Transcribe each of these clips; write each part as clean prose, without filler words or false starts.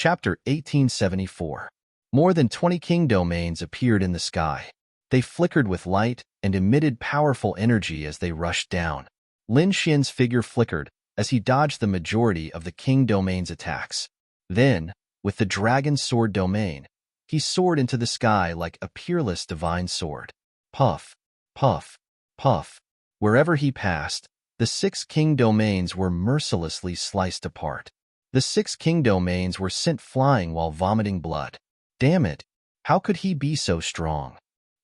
Chapter 1874. More than 20 king domains appeared in the sky. They flickered with light and emitted powerful energy as they rushed down. Lin Xian's figure flickered as he dodged the majority of the king domain's attacks. Then, with the dragon sword domain, he soared into the sky like a peerless divine sword. Puff, puff, puff. Wherever he passed, the 6 king domains were mercilessly sliced apart. The 6 king domains were sent flying while vomiting blood. Damn it! How could he be so strong?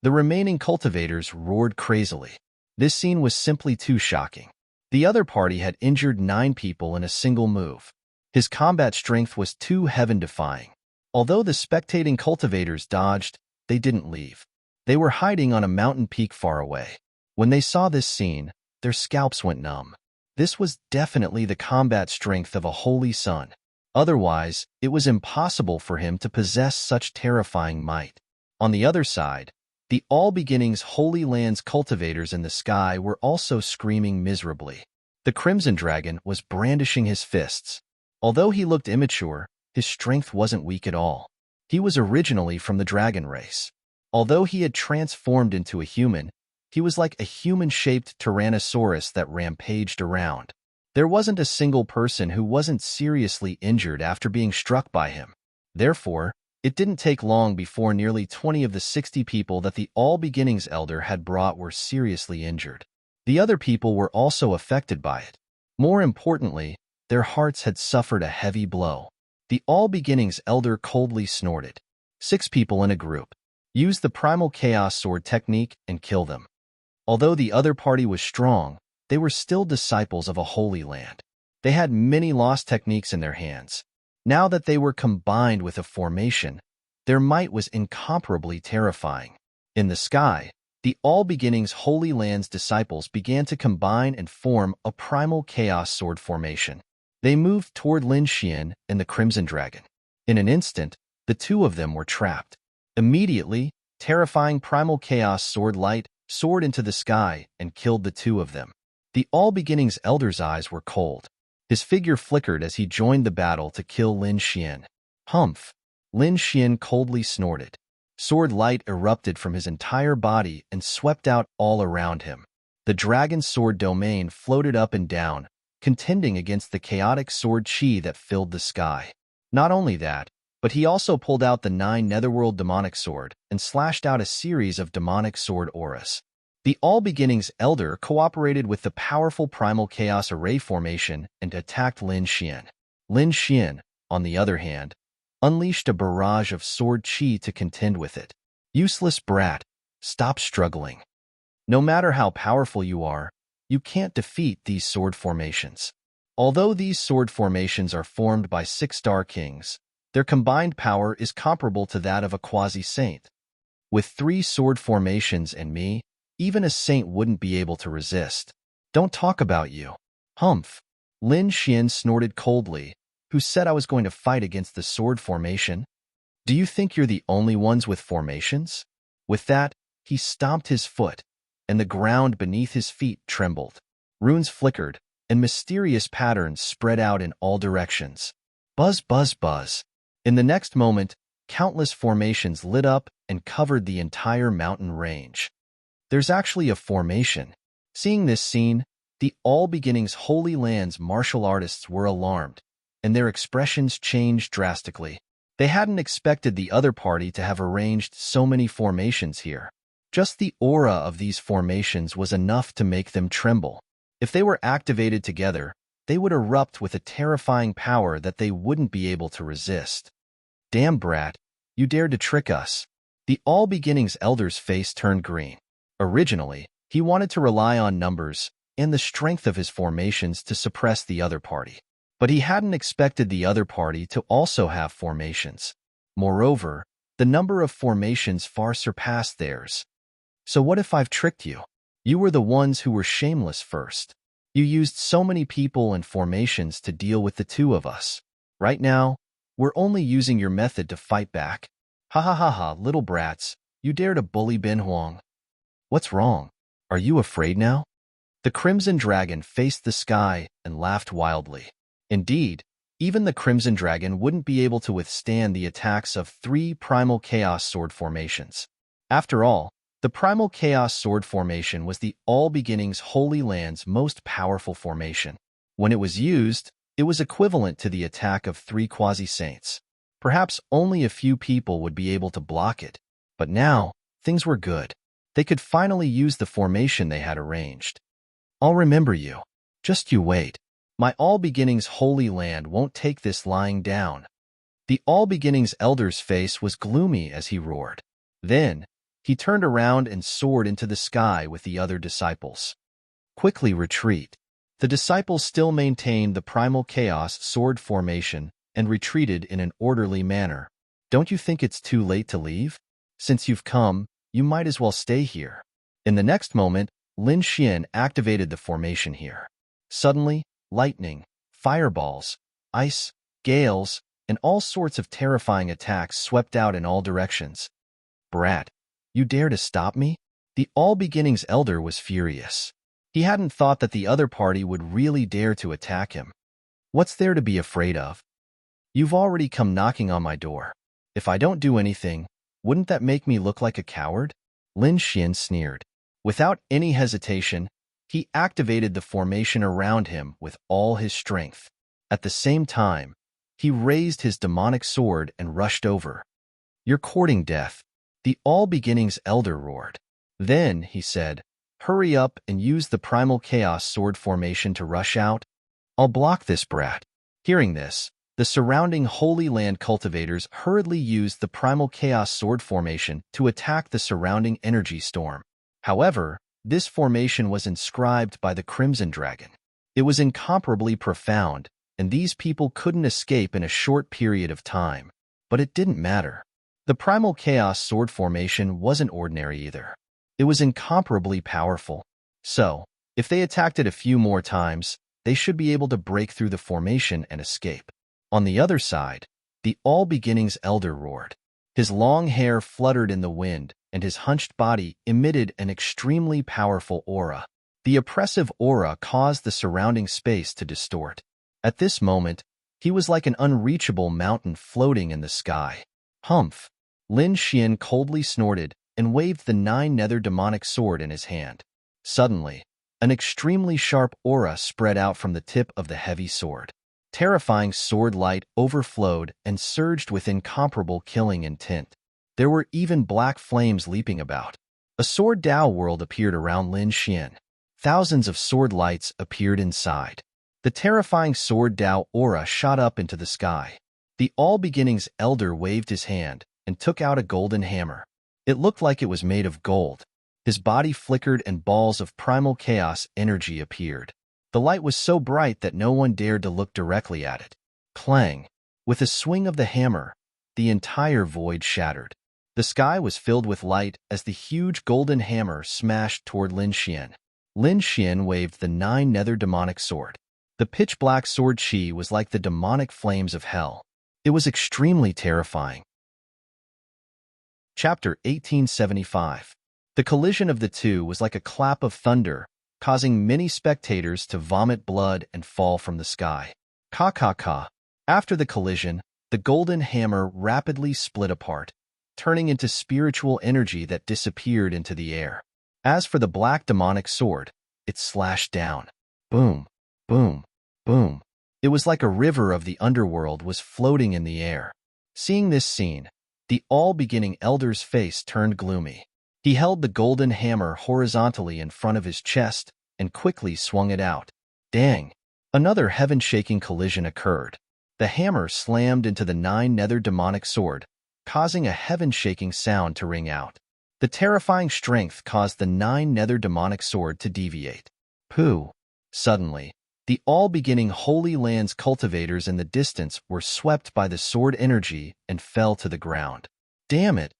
The remaining cultivators roared crazily. This scene was simply too shocking. The other party had injured 9 people in a single move. His combat strength was too heaven-defying. Although the spectating cultivators dodged, they didn't leave. They were hiding on a mountain peak far away. When they saw this scene, their scalps went numb. This was definitely the combat strength of a holy sun. Otherwise, it was impossible for him to possess such terrifying might. On the other side, the All Beginnings Holy Land's cultivators in the sky were also screaming miserably. The Crimson Dragon was brandishing his fists. Although he looked immature, his strength wasn't weak at all. He was originally from the dragon race. Although he had transformed into a human, he was like a human-shaped Tyrannosaurus that rampaged around. There wasn't a single person who wasn't seriously injured after being struck by him. Therefore, it didn't take long before nearly 20 of the 60 people that the All Beginnings Elder had brought were seriously injured. The other people were also affected by it. More importantly, their hearts had suffered a heavy blow. The All Beginnings Elder coldly snorted. 6 people in a group. Use the Primal Chaos Sword technique and kill them. Although the other party was strong, they were still disciples of a holy land. They had many lost techniques in their hands. Now that they were combined with a formation, their might was incomparably terrifying. In the sky, the All Beginnings Holy Land's disciples began to combine and form a Primal Chaos Sword formation. They moved toward Lin Xian and the Crimson Dragon. In an instant, the 2 of them were trapped. Immediately, terrifying Primal Chaos Sword light soared into the sky and killed the 2 of them. The All Beginnings Elder's eyes were cold. His figure flickered as he joined the battle to kill Lin Xian. Humph! Lin Xian coldly snorted. Sword light erupted from his entire body and swept out all around him. The dragon sword domain floated up and down, contending against the chaotic sword chi that filled the sky. Not only that, but he also pulled out the 9 Netherworld demonic sword and slashed out a series of demonic sword auras. The All Beginnings Elder cooperated with the powerful Primal Chaos Array formation and attacked Lin Xian. Lin Xian, on the other hand, unleashed a barrage of sword chi to contend with it. Useless brat, stop struggling. No matter how powerful you are, you can't defeat these sword formations. Although these sword formations are formed by 6 Star Kings, their combined power is comparable to that of a quasi-saint. With 3 sword formations and me, even a saint wouldn't be able to resist. Don't talk about you. Humph! Lin Xian snorted coldly. Who said I was going to fight against the sword formation? Do you think you're the only ones with formations? With that, he stomped his foot, and the ground beneath his feet trembled. Runes flickered, and mysterious patterns spread out in all directions. Buzz, buzz, buzz. In the next moment, countless formations lit up and covered the entire mountain range. There's actually a formation. Seeing this scene, the All Beginnings Holy Land's martial artists were alarmed, and their expressions changed drastically. They hadn't expected the other party to have arranged so many formations here. Just the aura of these formations was enough to make them tremble. If they were activated together, they would erupt with a terrifying power that they wouldn't be able to resist. Damn brat, you dared to trick us. The All Beginnings Elder's face turned green. Originally, he wanted to rely on numbers and the strength of his formations to suppress the other party. But he hadn't expected the other party to also have formations. Moreover, the number of formations far surpassed theirs. So what if I've tricked you? You were the ones who were shameless first. You used so many people and formations to deal with the 2 of us. Right now, we're only using your method to fight back. Ha ha ha ha, little brats, you dare to bully Ben Huang. What's wrong? Are you afraid now? The Crimson Dragon faced the sky and laughed wildly. Indeed, Even the Crimson Dragon wouldn't be able to withstand the attacks of 3 Primal Chaos Sword formations. After all, the Primal Chaos Sword formation was the All Beginnings Holy Land's most powerful formation. When it was used, it was equivalent to the attack of 3 Quasi-Saints. Perhaps only a few people would be able to block it, but now, things were good. They could finally use the formation they had arranged. I'll remember you. Just you wait. My All Beginnings Holy Land won't take this lying down. The All Beginnings Elder's face was gloomy as he roared. Then, he turned around and soared into the sky with the other disciples. Quickly retreat. The disciples still maintained the Primal Chaos Sword formation and retreated in an orderly manner. Don't you think it's too late to leave? Since you've come, you might as well stay here. In the next moment, Lin Xian activated the formation here. Suddenly, lightning, fireballs, ice, gales, and all sorts of terrifying attacks swept out in all directions. Brat, you dare to stop me? The All Beginnings Elder was furious. He hadn't thought that the other party would really dare to attack him. What's there to be afraid of? You've already come knocking on my door. If I don't do anything, wouldn't that make me look like a coward? Lin Xian sneered. Without any hesitation, he activated the formation around him with all his strength. At the same time, he raised his demonic sword and rushed over. You're courting death. The All Beginnings Elder roared. Then, he said, hurry up and use the Primal Chaos Sword formation to rush out. I'll block this brat. Hearing this, the surrounding Holy Land cultivators hurriedly used the Primal Chaos Sword formation to attack the surrounding energy storm. However, this formation was inscribed by the Crimson Dragon. It was incomparably profound, and these people couldn't escape in a short period of time. But it didn't matter. The Primal Chaos Sword formation wasn't ordinary either. It was incomparably powerful. So, if they attacked it a few more times, they should be able to break through the formation and escape. On the other side, the All Beginnings Elder roared. His long hair fluttered in the wind, and his hunched body emitted an extremely powerful aura. The oppressive aura caused the surrounding space to distort. At this moment, he was like an unreachable mountain floating in the sky. Humph! Lin Xian coldly snorted and waved the 9 nether demonic sword in his hand. Suddenly, an extremely sharp aura spread out from the tip of the heavy sword. Terrifying sword light overflowed and surged with incomparable killing intent. There were even black flames leaping about. A sword Dao world appeared around Lin Xian. Thousands of sword lights appeared inside. The terrifying sword Dao aura shot up into the sky. The All Beginnings Elder waved his hand and took out a golden hammer. It looked like it was made of gold. His body flickered and balls of primal chaos energy appeared. The light was so bright that no one dared to look directly at it. Clang! With a swing of the hammer, the entire void shattered. The sky was filled with light as the huge golden hammer smashed toward Lin Xian. Lin Xian waved the 9 nether demonic sword. The pitch-black sword chi was like the demonic flames of hell. It was extremely terrifying. Chapter 1875. The collision of the two was like a clap of thunder, causing many spectators to vomit blood and fall from the sky. Ka. After the collision, the golden hammer rapidly split apart, turning into spiritual energy that disappeared into the air. As for the black demonic sword, it slashed down. Boom, boom, boom. It was like a river of the underworld was floating in the air. Seeing this scene, the all-beginning elder's face turned gloomy. He held the golden hammer horizontally in front of his chest and quickly swung it out. Dang! Another heaven-shaking collision occurred. The hammer slammed into the 9 nether demonic sword, causing a heaven-shaking sound to ring out. The terrifying strength caused the 9 nether demonic sword to deviate. Pooh! Suddenly, the all-beginning Holy Land's cultivators in the distance were swept by the sword energy and fell to the ground. Damn it!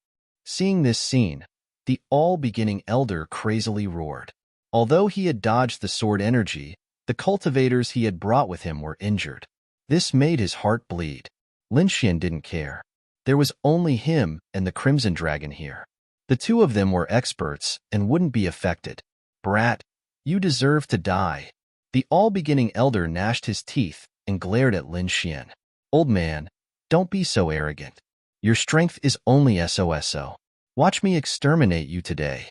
Seeing this scene, the all-beginning elder crazily roared. Although he had dodged the sword energy, the cultivators he had brought with him were injured. This made his heart bleed. Lin Xian didn't care. There was only him and the Crimson Dragon here. The two of them were experts and wouldn't be affected. Brat, you deserve to die. The all-beginning elder gnashed his teeth and glared at Lin Xian. "Old man, don't be so arrogant. Your strength is only SOSO. Watch me exterminate you today."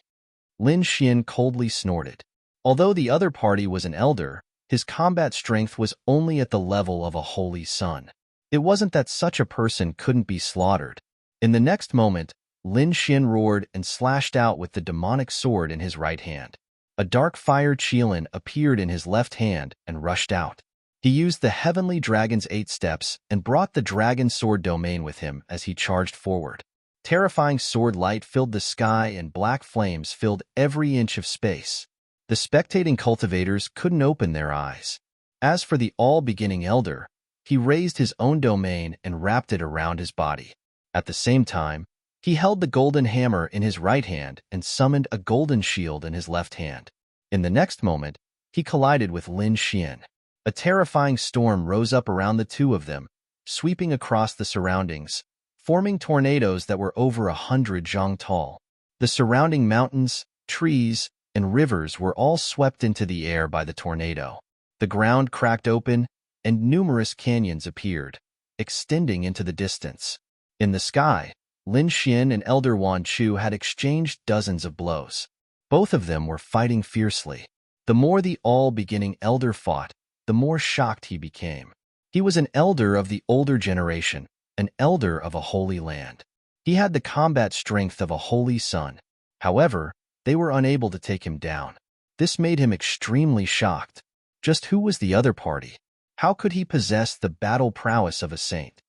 Lin Xian coldly snorted. Although the other party was an elder, his combat strength was only at the level of a holy sun. It wasn't that such a person couldn't be slaughtered. In the next moment, Lin Xian roared and slashed out with the demonic sword in his right hand. A dark fire Qilin appeared in his left hand and rushed out. He used the heavenly dragon's 8 steps and brought the dragon sword domain with him as he charged forward. Terrifying sword light filled the sky and black flames filled every inch of space. The spectating cultivators couldn't open their eyes. As for the all-beginning elder, he raised his own domain and wrapped it around his body. At the same time, he held the golden hammer in his right hand and summoned a golden shield in his left hand. In the next moment, he collided with Lin Xian. A terrifying storm rose up around the two of them, sweeping across the surroundings, forming tornadoes that were over 100 zhang tall. The surrounding mountains, trees, and rivers were all swept into the air by the tornado. The ground cracked open, and numerous canyons appeared, extending into the distance. In the sky, Lin Xian and Elder Wan Chu had exchanged dozens of blows. Both of them were fighting fiercely. The more the all-beginning elder fought, the more shocked he became. He was an elder of the older generation, an elder of a holy land. He had the combat strength of a holy sun. However, they were unable to take him down. This made him extremely shocked. Just who was the other party? How could he possess the battle prowess of a saint?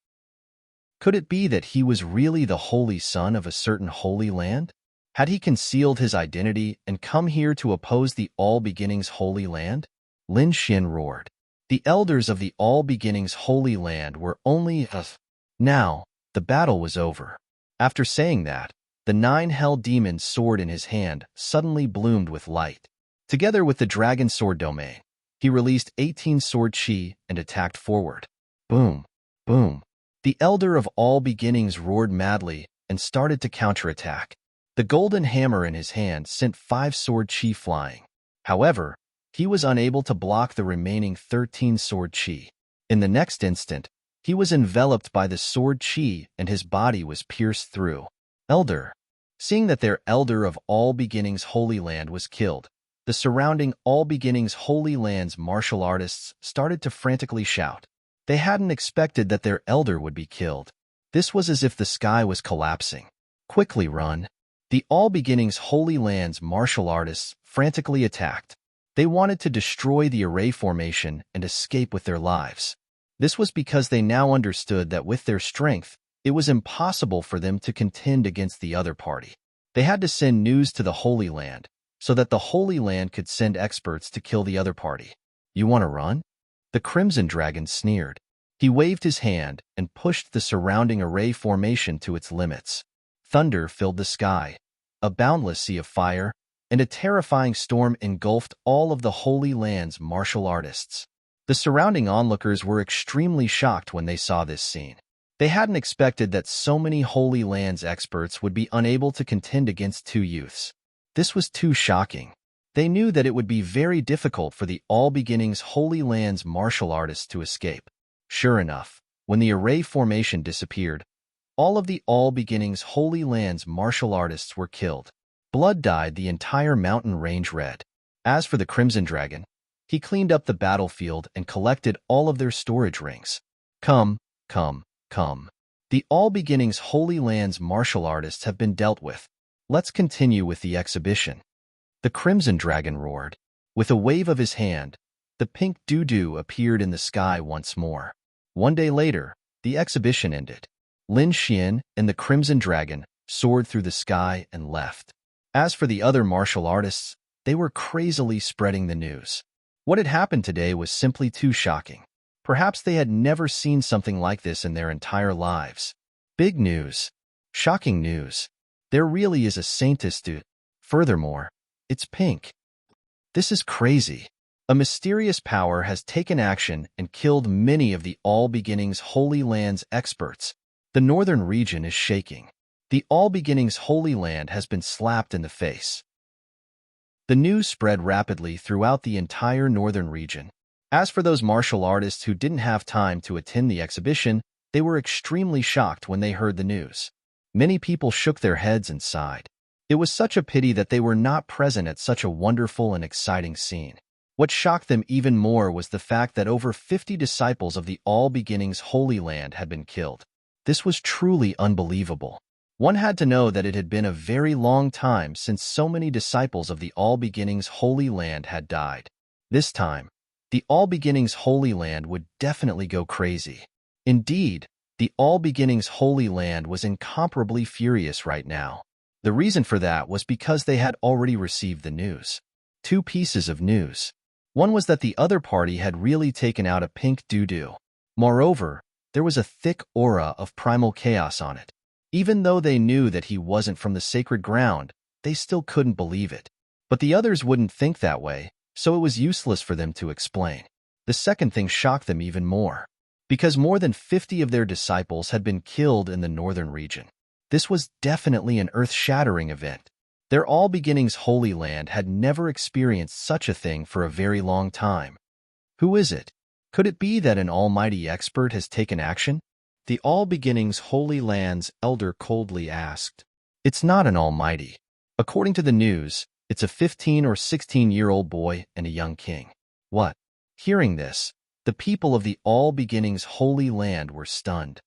Could it be that he was really the holy son of a certain holy land? Had he concealed his identity and come here to oppose the All-Beginnings Holy Land? Lin Xian roared. The elders of the All-Beginnings Holy Land were only Now, the battle was over. After saying that, the 9 hell demons' sword in his hand suddenly bloomed with light. Together with the dragon sword domain, he released 18 sword chi and attacked forward. Boom, boom. The elder of all beginnings roared madly and started to counterattack. The golden hammer in his hand sent 5 sword chi flying. However, he was unable to block the remaining 13 sword chi. In the next instant, he was enveloped by the sword chi and his body was pierced through. Elder. Seeing that their elder of all beginnings Holy Land was killed, the surrounding All Beginnings Holy Land's martial artists started to frantically shout. They hadn't expected that their elder would be killed. This was as if the sky was collapsing. Quickly run. The All Beginnings Holy Land's martial artists frantically attacked. They wanted to destroy the array formation and escape with their lives. This was because they now understood that with their strength, it was impossible for them to contend against the other party. They had to send news to the Holy Land, so that the Holy Land could send experts to kill the other party. You want to run? The Crimson Dragon sneered. He waved his hand and pushed the surrounding array formation to its limits. Thunder filled the sky. A boundless sea of fire and a terrifying storm engulfed all of the Holy Land's martial artists. The surrounding onlookers were extremely shocked when they saw this scene. They hadn't expected that so many Holy Lands experts would be unable to contend against 2 youths. This was too shocking. They knew that it would be very difficult for the All Beginnings Holy Land's martial artists to escape. Sure enough, when the array formation disappeared, all of the All Beginnings Holy Land's martial artists were killed. Blood dyed the entire mountain range red. As for the Crimson Dragon, he cleaned up the battlefield and collected all of their storage rings. Come. The All Beginnings Holy Land's martial artists have been dealt with. Let's continue with the exhibition. The Crimson Dragon roared. With a wave of his hand, the pink doo-doo appeared in the sky once more. One day later, the exhibition ended. Lin Xian and the Crimson Dragon soared through the sky and left. As for the other martial artists, they were crazily spreading the news. What had happened today was simply too shocking. Perhaps they had never seen something like this in their entire lives. Big news. Shocking news. There really is a saintess dude. Furthermore, it's pink. This is crazy. A mysterious power has taken action and killed many of the All Beginnings Holy Land's experts. The northern region is shaking. The All Beginnings Holy Land has been slapped in the face. The news spread rapidly throughout the entire northern region. As for those martial artists who didn't have time to attend the exhibition, they were extremely shocked when they heard the news. Many people shook their heads and sighed. It was such a pity that they were not present at such a wonderful and exciting scene. What shocked them even more was the fact that over 50 disciples of the All Beginnings Holy Land had been killed. This was truly unbelievable. One had to know that it had been a very long time since so many disciples of the All Beginnings Holy Land had died. This time, the All Beginnings Holy Land would definitely go crazy. Indeed, the All Beginnings Holy Land was incomparably furious right now. The reason for that was because they had already received the news. Two pieces of news. One was that the other party had really taken out a pink doo-doo. Moreover, there was a thick aura of primal chaos on it. Even though they knew that he wasn't from the sacred ground, they still couldn't believe it. But the others wouldn't think that way, so it was useless for them to explain. The second thing shocked them even more, because more than 50 of their disciples had been killed in the northern region. This was definitely an earth-shattering event. Their All Beginnings Holy Land had never experienced such a thing for a very long time. Who is it? Could it be that an almighty expert has taken action? The All Beginnings Holy Land's elder coldly asked. It's not an almighty. According to the news, it's a 15 or 16-year-old boy and a young king. What? Hearing this, the people of the All Beginnings Holy Land were stunned.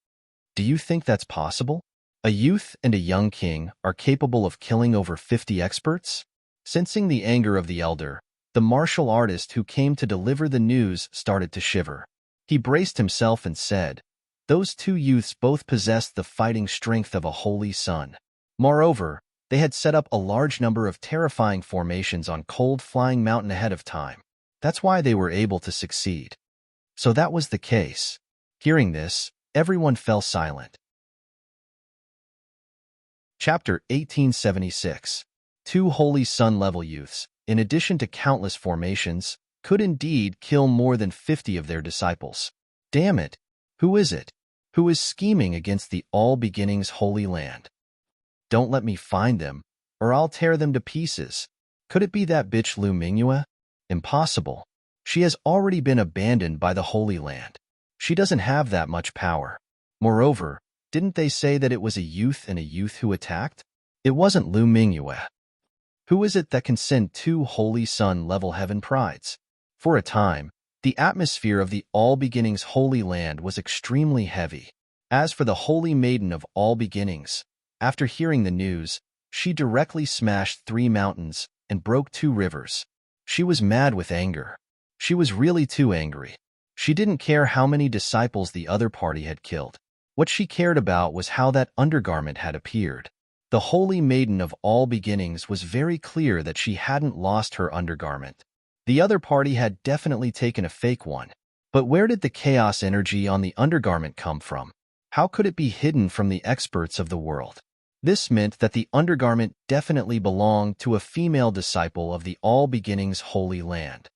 Do you think that's possible? A youth and a young king are capable of killing over 50 experts? Sensing the anger of the elder, the martial artist who came to deliver the news started to shiver. He braced himself and said, those two youths both possessed the fighting strength of a holy sun. Moreover, they had set up a large number of terrifying formations on cold flying mountain ahead of time. That's why they were able to succeed. So that was the case. Hearing this, everyone fell silent. Chapter 1876. Two holy sun-level youths, in addition to countless formations, could indeed kill more than 50 of their disciples. Damn it! Who is it? Who is scheming against the All Beginnings Holy Land? Don't let me find them, or I'll tear them to pieces. Could it be that bitch Lu Mingyue? Impossible. She has already been abandoned by the Holy Land. She doesn't have that much power. Moreover, didn't they say that it was a youth and a youth who attacked? It wasn't Lu Mingyue. Who is it that can send two holy sun-level heaven prides? For a time, the atmosphere of the All Beginnings Holy Land was extremely heavy. As for the Holy Maiden of All Beginnings, after hearing the news, she directly smashed 3 mountains and broke 2 rivers. She was mad with anger. She was really too angry. She didn't care how many disciples the other party had killed. What she cared about was how that undergarment had appeared. The Holy Maiden of All Beginnings was very clear that she hadn't lost her undergarment. The other party had definitely taken a fake one. But where did the chaos energy on the undergarment come from? How could it be hidden from the experts of the world? This meant that the undergarment definitely belonged to a female disciple of the All Beginnings Holy Land.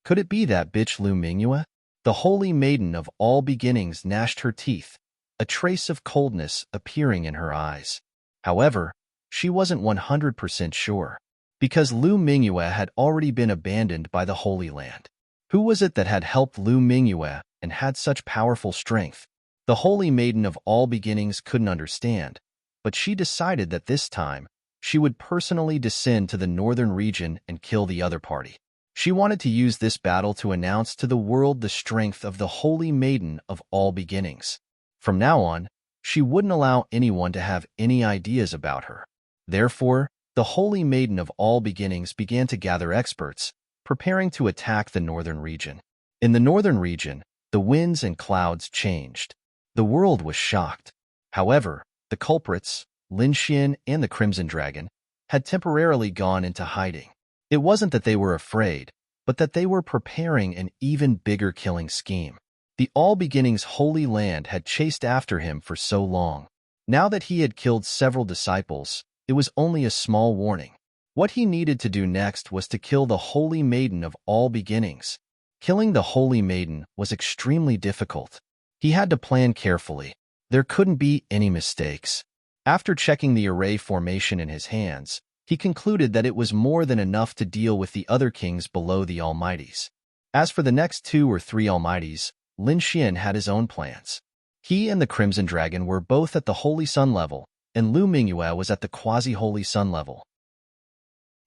Could it be that bitch Lu Mingyue? The Holy Maiden of All Beginnings gnashed her teeth, a trace of coldness appearing in her eyes. However, she wasn't 100% sure, because Lu Mingyue had already been abandoned by the Holy Land. Who was it that had helped Lu Mingyue and had such powerful strength? The Holy Maiden of All Beginnings couldn't understand, but she decided that this time, she would personally descend to the northern region and kill the other party. She wanted to use this battle to announce to the world the strength of the Holy Maiden of All Beginnings. From now on, she wouldn't allow anyone to have any ideas about her. Therefore, the Holy Maiden of All Beginnings began to gather experts, preparing to attack the northern region. In the northern region, the winds and clouds changed. The world was shocked. However, the culprits, Lin Xian and the Crimson Dragon, had temporarily gone into hiding. It wasn't that they were afraid, but that they were preparing an even bigger killing scheme. The All Beginnings Holy Land had chased after him for so long. Now that he had killed several disciples, it was only a small warning. What he needed to do next was to kill the Holy Maiden of All Beginnings. Killing the Holy Maiden was extremely difficult. He had to plan carefully. There couldn't be any mistakes. After checking the array formation in his hands, he concluded that it was more than enough to deal with the other kings below the Almighties. As for the next 2 or 3 Almighties, Lin Xian had his own plans. He and the Crimson Dragon were both at the Holy Sun level, and Lu Mingyue was at the Quasi-Holy Sun level.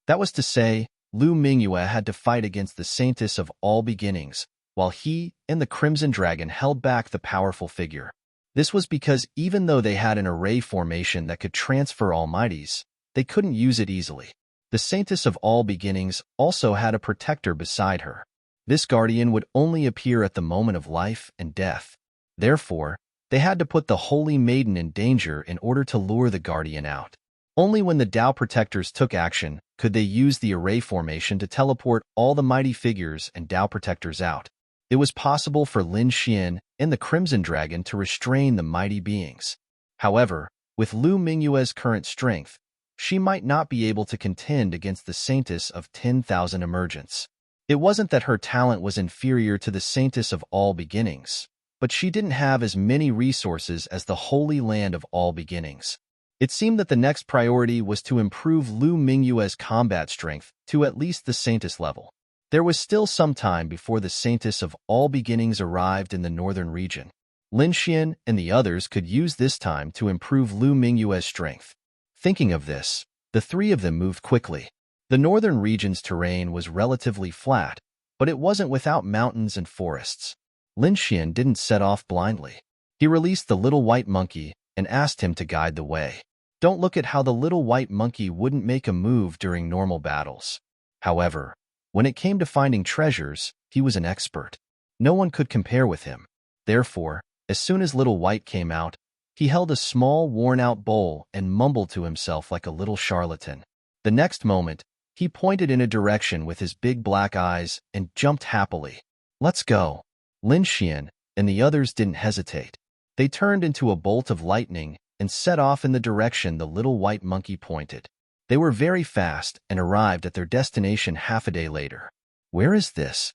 That was to say, Lu Mingyue had to fight against the Saintess of all beginnings, while he and the Crimson Dragon held back the powerful figure. This was because even though they had an array formation that could transfer Almighties, they couldn't use it easily. The Saintess of all beginnings also had a protector beside her. This guardian would only appear at the moment of life and death. Therefore, they had to put the Holy Maiden in danger in order to lure the guardian out. Only when the Tao Protectors took action could they use the array formation to teleport all the mighty figures and Tao Protectors out. It was possible for Lin Xian and the Crimson Dragon to restrain the mighty beings. However, with Lu Mingyue's current strength, she might not be able to contend against the Saintess of 10,000 emergence. It wasn't that her talent was inferior to the Saintess of all beginnings, but she didn't have as many resources as the Holy Land of all beginnings. It seemed that the next priority was to improve Lu Mingyue's combat strength to at least the Saintess level. There was still some time before the Saintess of all beginnings arrived in the northern region. Lin Xian and the others could use this time to improve Lu Mingyue's strength. Thinking of this, the 3 of them moved quickly. The northern region's terrain was relatively flat, but it wasn't without mountains and forests. Lin Xian didn't set off blindly. He released the little white monkey and asked him to guide the way. Don't look at how the little white monkey wouldn't make a move during normal battles. However, when it came to finding treasures, he was an expert. No one could compare with him. Therefore, as soon as Little White came out, he held a small, worn-out bowl and mumbled to himself like a little charlatan. The next moment, he pointed in a direction with his big black eyes and jumped happily. Let's go. Lin Xian and the others didn't hesitate. They turned into a bolt of lightning and set off in the direction the little white monkey pointed. They were very fast and arrived at their destination half a day later. Where is this?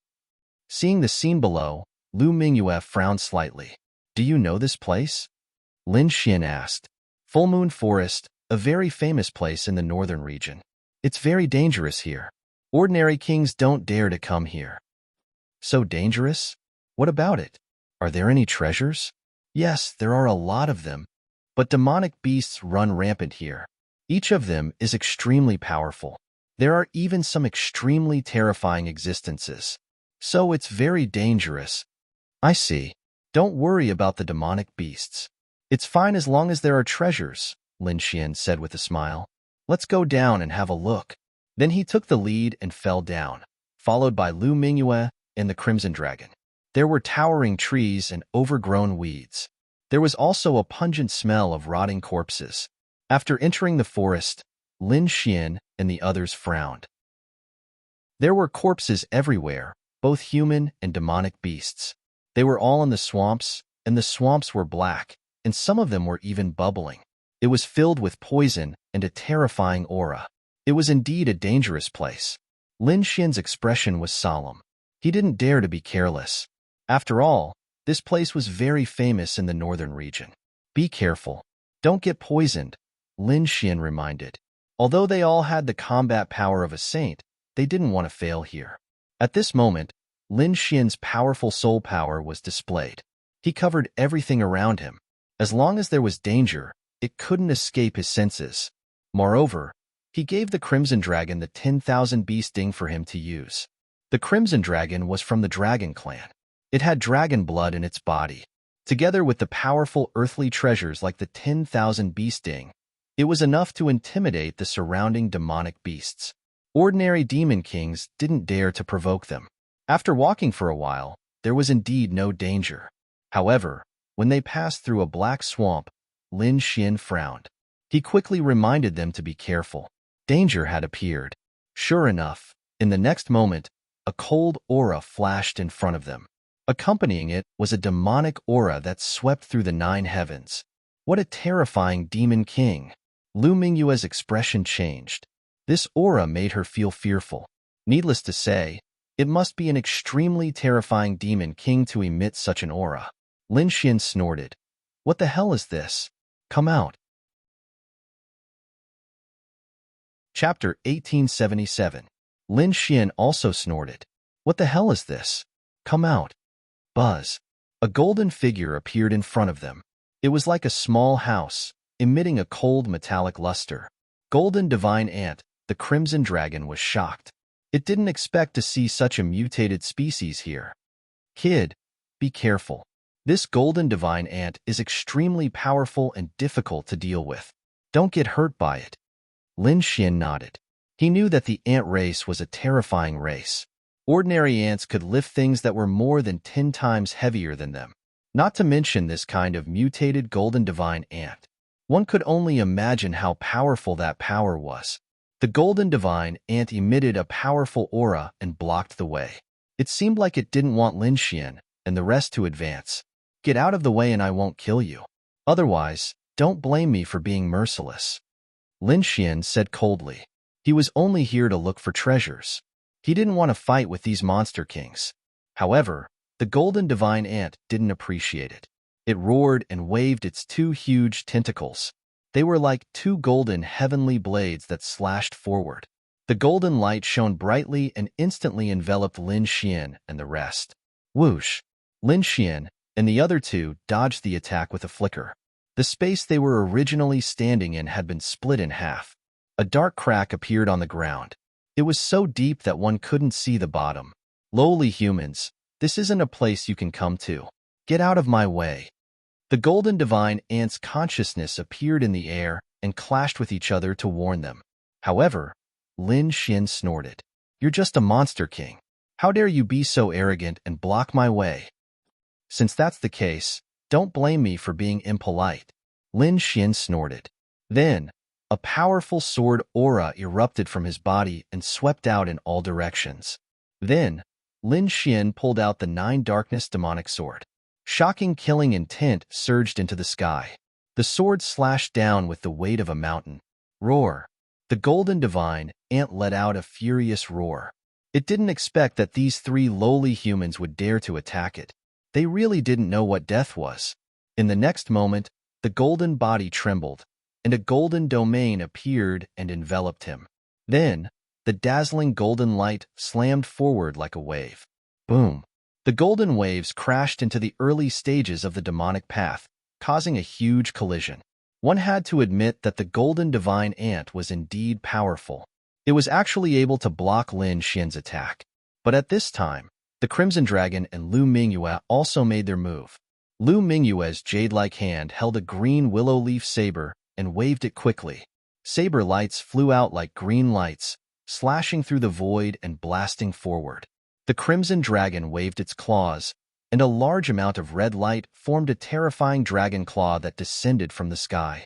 Seeing the scene below, Lu Mingyue frowned slightly. Do you know this place? Lin Xian asked. Full Moon Forest, a very famous place in the northern region. It's very dangerous here. Ordinary kings don't dare to come here. So dangerous? What about it? Are there any treasures? Yes, there are a lot of them. But demonic beasts run rampant here. Each of them is extremely powerful. There are even some extremely terrifying existences. So it's very dangerous. I see. Don't worry about the demonic beasts. It's fine as long as there are treasures, Lin Xian said with a smile. Let's go down and have a look. Then he took the lead and fell down, followed by Lu Mingyue and the Crimson Dragon. There were towering trees and overgrown weeds. There was also a pungent smell of rotting corpses. After entering the forest, Lin Xian and the others frowned. There were corpses everywhere, both human and demonic beasts. They were all in the swamps, and the swamps were black, and some of them were even bubbling. It was filled with poison and a terrifying aura. It was indeed a dangerous place. Lin Xian's expression was solemn. He didn't dare to be careless. After all, this place was very famous in the northern region. Be careful. Don't get poisoned, Lin Xian reminded. Although they all had the combat power of a saint, they didn't want to fail here. At this moment, Lin Xian's powerful soul power was displayed. He covered everything around him. As long as there was danger, it couldn't escape his senses. Moreover, he gave the Crimson Dragon the 10,000 beast sting for him to use. The Crimson Dragon was from the Dragon clan. It had dragon blood in its body. Together with the powerful earthly treasures like the 10,000 beast sting, it was enough to intimidate the surrounding demonic beasts. Ordinary demon kings didn't dare to provoke them. After walking for a while, there was indeed no danger. However, when they passed through a black swamp, Lin Xian frowned. He quickly reminded them to be careful. Danger had appeared. Sure enough, in the next moment, a cold aura flashed in front of them. Accompanying it was a demonic aura that swept through the 9 heavens. What a terrifying demon king! Lu Mingyue's expression changed. This aura made her feel fearful. Needless to say, it must be an extremely terrifying demon king to emit such an aura. Lin Xian snorted. What the hell is this? Come out. Chapter 1877. Lin Xian also snorted. What the hell is this? Come out. Buzz. A golden figure appeared in front of them. It was like a small house, emitting a cold metallic luster. Golden Divine Ant, the Crimson Dragon, was shocked. It didn't expect to see such a mutated species here. Kid, be careful. This Golden Divine Ant is extremely powerful and difficult to deal with. Don't get hurt by it. Lin Xian nodded. He knew that the ant race was a terrifying race. Ordinary ants could lift things that were more than 10 times heavier than them. Not to mention this kind of mutated Golden Divine Ant. One could only imagine how powerful that power was. The Golden Divine Ant emitted a powerful aura and blocked the way. It seemed like it didn't want Lin Xian and the rest to advance. Get out of the way and I won't kill you. Otherwise, don't blame me for being merciless. Lin Xian said coldly. He was only here to look for treasures. He didn't want to fight with these monster kings. However, the Golden Divine Ant didn't appreciate it. It roared and waved its 2 huge tentacles. They were like 2 golden heavenly blades that slashed forward. The golden light shone brightly and instantly enveloped Lin Xian and the rest. Whoosh! Lin Xian and the other 2 dodged the attack with a flicker. The space they were originally standing in had been split in half. A dark crack appeared on the ground. It was so deep that one couldn't see the bottom. Lowly humans, this isn't a place you can come to. Get out of my way. The Golden Divine Ant's consciousness appeared in the air and clashed with each other to warn them. However, Lin Xian snorted. You're just a monster king. How dare you be so arrogant and block my way? Since that's the case, don't blame me for being impolite. Lin Xian snorted. Then, a powerful sword aura erupted from his body and swept out in all directions. Then, Lin Xian pulled out the 9 Darkness Demonic Sword. Shocking killing intent surged into the sky. The sword slashed down with the weight of a mountain. Roar! The Golden Divine Ant let out a furious roar. It didn't expect that these 3 lowly humans would dare to attack it. They really didn't know what death was. In the next moment, the golden body trembled, and a golden domain appeared and enveloped him. Then, the dazzling golden light slammed forward like a wave. Boom! The golden waves crashed into the early stages of the demonic path, causing a huge collision. One had to admit that the Golden Divine Ant was indeed powerful. It was actually able to block Lin Xian's attack. But at this time, the Crimson Dragon and Lu Mingyue also made their move. Lu Mingyue's jade-like hand held a green willow leaf saber and waved it quickly. Saber lights flew out like green lights, slashing through the void and blasting forward. The Crimson Dragon waved its claws, and a large amount of red light formed a terrifying dragon claw that descended from the sky.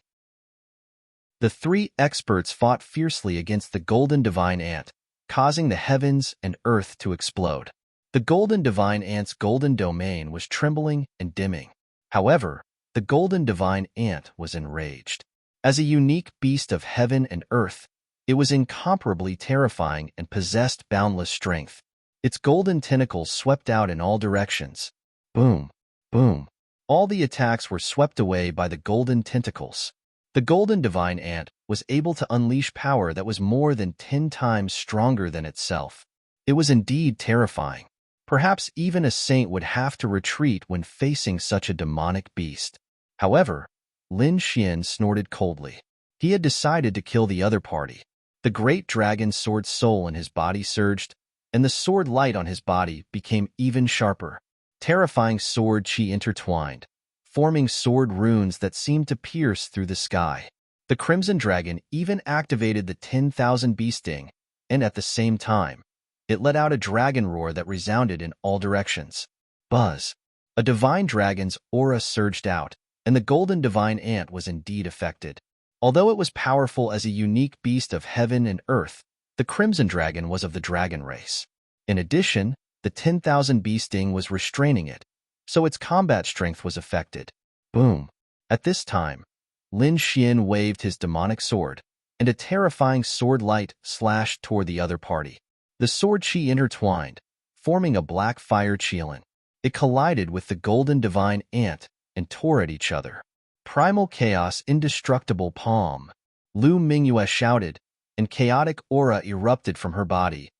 The 3 experts fought fiercely against the Golden Divine Ant, causing the heavens and earth to explode. The Golden Divine Ant's golden domain was trembling and dimming. However, the Golden Divine Ant was enraged. As a unique beast of heaven and earth, it was incomparably terrifying and possessed boundless strength. Its golden tentacles swept out in all directions. Boom! Boom! All the attacks were swept away by the golden tentacles. The Golden Divine Ant was able to unleash power that was more than 10 times stronger than itself. It was indeed terrifying. Perhaps even a saint would have to retreat when facing such a demonic beast. However, Lin Xian snorted coldly. He had decided to kill the other party. The great dragon sword soul in his body surged, and the sword light on his body became even sharper. Terrifying sword chi intertwined, forming sword runes that seemed to pierce through the sky. The Crimson Dragon even activated the 10,000 bee sting, and at the same time, it let out a dragon roar that resounded in all directions. Buzz! A divine dragon's aura surged out, and the Golden Divine Ant was indeed affected. Although it was powerful as a unique beast of heaven and earth, the Crimson Dragon was of the dragon race. In addition, the 10,000 bee sting was restraining it, so its combat strength was affected. Boom! At this time, Lin Xian waved his demonic sword, and a terrifying sword light slashed toward the other party. The sword chi intertwined, forming a black fire qilin. It collided with the Golden Divine Ant and tore at each other. Primal Chaos Indestructible Palm! Lu Mingyue shouted, and chaotic aura erupted from her body,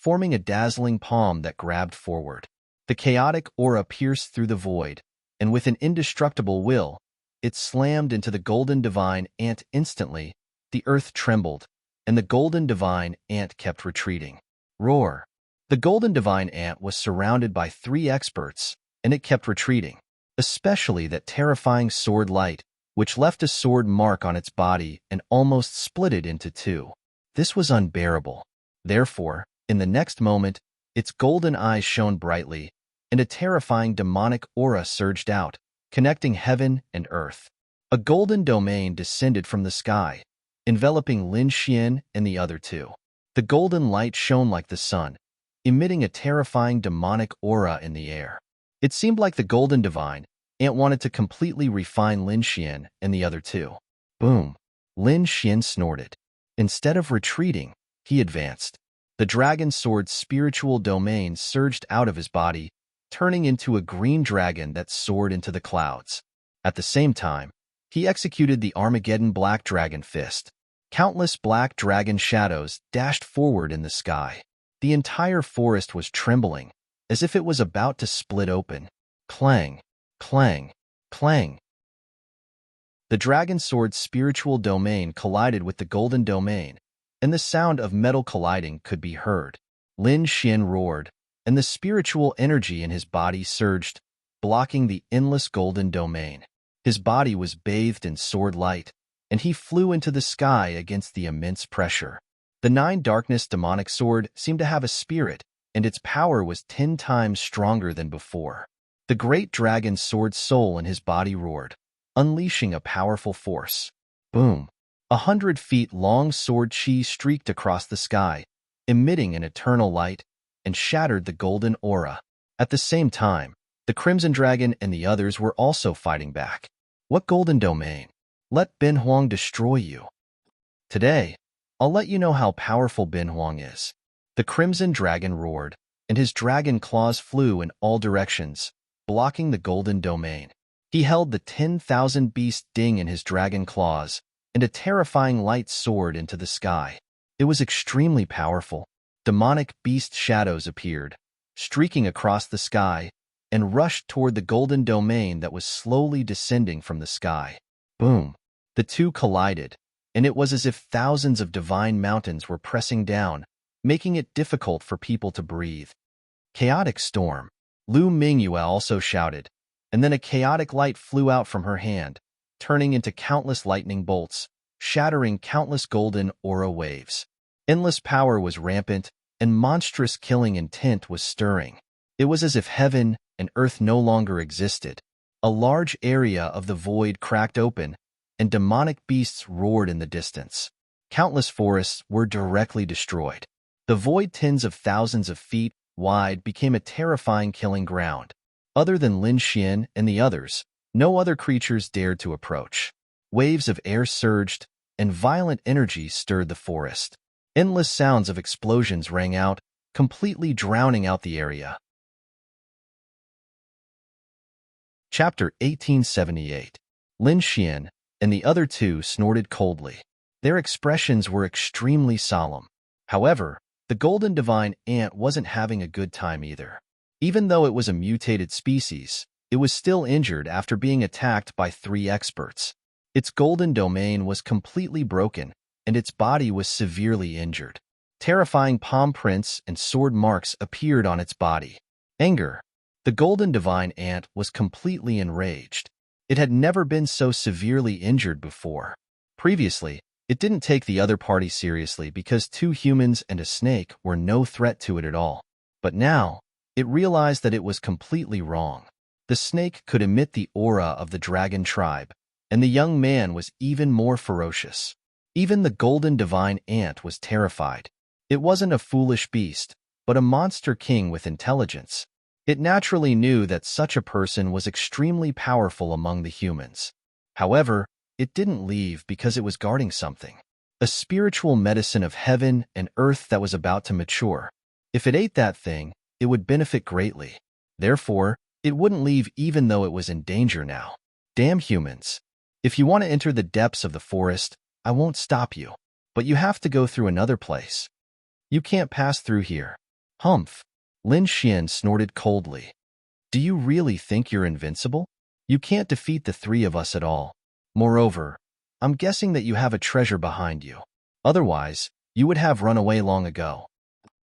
forming a dazzling palm that grabbed forward. The chaotic aura pierced through the void, and with an indestructible will, it slammed into the golden divine ant instantly. The earth trembled, and the golden divine ant kept retreating. Roar! The golden divine ant was surrounded by 3 experts, and it kept retreating, especially that terrifying sword light, which left a sword mark on its body and almost split it into 2. This was unbearable. Therefore, in the next moment, its golden eyes shone brightly, and a terrifying demonic aura surged out, connecting heaven and earth. A golden domain descended from the sky, enveloping Lin Xian and the other 2. The golden light shone like the sun, emitting a terrifying demonic aura in the air. It seemed like the golden divine ant wanted to completely refine Lin Xian and the other 2. Boom! Lin Xian snorted. Instead of retreating, he advanced. The dragon sword's spiritual domain surged out of his body, turning into a green dragon that soared into the clouds. At the same time, he executed the Armageddon Black Dragon Fist. Countless black dragon shadows dashed forward in the sky. The entire forest was trembling, as if it was about to split open. Clang, clang, clang. The dragon sword's spiritual domain collided with the golden domain, and the sound of metal colliding could be heard. Lin Xian roared, and the spiritual energy in his body surged, blocking the endless golden domain. His body was bathed in sword light, and he flew into the sky against the immense pressure. The 9 darkness demonic sword seemed to have a spirit, and its power was 10 times stronger than before. The great dragon sword soul in his body roared, unleashing a powerful force. Boom! 100 feet long sword chi streaked across the sky, emitting an eternal light, and shattered the golden aura. At the same time, the Crimson Dragon and the others were also fighting back. What golden domain? Let Ben Huang destroy you. Today, I'll let you know how powerful Ben Huang is. The Crimson Dragon roared, and his dragon claws flew in all directions, blocking the golden domain. He held the 10,000 beast ding in his dragon claws, and a terrifying light soared into the sky. It was extremely powerful. Demonic beast shadows appeared, streaking across the sky, and rushed toward the golden domain that was slowly descending from the sky. Boom! The 2 collided, and it was as if thousands of divine mountains were pressing down, making it difficult for people to breathe. Chaotic storm! Lu Mingyue also shouted, and then a chaotic light flew out from her hand, turning into countless lightning bolts, shattering countless golden aura waves. Endless power was rampant, and monstrous killing intent was stirring. It was as if heaven and earth no longer existed. A large area of the void cracked open, and demonic beasts roared in the distance. Countless forests were directly destroyed. The void, tens of thousands of feet wide, became a terrifying killing ground. Other than Lin Xian and the others, no other creatures dared to approach. Waves of air surged, and violent energy stirred the forest. Endless sounds of explosions rang out, completely drowning out the area. Chapter 1878. Lin Xian and the other 2 snorted coldly. Their expressions were extremely solemn. However, the golden divine ant wasn't having a good time either. Even though it was a mutated species, it was still injured after being attacked by 3 experts. Its golden domain was completely broken, and its body was severely injured. Terrifying palm prints and sword marks appeared on its body. Anger. The golden divine ant was completely enraged. It had never been so severely injured before. Previously, it didn't take the other party seriously because 2 humans and a snake were no threat to it at all. But now, it realized that it was completely wrong. The snake could emit the aura of the dragon tribe, and the young man was even more ferocious. Even the golden divine ant was terrified. It wasn't a foolish beast, but a monster king with intelligence. It naturally knew that such a person was extremely powerful among the humans. However, it didn't leave because it was guarding something. A spiritual medicine of heaven and earth that was about to mature. If it ate that thing, it would benefit greatly. Therefore, it wouldn't leave even though it was in danger now. Damn humans. If you want to enter the depths of the forest, I won't stop you. But you have to go through another place. You can't pass through here. Humph! Lin Xian snorted coldly. Do you really think you're invincible? You can't defeat the three of us at all. Moreover, I'm guessing that you have a treasure behind you. Otherwise, you would have run away long ago.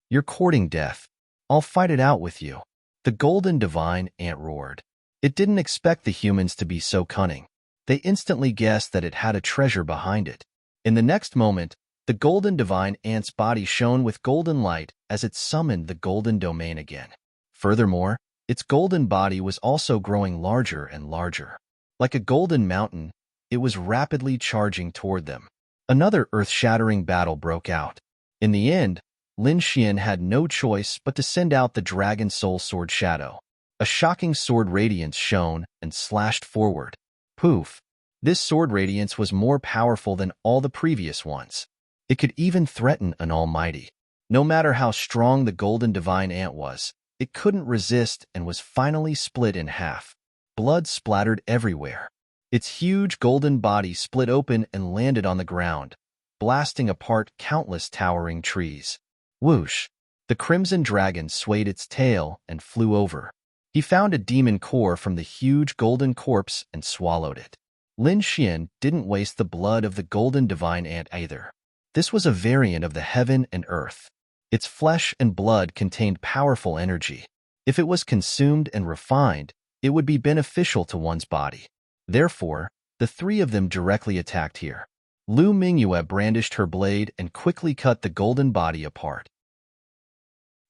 You're courting death. I'll fight it out with you. The golden divine ant roared. It didn't expect the humans to be so cunning. They instantly guessed that it had a treasure behind it. In the next moment, the golden divine ant's body shone with golden light as it summoned the golden domain again. Furthermore, its golden body was also growing larger and larger. Like a golden mountain, it was rapidly charging toward them. Another earth-shattering battle broke out. In the end, Lin Xian had no choice but to send out the Dragon Soul Sword Shadow. A shocking sword radiance shone and slashed forward. Poof! This sword radiance was more powerful than all the previous ones. It could even threaten an almighty. No matter how strong the golden divine ant was, it couldn't resist and was finally split in half. Blood splattered everywhere. Its huge golden body split open and landed on the ground, blasting apart countless towering trees. Whoosh! The crimson dragon swayed its tail and flew over. He found a demon core from the huge golden corpse and swallowed it. Lin Xian didn't waste the blood of the golden divine ant either. This was a variant of the heaven and earth. Its flesh and blood contained powerful energy. If it was consumed and refined, it would be beneficial to one's body. Therefore, the three of them directly attacked here. Lu Mingyue brandished her blade and quickly cut the golden body apart.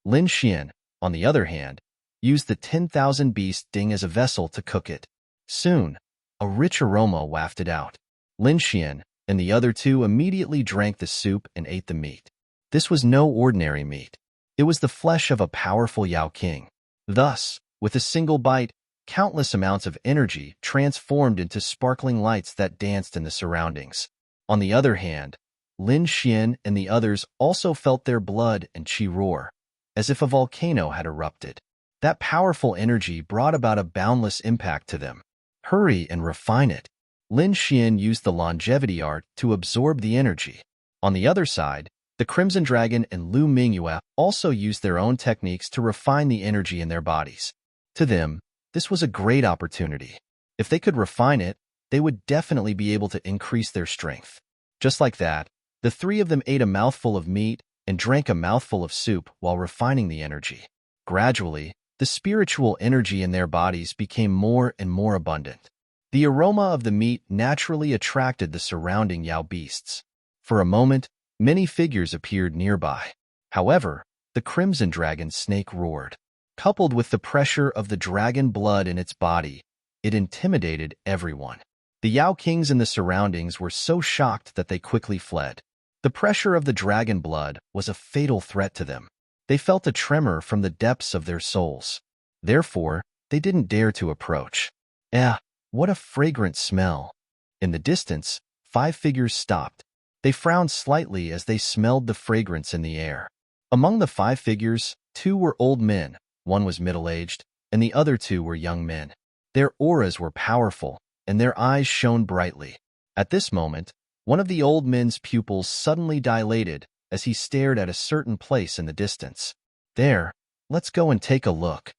Lin Xian, on the other hand, used the 10,000 beast ding as a vessel to cook it. Soon, a rich aroma wafted out. Lin Xian and the other two immediately drank the soup and ate the meat. This was no ordinary meat. It was the flesh of a powerful Yao King. Thus, with a single bite, countless amounts of energy transformed into sparkling lights that danced in the surroundings. On the other hand, Lin Xian and the others also felt their blood and qi roar, as if a volcano had erupted. That powerful energy brought about a boundless impact to them. Hurry and refine it. Lin Xian used the longevity art to absorb the energy. On the other side, the Crimson Dragon and Lu Mingyue also used their own techniques to refine the energy in their bodies. To them, this was a great opportunity. If they could refine it, they would definitely be able to increase their strength. Just like that, the three of them ate a mouthful of meat and drank a mouthful of soup while refining the energy. Gradually, the spiritual energy in their bodies became more and more abundant. The aroma of the meat naturally attracted the surrounding Yao beasts. For a moment, many figures appeared nearby. However, the Crimson Dragon snake roared. Coupled with the pressure of the dragon blood in its body, it intimidated everyone. The Yao Kings in the surroundings were so shocked that they quickly fled. The pressure of the dragon blood was a fatal threat to them. They felt a tremor from the depths of their souls. Therefore, they didn't dare to approach. What a fragrant smell! In the distance, 5 figures stopped. They frowned slightly as they smelled the fragrance in the air. Among the 5 figures, 2 were old men, 1 was middle-aged, and the other 2 were young men. Their auras were powerful, and their eyes shone brightly. At this moment, one of the old men's pupils suddenly dilated as he stared at a certain place in the distance. There, let's go and take a look.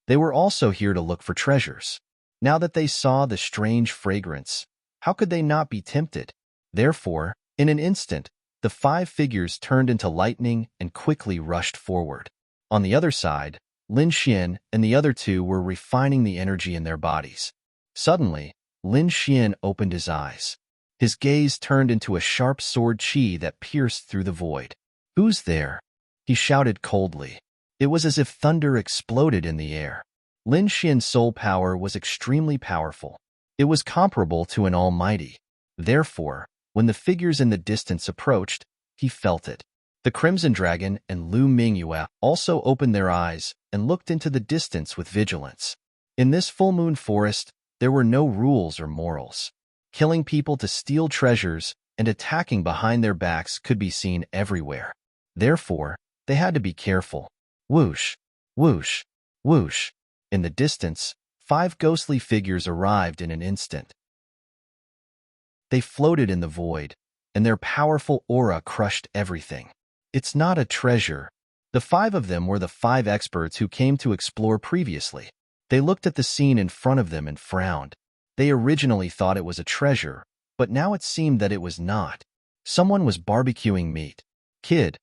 They were also here to look for treasures. Now that they saw the strange fragrance, how could they not be tempted? Therefore, in an instant, the 5 figures turned into lightning and quickly rushed forward. On the other side, Lin Xian and the other 2 were refining the energy in their bodies. Suddenly, Lin Xian opened his eyes. His gaze turned into a sharp sword qi that pierced through the void. "Who's there?" he shouted coldly. It was as if thunder exploded in the air. Lin Xian's soul power was extremely powerful. It was comparable to an almighty. Therefore, when the figures in the distance approached, he felt it. The Crimson Dragon and Lu Mingyue also opened their eyes and looked into the distance with vigilance. In this full moon forest, there were no rules or morals. Killing people to steal treasures and attacking behind their backs could be seen everywhere. Therefore, they had to be careful. Whoosh, whoosh, whoosh. In the distance, 5 ghostly figures arrived in an instant. They floated in the void, and their powerful aura crushed everything. "It's not a treasure." The 5 of them were the 5 experts who came to explore previously. They looked at the scene in front of them and frowned. They originally thought it was a treasure, but now it seemed that it was not. Someone was barbecuing meat. "Kid,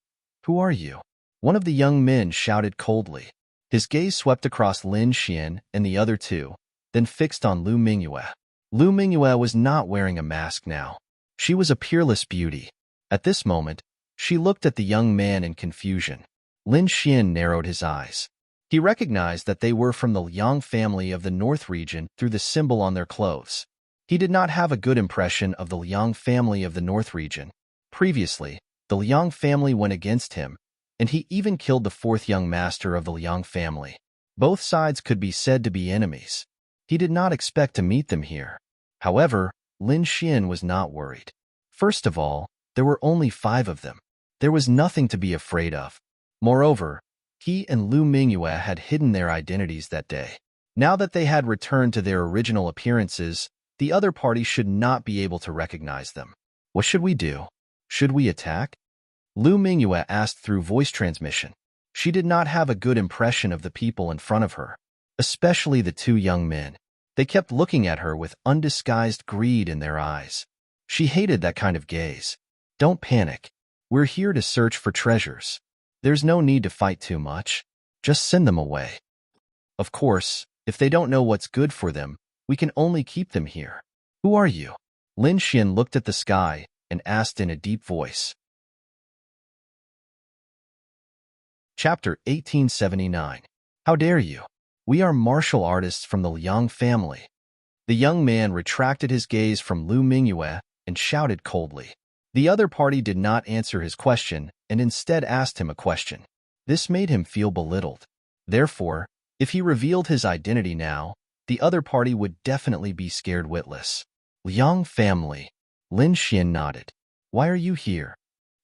who are you?" One of the young men shouted coldly. His gaze swept across Lin Xian and the other 2, then fixed on Lu Mingyue. Lu Mingyue was not wearing a mask now. She was a peerless beauty. At this moment, she looked at the young man in confusion. Lin Xian narrowed his eyes. He recognized that they were from the Liang family of the North region through the symbol on their clothes. He did not have a good impression of the Liang family of the North region. Previously, the Liang family went against him, and he even killed the 4th young master of the Liang family. Both sides could be said to be enemies. He did not expect to meet them here. However, Lin Xian was not worried. First of all, there were only 5 of them. There was nothing to be afraid of. Moreover, he and Lu Mingyue had hidden their identities that day. Now that they had returned to their original appearances, the other party should not be able to recognize them. What should we do? Should we attack? Lu Mingyue asked through voice transmission. She did not have a good impression of the people in front of her, especially the 2 young men. They kept looking at her with undisguised greed in their eyes. She hated that kind of gaze. Don't panic. We're here to search for treasures. There's no need to fight too much. Just send them away. Of course, if they don't know what's good for them, we can only keep them here. Who are you? Lin Xian looked at the sky and asked in a deep voice. Chapter 1879. How dare you? We are martial artists from the Liang family. The young man retracted his gaze from Lu Mingyue and shouted coldly. The other party did not answer his question and instead asked him a question. This made him feel belittled. Therefore, if he revealed his identity now, the other party would definitely be scared witless. Liang family. Lin Xian nodded. Why are you here?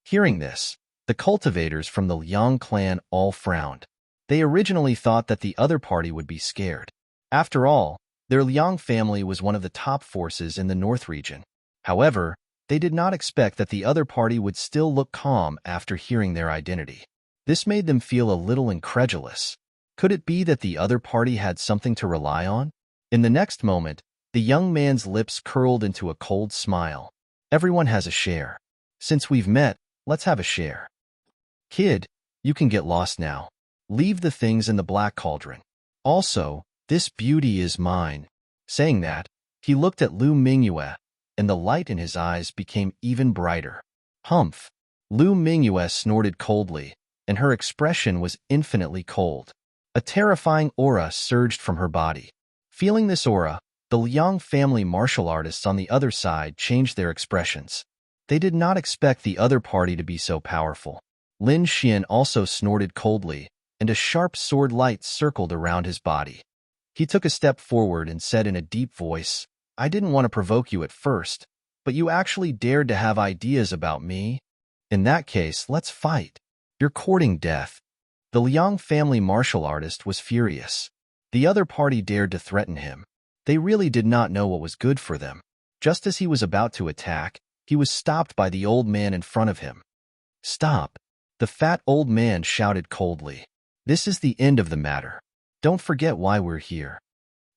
Hearing this, the cultivators from the Liang clan all frowned. They originally thought that the other party would be scared. After all, their Liang family was one of the top forces in the North region. However, they did not expect that the other party would still look calm after hearing their identity. This made them feel a little incredulous. Could it be that the other party had something to rely on? In the next moment, the young man's lips curled into a cold smile. Everyone has a share. Since we've met, let's have a share. Kid, you can get lost now. Leave the things in the black cauldron. Also, this beauty is mine. Saying that, he looked at Lu Mingyue, and the light in his eyes became even brighter. Humph! Lu Mingyue snorted coldly, and her expression was infinitely cold. A terrifying aura surged from her body. Feeling this aura, the Liang family martial artists on the other side changed their expressions. They did not expect the other party to be so powerful. Lin Xian also snorted coldly, and a sharp sword light circled around his body. He took a step forward and said in a deep voice, I didn't want to provoke you at first, but you actually dared to have ideas about me? In that case, let's fight. You're courting death. The Liang family martial artist was furious. The other party dared to threaten him. They really did not know what was good for them. Just as he was about to attack, he was stopped by the old man in front of him. Stop! The fat old man shouted coldly. This is the end of the matter. Don't forget why we're here.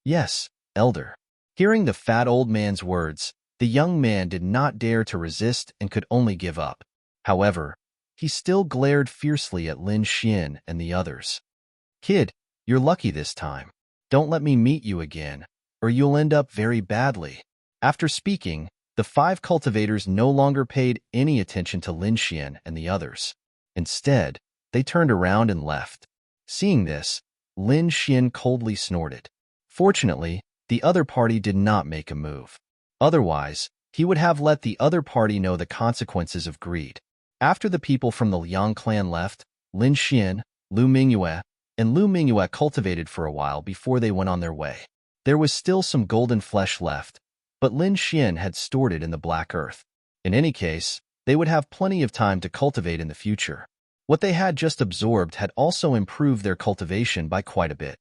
Yes, elder. Hearing the fat old man's words, the young man did not dare to resist and could only give up. However, he still glared fiercely at Lin Xian and the others. Kid, you're lucky this time. Don't let me meet you again, or you'll end up very badly. After speaking, the 5 cultivators no longer paid any attention to Lin Xian and the others. Instead, they turned around and left. Seeing this, Lin Xian coldly snorted. Fortunately, the other party did not make a move. Otherwise, he would have let the other party know the consequences of greed. After the people from the Liang clan left, Lin Xian, Lu Mingyue, and Lu Mingyue cultivated for a while before they went on their way. There was still some golden flesh left, but Lin Xian had stored it in the black earth. In any case, they would have plenty of time to cultivate in the future. What they had just absorbed had also improved their cultivation by quite a bit.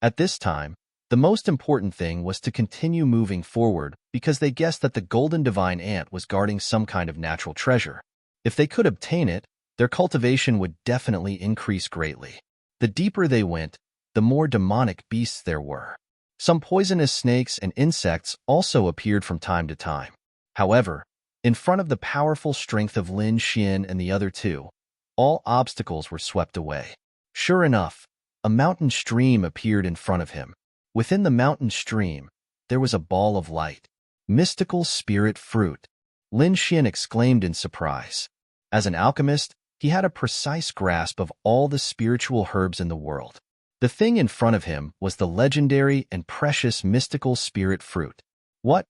At this time, the most important thing was to continue moving forward because they guessed that the golden divine ant was guarding some kind of natural treasure. If they could obtain it, their cultivation would definitely increase greatly. The deeper they went, the more demonic beasts there were. Some poisonous snakes and insects also appeared from time to time. However, in front of the powerful strength of Lin Xian and the other two, all obstacles were swept away. Sure enough, a mountain stream appeared in front of him. Within the mountain stream, there was a ball of light. Mystical spirit fruit. Lin Xian exclaimed in surprise. As an alchemist, he had a precise grasp of all the spiritual herbs in the world. The thing in front of him was the legendary and precious mystical spirit fruit. What?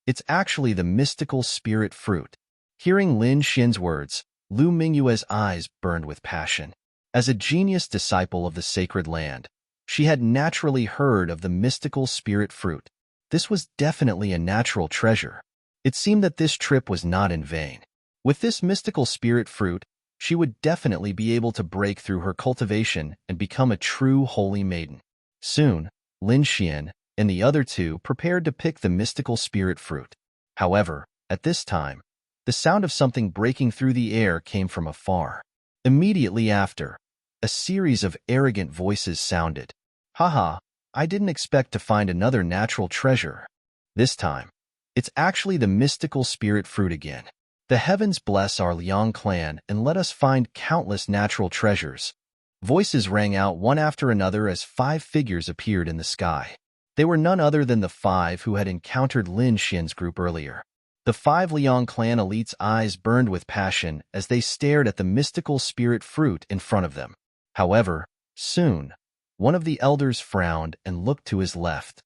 It's actually the mystical spirit fruit. Hearing Lin Xian's words, Lu Mingyue's eyes burned with passion. As a genius disciple of the sacred land, she had naturally heard of the mystical spirit fruit. This was definitely a natural treasure. It seemed that this trip was not in vain. With this mystical spirit fruit, she would definitely be able to break through her cultivation and become a true holy maiden. Soon, Lin Xian and the other two prepared to pick the mystical spirit fruit. However, at this time, the sound of something breaking through the air came from afar. Immediately after, a series of arrogant voices sounded. Haha, I didn't expect to find another natural treasure. This time, it's actually the mystical spirit fruit again. The heavens bless our Liang clan and let us find countless natural treasures. Voices rang out one after another as 5 figures appeared in the sky. They were none other than the 5 who had encountered Lin Xian's group earlier. The 5 Liang clan elites' eyes burned with passion as they stared at the mystical spirit fruit in front of them. However, soon, one of the elders frowned and looked to his left.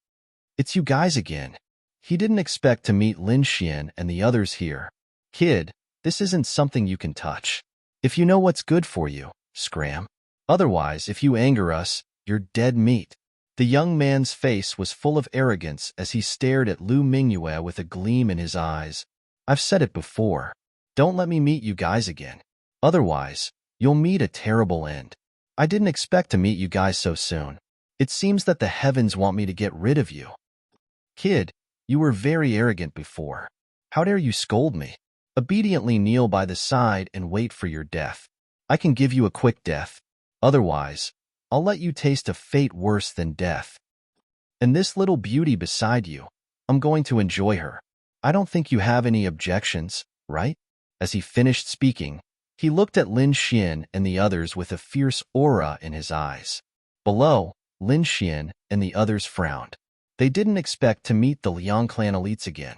It's you guys again. He didn't expect to meet Lin Xian and the others here. Kid, this isn't something you can touch. If you know what's good for you, scram. Otherwise, if you anger us, you're dead meat. The young man's face was full of arrogance as he stared at Lu Mingyue with a gleam in his eyes. I've said it before. Don't let me meet you guys again. Otherwise, you'll meet a terrible end. I didn't expect to meet you guys so soon. It seems that the heavens want me to get rid of you. Kid, you were very arrogant before. How dare you scold me? Obediently kneel by the side and wait for your death. I can give you a quick death. Otherwise, I'll let you taste a fate worse than death. And this little beauty beside you, I'm going to enjoy her. I don't think you have any objections, right? As he finished speaking, he looked at Lin Xian and the others with a fierce aura in his eyes. Below, Lin Xian and the others frowned. They didn't expect to meet the Liang clan elites again.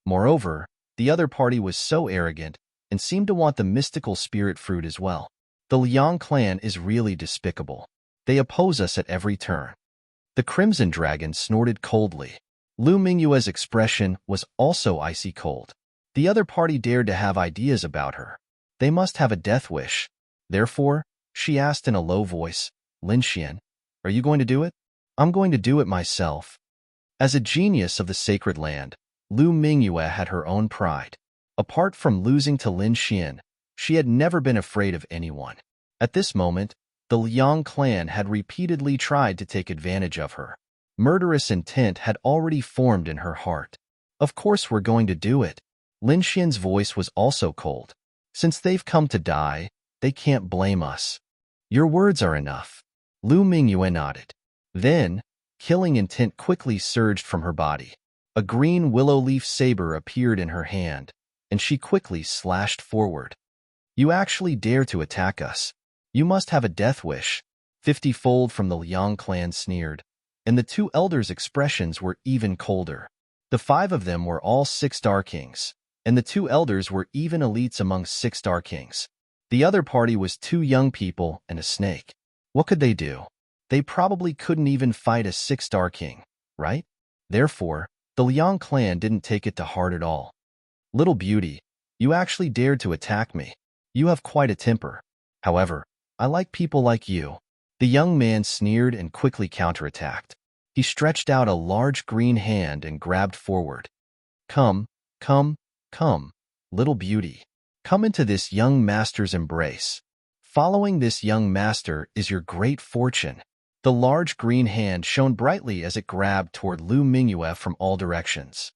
Moreover, the other party was so arrogant and seemed to want the mystical spirit fruit as well. The Liang clan is really despicable. They oppose us at every turn. The Crimson Dragon snorted coldly. Lu Mingyue's expression was also icy cold. The other party dared to have ideas about her. They must have a death wish. Therefore, she asked in a low voice, Lin Xian, are you going to do it? I'm going to do it myself. As a genius of the sacred land, Lu Mingyue had her own pride. Apart from losing to Lin Xian, she had never been afraid of anyone. At this moment, the Liang clan had repeatedly tried to take advantage of her. Murderous intent had already formed in her heart. Of course we're going to do it. Lin Xian's voice was also cold. Since they've come to die, they can't blame us. Your words are enough. Lu Mingyue nodded. Then, killing intent quickly surged from her body. A green willow leaf saber appeared in her hand, and she quickly slashed forward. You actually dare to attack us. You must have a death wish. 50-fold from the Liang clan sneered, and the 2 elders' expressions were even colder. The 5 of them were all 6-star kings, and the 2 elders were even elites among 6-star kings. The other party was 2 young people and a snake. What could they do? They probably couldn't even fight a 6-star king, right? Therefore, the Liang clan didn't take it to heart at all. Little beauty, you actually dared to attack me. You have quite a temper. However, I like people like you. The young man sneered and quickly counterattacked. He stretched out a large green hand and grabbed forward. Come, come, come, little beauty. Come into this young master's embrace. Following this young master is your great fortune. The large green hand shone brightly as it grabbed toward Lu Mingyue from all directions.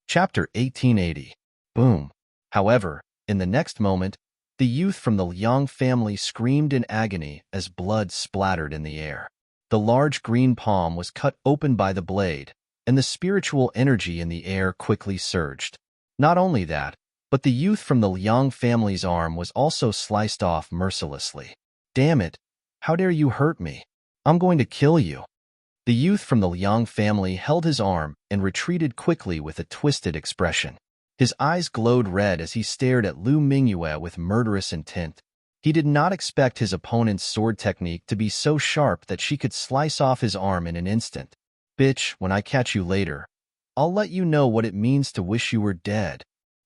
Chapter 1880. Boom. However, in the next moment, the youth from the Liang family screamed in agony as blood splattered in the air. The large green palm was cut open by the blade, and the spiritual energy in the air quickly surged. Not only that, but the youth from the Liang family's arm was also sliced off mercilessly. Damn it! How dare you hurt me? I'm going to kill you. The youth from the Liang family held his arm and retreated quickly with a twisted expression. His eyes glowed red as he stared at Lu Mingyue with murderous intent. He did not expect his opponent's sword technique to be so sharp that she could slice off his arm in an instant. Bitch, when I catch you later, I'll let you know what it means to wish you were dead.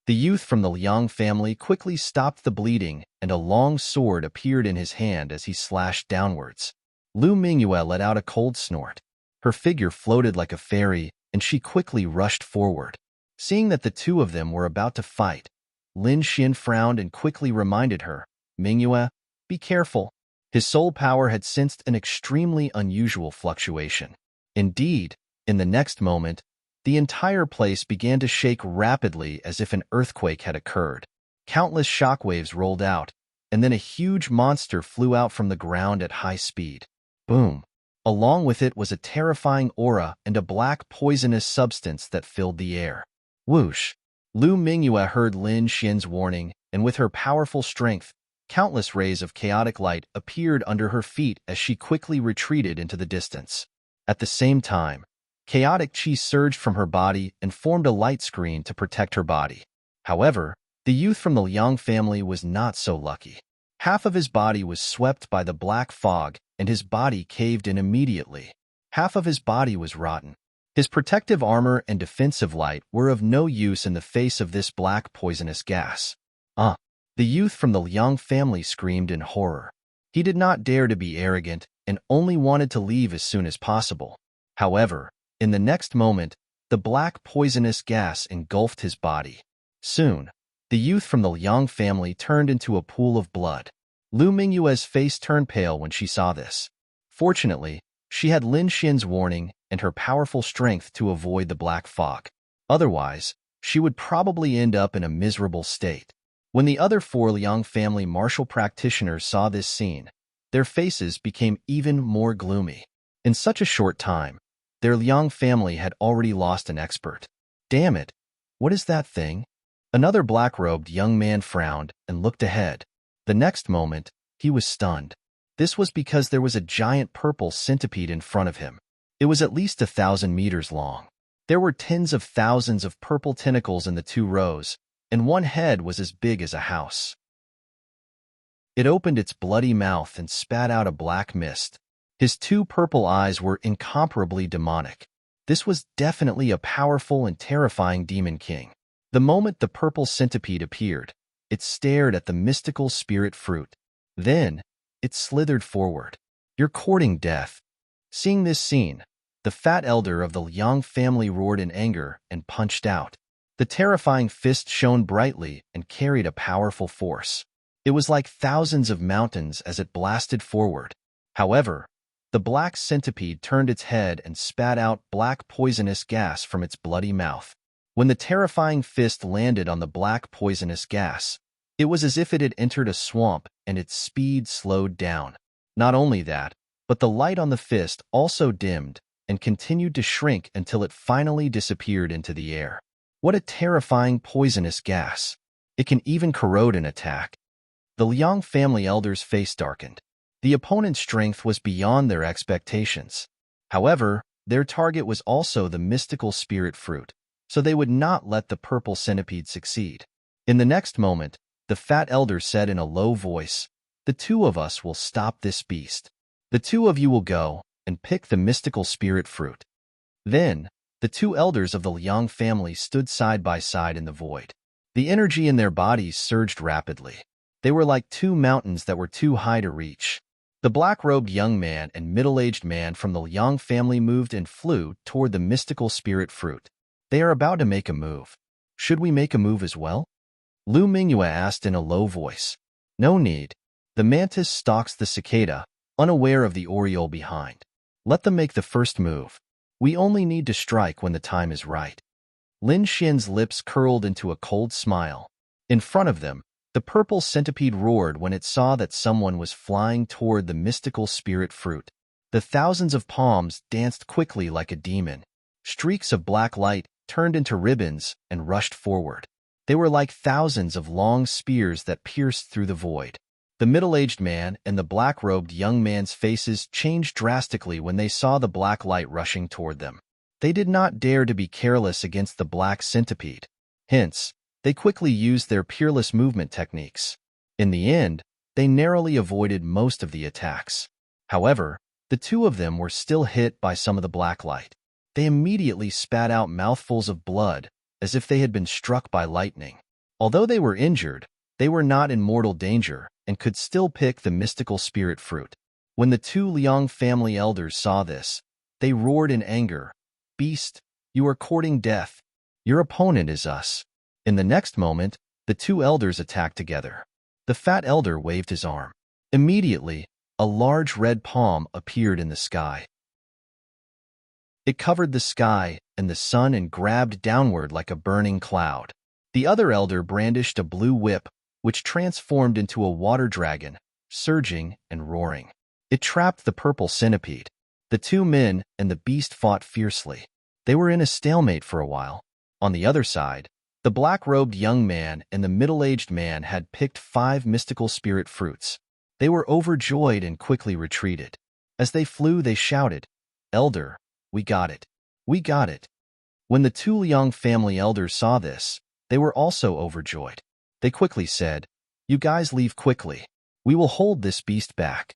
The youth from the Liang family quickly stopped the bleeding, and a long sword appeared in his hand as he slashed downwards. Lu Mingyue let out a cold snort. Her figure floated like a fairy, and she quickly rushed forward. Seeing that the two of them were about to fight, Lin Xin frowned and quickly reminded her, Mingyue, be careful. His soul power had sensed an extremely unusual fluctuation. Indeed, in the next moment, the entire place began to shake rapidly as if an earthquake had occurred. Countless shockwaves rolled out, and then a huge monster flew out from the ground at high speed. Boom! Along with it was a terrifying aura and a black poisonous substance that filled the air. Whoosh! Lu Mingyue heard Lin Xin's warning, and with her powerful strength, countless rays of chaotic light appeared under her feet as she quickly retreated into the distance. At the same time, chaotic chi surged from her body and formed a light screen to protect her body. However, the youth from the Liang family was not so lucky. Half of his body was swept by the black fog, and his body caved in immediately. Half of his body was rotten. His protective armor and defensive light were of no use in the face of this black poisonous gas. The youth from the Liang family screamed in horror. He did not dare to be arrogant and only wanted to leave as soon as possible. However, in the next moment, the black poisonous gas engulfed his body. Soon, the youth from the Liang family turned into a pool of blood. Lu Mingyue's face turned pale when she saw this. Fortunately, she had Lin Xin's warning and her powerful strength to avoid the black fog. Otherwise, she would probably end up in a miserable state. When the other four Liang family martial practitioners saw this scene, their faces became even more gloomy. In such a short time, their Liang family had already lost an expert. Damn it! What is that thing? Another black-robed young man frowned and looked ahead. The next moment, he was stunned. This was because there was a giant purple centipede in front of him. It was at least 1,000 meters long. There were tens of thousands of purple tentacles in the two rows, and one head was as big as a house. It opened its bloody mouth and spat out a black mist. His two purple eyes were incomparably demonic. This was definitely a powerful and terrifying demon king. The moment the purple centipede appeared, it stared at the mystical spirit fruit. Then, it slithered forward. You're courting death. Seeing this scene, the fat elder of the Liang family roared in anger and punched out. The terrifying fist shone brightly and carried a powerful force. It was like thousands of mountains as it blasted forward. However, the black centipede turned its head and spat out black poisonous gas from its bloody mouth. When the terrifying fist landed on the black poisonous gas, it was as if it had entered a swamp and its speed slowed down. Not only that, but the light on the fist also dimmed and continued to shrink until it finally disappeared into the air. What a terrifying poisonous gas. It can even corrode an attack. The Liang family elders' face darkened. The opponent's strength was beyond their expectations. However, their target was also the mystical spirit fruit, so they would not let the purple centipede succeed. In the next moment, the fat elder said in a low voice, "The two of us will stop this beast. The two of you will go and pick the mystical spirit fruit." Then, the two elders of the Liang family stood side by side in the void. The energy in their bodies surged rapidly. They were like two mountains that were too high to reach. The black-robed young man and middle-aged man from the Liang family moved and flew toward the mystical spirit fruit. They are about to make a move. Should we make a move as well? Lu Mingyue asked in a low voice. No need. The mantis stalks the cicada, unaware of the oriole behind. Let them make the first move. We only need to strike when the time is right. Lin Xian's lips curled into a cold smile. In front of them, the purple centipede roared when it saw that someone was flying toward the mystical spirit fruit. The thousands of palms danced quickly like a demon. Streaks of black light turned into ribbons and rushed forward. They were like thousands of long spears that pierced through the void. The middle-aged man and the black-robed young man's faces changed drastically when they saw the black light rushing toward them. They did not dare to be careless against the black centipede. Hence, they quickly used their peerless movement techniques. In the end, they narrowly avoided most of the attacks. However, the two of them were still hit by some of the black light. They immediately spat out mouthfuls of blood, as if they had been struck by lightning. Although they were injured, they were not in mortal danger and could still pick the mystical spirit fruit. When the two Liang family elders saw this, they roared in anger, "Beast, you are courting death. Your opponent is us." In the next moment, the two elders attacked together. The fat elder waved his arm. Immediately, a large red palm appeared in the sky. It covered the sky and the sun and grabbed downward like a burning cloud. The other elder brandished a blue whip, which transformed into a water dragon, surging and roaring. It trapped the purple centipede. The two men and the beast fought fiercely. They were in a stalemate for a while. On the other side, the black-robed young man and the middle-aged man had picked 5 mystical spirit fruits. They were overjoyed and quickly retreated. As they flew, they shouted, "Elder, we got it. We got it." When the two Liang family elders saw this, they were also overjoyed. They quickly said, "You guys leave quickly. We will hold this beast back."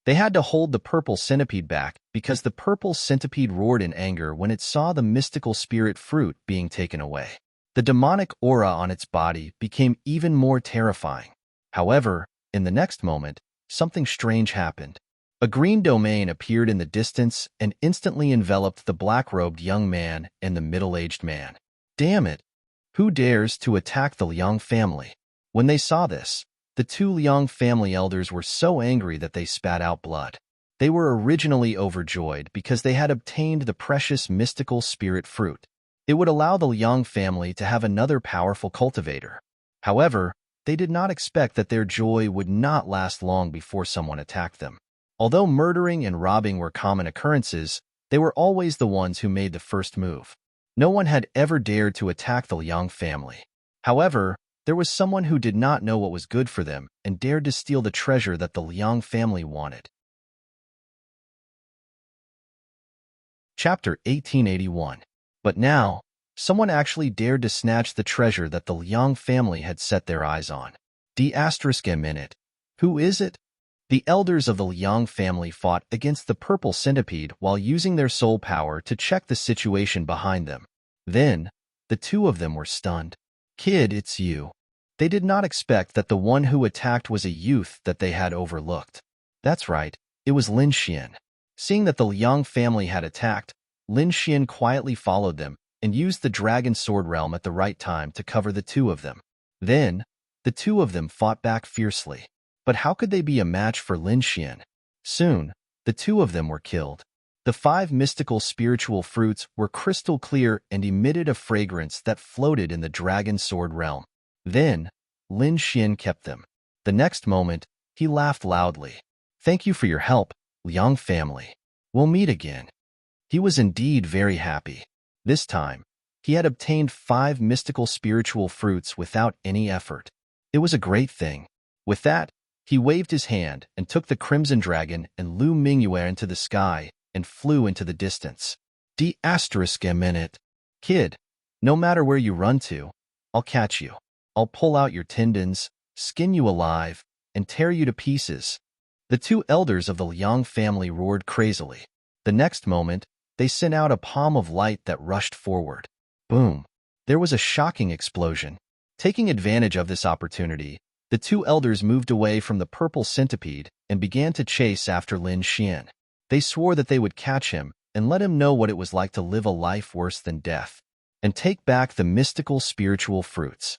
They had to hold the purple centipede back because the purple centipede roared in anger when it saw the mystical spirit fruit being taken away. The demonic aura on its body became even more terrifying. However, in the next moment, something strange happened. A green domain appeared in the distance and instantly enveloped the black-robed young man and the middle-aged man. Damn it! Who dares to attack the Liang family? When they saw this, the two Liang family elders were so angry that they spat out blood. They were originally overjoyed because they had obtained the precious mystical spirit fruit. It would allow the Liang family to have another powerful cultivator. However, they did not expect that their joy would not last long before someone attacked them. Although murdering and robbing were common occurrences, they were always the ones who made the first move. No one had ever dared to attack the Liang family. However, there was someone who did not know what was good for them and dared to steal the treasure that the Liang family wanted. Chapter 1881. But now, someone actually dared to snatch the treasure that the Liang family had set their eyes on. **. Who is it? The elders of the Liang family fought against the purple centipede while using their soul power to check the situation behind them. Then, the two of them were stunned. "Kid, it's you." They did not expect that the one who attacked was a youth that they had overlooked. That's right, it was Lin Xian. Seeing that the Liang family had attacked, Lin Xian quietly followed them and used the dragon sword realm at the right time to cover the two of them. Then, the two of them fought back fiercely. But how could they be a match for Lin Xian? Soon, the two of them were killed. The 5 mystical spiritual fruits were crystal clear and emitted a fragrance that floated in the dragon sword realm. Then, Lin Xian kept them. The next moment, he laughed loudly. "Thank you for your help, Liang family. We'll meet again." He was indeed very happy. This time, he had obtained 5 mystical spiritual fruits without any effort. It was a great thing. With that, he waved his hand and took the crimson dragon and Lu Mingyue into the sky and flew into the distance. Kid, no matter where you run to, I'll catch you. I'll pull out your tendons, skin you alive, and tear you to pieces. The two elders of the Liang family roared crazily. The next moment, they sent out a palm of light that rushed forward. Boom! There was a shocking explosion. Taking advantage of this opportunity, the two elders moved away from the purple centipede and began to chase after Lin Xian. They swore that they would catch him and let him know what it was like to live a life worse than death, and take back the mystical spiritual fruits.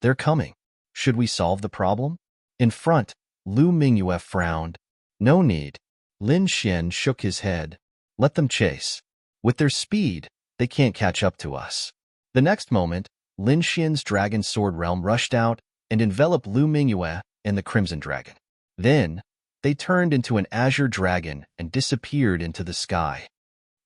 They're coming. Should we solve the problem? In front, Lu Mingyue frowned. No need. Lin Xian shook his head. Let them chase. With their speed, they can't catch up to us. The next moment, Lin Xian's dragon sword realm rushed out and enveloped Lu Mingyue and the Crimson Dragon. Then, they turned into an azure dragon and disappeared into the sky.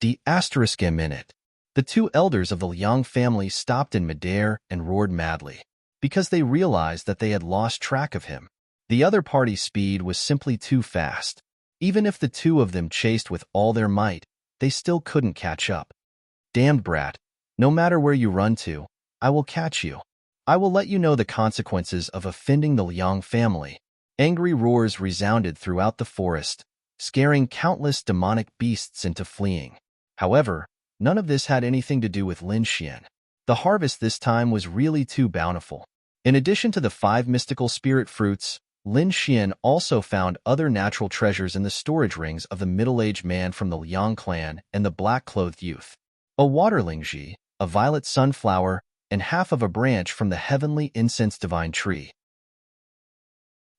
The asterisk a minute. The two elders of the Liang family stopped in midair and roared madly, because they realized that they had lost track of him. The other party's speed was simply too fast. Even if the two of them chased with all their might, they still couldn't catch up. Damned brat, no matter where you run to, I will catch you. I will let you know the consequences of offending the Liang family. Angry roars resounded throughout the forest, scaring countless demonic beasts into fleeing. However, none of this had anything to do with Lin Xian. The harvest this time was really too bountiful. In addition to the 5 mystical spirit fruits, Lin Xian also found other natural treasures in the storage rings of the middle-aged man from the Liang clan and the black-clothed youth. A water lingji, a violet sunflower, and half of a branch from the heavenly incense divine tree.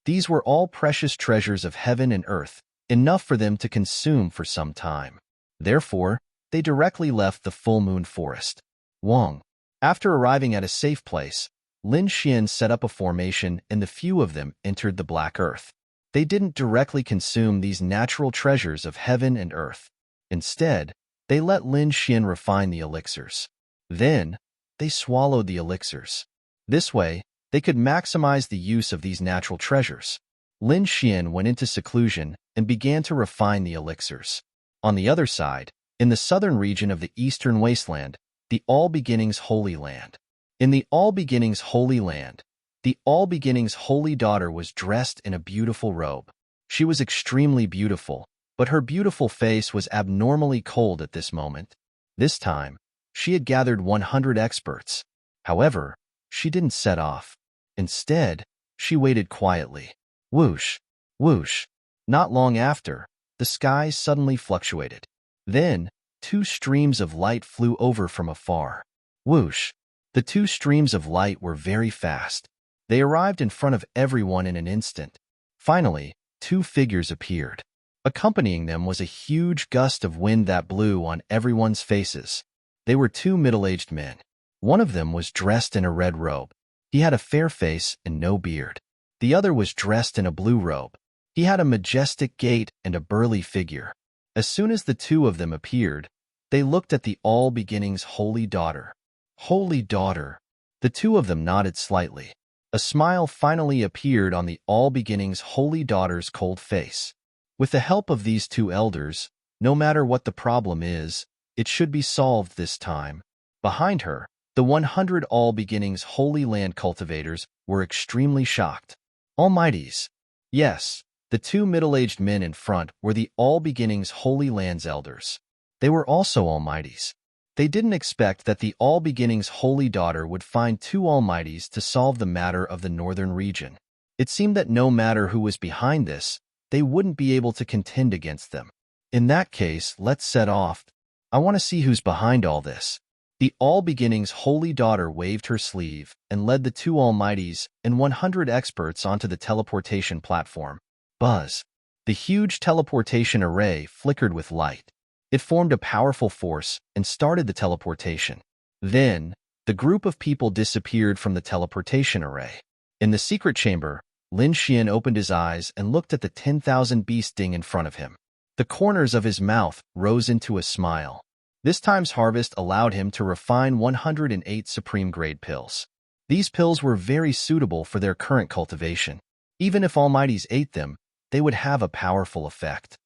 These were all precious treasures of heaven and earth, enough for them to consume for some time. Therefore, they directly left the full moon forest. Wang. After arriving at a safe place, Lin Xian set up a formation and the few of them entered the black earth. They didn't directly consume these natural treasures of heaven and earth. Instead, they let Lin Xian refine the elixirs. Then, they swallowed the elixirs. This way, they could maximize the use of these natural treasures. Lin Xian went into seclusion and began to refine the elixirs. On the other side, in the southern region of the eastern wasteland, the All Beginnings Holy Land. In the All Beginnings Holy Land, the All Beginnings Holy Daughter was dressed in a beautiful robe. She was extremely beautiful, but her beautiful face was abnormally cold at this moment. This time, she had gathered 100 experts. However, she didn't set off. Instead, she waited quietly. Whoosh, whoosh. Not long after, the sky suddenly fluctuated. Then, 2 streams of light flew over from afar. Whoosh. The 2 streams of light were very fast. They arrived in front of everyone in an instant. Finally, 2 figures appeared. Accompanying them was a huge gust of wind that blew on everyone's faces. They were 2 middle-aged men. One of them was dressed in a red robe. He had a fair face and no beard. The other was dressed in a blue robe. He had a majestic gait and a burly figure. As soon as the 2 of them appeared, they looked at the All Beginnings Holy Daughter. Holy Daughter. The 2 of them nodded slightly. A smile finally appeared on the All Beginnings Holy Daughter's cold face. With the help of these 2 elders, no matter what the problem is, it should be solved this time. Behind her, the 100 All Beginnings Holy Land cultivators were extremely shocked. Almighties. Yes, the 2 middle-aged men in front were the All Beginnings Holy Land's elders. They were also Almighties. They didn't expect that the All Beginnings Holy Daughter would find 2 Almighties to solve the matter of the northern region. It seemed that no matter who was behind this, they wouldn't be able to contend against them. In that case, let's set off. I want to see who's behind all this. The All Beginnings Holy Daughter waved her sleeve and led the 2 Almighties and 100 experts onto the teleportation platform. Buzz. The huge teleportation array flickered with light. It formed a powerful force and started the teleportation. Then, the group of people disappeared from the teleportation array. In the secret chamber, Lin Xian opened his eyes and looked at the 10,000 beast ding in front of him. The corners of his mouth rose into a smile. This time's harvest allowed him to refine 108 supreme-grade pills. These pills were very suitable for their current cultivation. Even if Almighties ate them, they would have a powerful effect.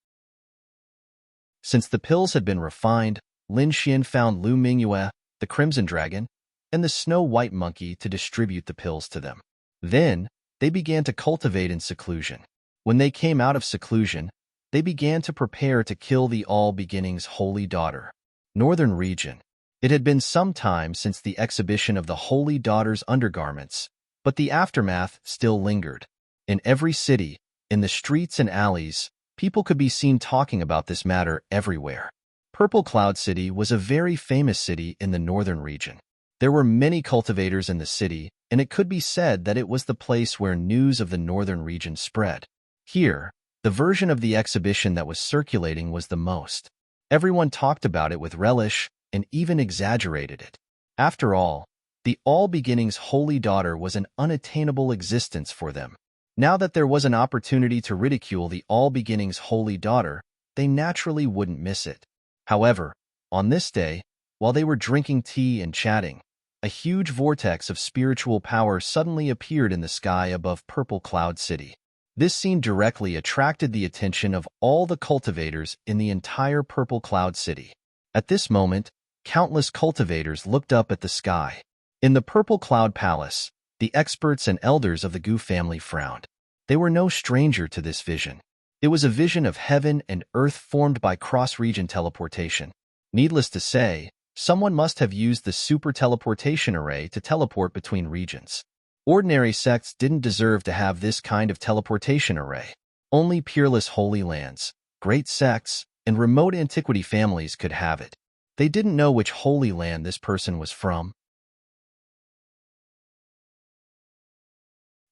Since the pills had been refined, Lin Xian found Lu Mingyue, the Crimson Dragon, and the Snow-White Monkey to distribute the pills to them. Then, they began to cultivate in seclusion. When they came out of seclusion, they began to prepare to kill the All Beginnings Holy Daughter. Northern Region. It had been some time since the exhibition of the Holy Daughter's undergarments, but the aftermath still lingered. In every city, in the streets and alleys, people could be seen talking about this matter everywhere. Purple Cloud City was a very famous city in the northern region. There were many cultivators in the city, and it could be said that it was the place where news of the northern region spread. Here, the version of the exhibition that was circulating was the most. Everyone talked about it with relish and even exaggerated it. After all, the All-Beginning's holy daughter was an unattainable existence for them. Now that there was an opportunity to ridicule the All-Beginning's holy daughter, they naturally wouldn't miss it. However, on this day, while they were drinking tea and chatting, a huge vortex of spiritual power suddenly appeared in the sky above Purple Cloud City. This scene directly attracted the attention of all the cultivators in the entire Purple Cloud City. At this moment, countless cultivators looked up at the sky. In the Purple Cloud Palace, the experts and elders of the Gu family frowned. They were no stranger to this vision. It was a vision of heaven and earth formed by cross-region teleportation. Needless to say, someone must have used the super teleportation array to teleport between regions. Ordinary sects didn't deserve to have this kind of teleportation array. Only peerless holy lands, great sects, and remote antiquity families could have it. They didn't know which holy land this person was from.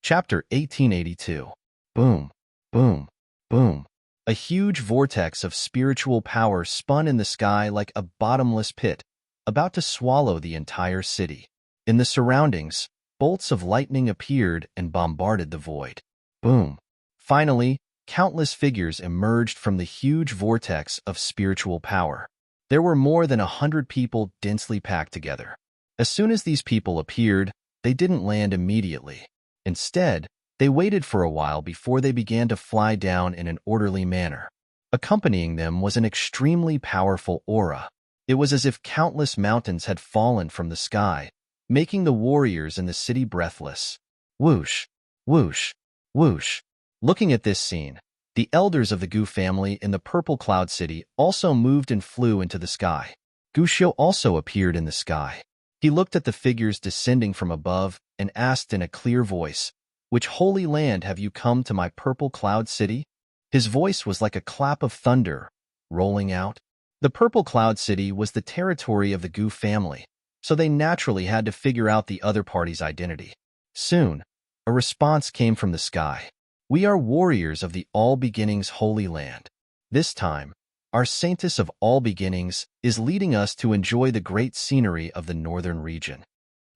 Chapter 1882. Boom, boom, boom. A huge vortex of spiritual power spun in the sky like a bottomless pit, about to swallow the entire city. In the surroundings, bolts of lightning appeared and bombarded the void. Boom. Finally, countless figures emerged from the huge vortex of spiritual power. There were more than 100 people densely packed together. As soon as these people appeared, they didn't land immediately. Instead, they waited for a while before they began to fly down in an orderly manner. Accompanying them was an extremely powerful aura. It was as if countless mountains had fallen from the sky, making the warriors in the city breathless. Whoosh, whoosh, whoosh. Looking at this scene, the elders of the Gu family in the Purple Cloud City also moved and flew into the sky. Gu Xiu also appeared in the sky. He looked at the figures descending from above and asked in a clear voice, "Which holy land have you come to my Purple Cloud City?" His voice was like a clap of thunder, rolling out. The Purple Cloud City was the territory of the Gu family, so they naturally had to figure out the other party's identity. Soon, a response came from the sky. "We are warriors of the All Beginnings Holy Land. This time, our Saintess of All Beginnings is leading us to enjoy the great scenery of the northern region."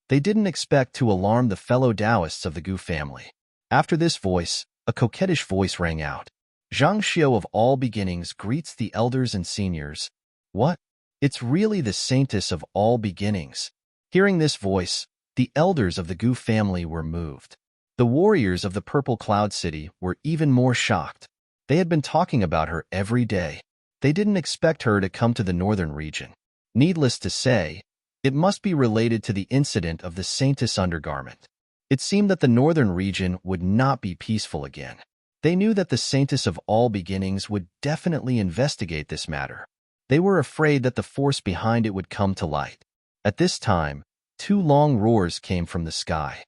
They didn't expect to alarm the fellow Taoists of the Gu family. After this voice, a coquettish voice rang out. "Zhang Xiu of All Beginnings greets the elders and seniors." What? It's really the Saintess of All Beginnings. Hearing this voice, the elders of the Gu family were moved. The warriors of the Purple Cloud City were even more shocked. They had been talking about her every day. They didn't expect her to come to the northern region. Needless to say, it must be related to the incident of the Saintess undergarment. It seemed that the northern region would not be peaceful again. They knew that the Saintess of All Beginnings would definitely investigate this matter. They were afraid that the force behind it would come to light. At this time, two long roars came from the sky.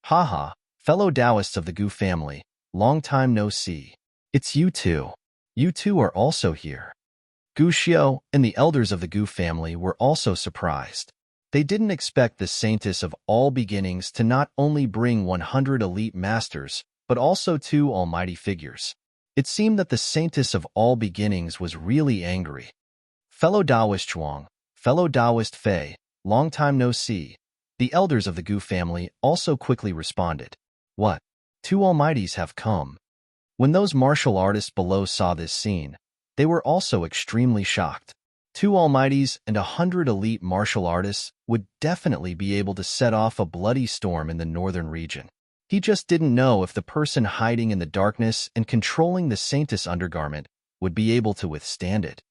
"Ha, fellow Taoists of the Gu family, long time no see. It's you two. You two are also here." Gu Xiu and the elders of the Gu family were also surprised. They didn't expect the Saintess of All Beginnings to not only bring 100 elite masters, but also two almighty figures. It seemed that the Saintess of All Beginnings was really angry. "Fellow Taoist Chuang, fellow Taoist Fei, long time no see." The elders of the Gu family also quickly responded. "What? Two almighties have come." When those martial artists below saw this scene, they were also extremely shocked. Two almighties and 100 elite martial artists would definitely be able to set off a bloody storm in the northern region. He just didn't know if the person hiding in the darkness and controlling the Saintess undergarment would be able to withstand it.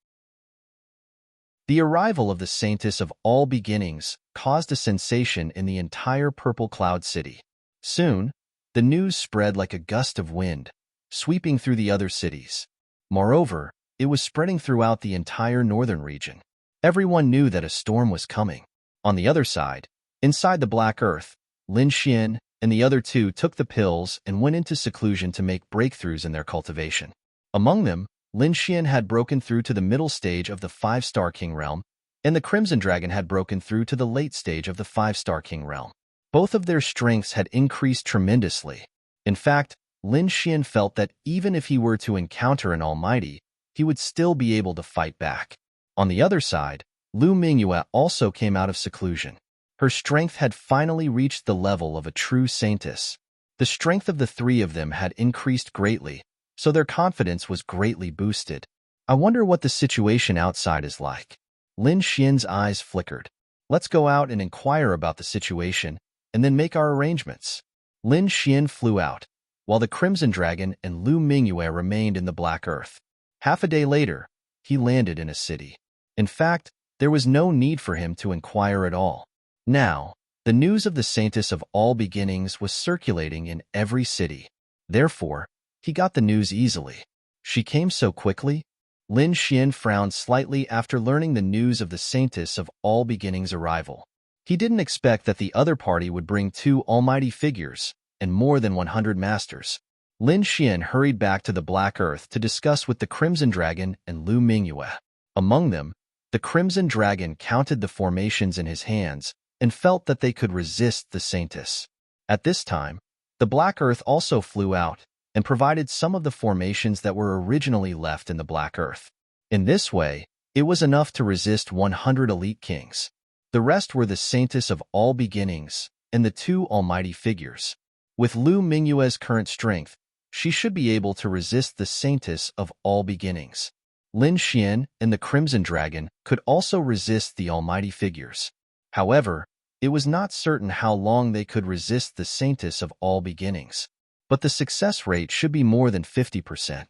The arrival of the Saintess of All Beginnings caused a sensation in the entire Purple Cloud City. Soon, the news spread like a gust of wind, sweeping through the other cities. Moreover, it was spreading throughout the entire northern region. Everyone knew that a storm was coming. On the other side, inside the Black Earth, Lin Xian and the other two took the pills and went into seclusion to make breakthroughs in their cultivation. Among them, Lin Xian had broken through to the middle stage of the 5-star King realm, and the Crimson Dragon had broken through to the late stage of the 5-star King realm. Both of their strengths had increased tremendously. In fact, Lin Xian felt that even if he were to encounter an almighty, he would still be able to fight back. On the other side, Lu Mingyue also came out of seclusion. Her strength had finally reached the level of a true saintess. The strength of the three of them had increased greatly, so their confidence was greatly boosted. I wonder what the situation outside is like. Lin Xian's eyes flickered. Let's go out and inquire about the situation, and then make our arrangements. Lin Xian flew out, while the Crimson Dragon and Lu Mingyue remained in the Black Earth. Half a day later, he landed in a city. In fact, there was no need for him to inquire at all. Now, the news of the Saintess of All Beginnings was circulating in every city. Therefore, he got the news easily. She came so quickly? Lin Xian frowned slightly after learning the news of the Saintess of All Beginnings' arrival. He didn't expect that the other party would bring 2 almighty figures and more than 100 masters. Lin Xian hurried back to the Black Earth to discuss with the Crimson Dragon and Lu Mingyue. Among them, the Crimson Dragon counted the formations in his hands and felt that they could resist the Saintess. At this time, the Black Earth also flew out and provided some of the formations that were originally left in the Black Earth. In this way, it was enough to resist 100 elite kings. The rest were the Saintess of All Beginnings and the 2 almighty figures. With Lu Mingyue's current strength, she should be able to resist the Saintess of All Beginnings. Lin Xian and the Crimson Dragon could also resist the almighty figures. However, it was not certain how long they could resist the Saintess of All Beginnings. But the success rate should be more than 50%.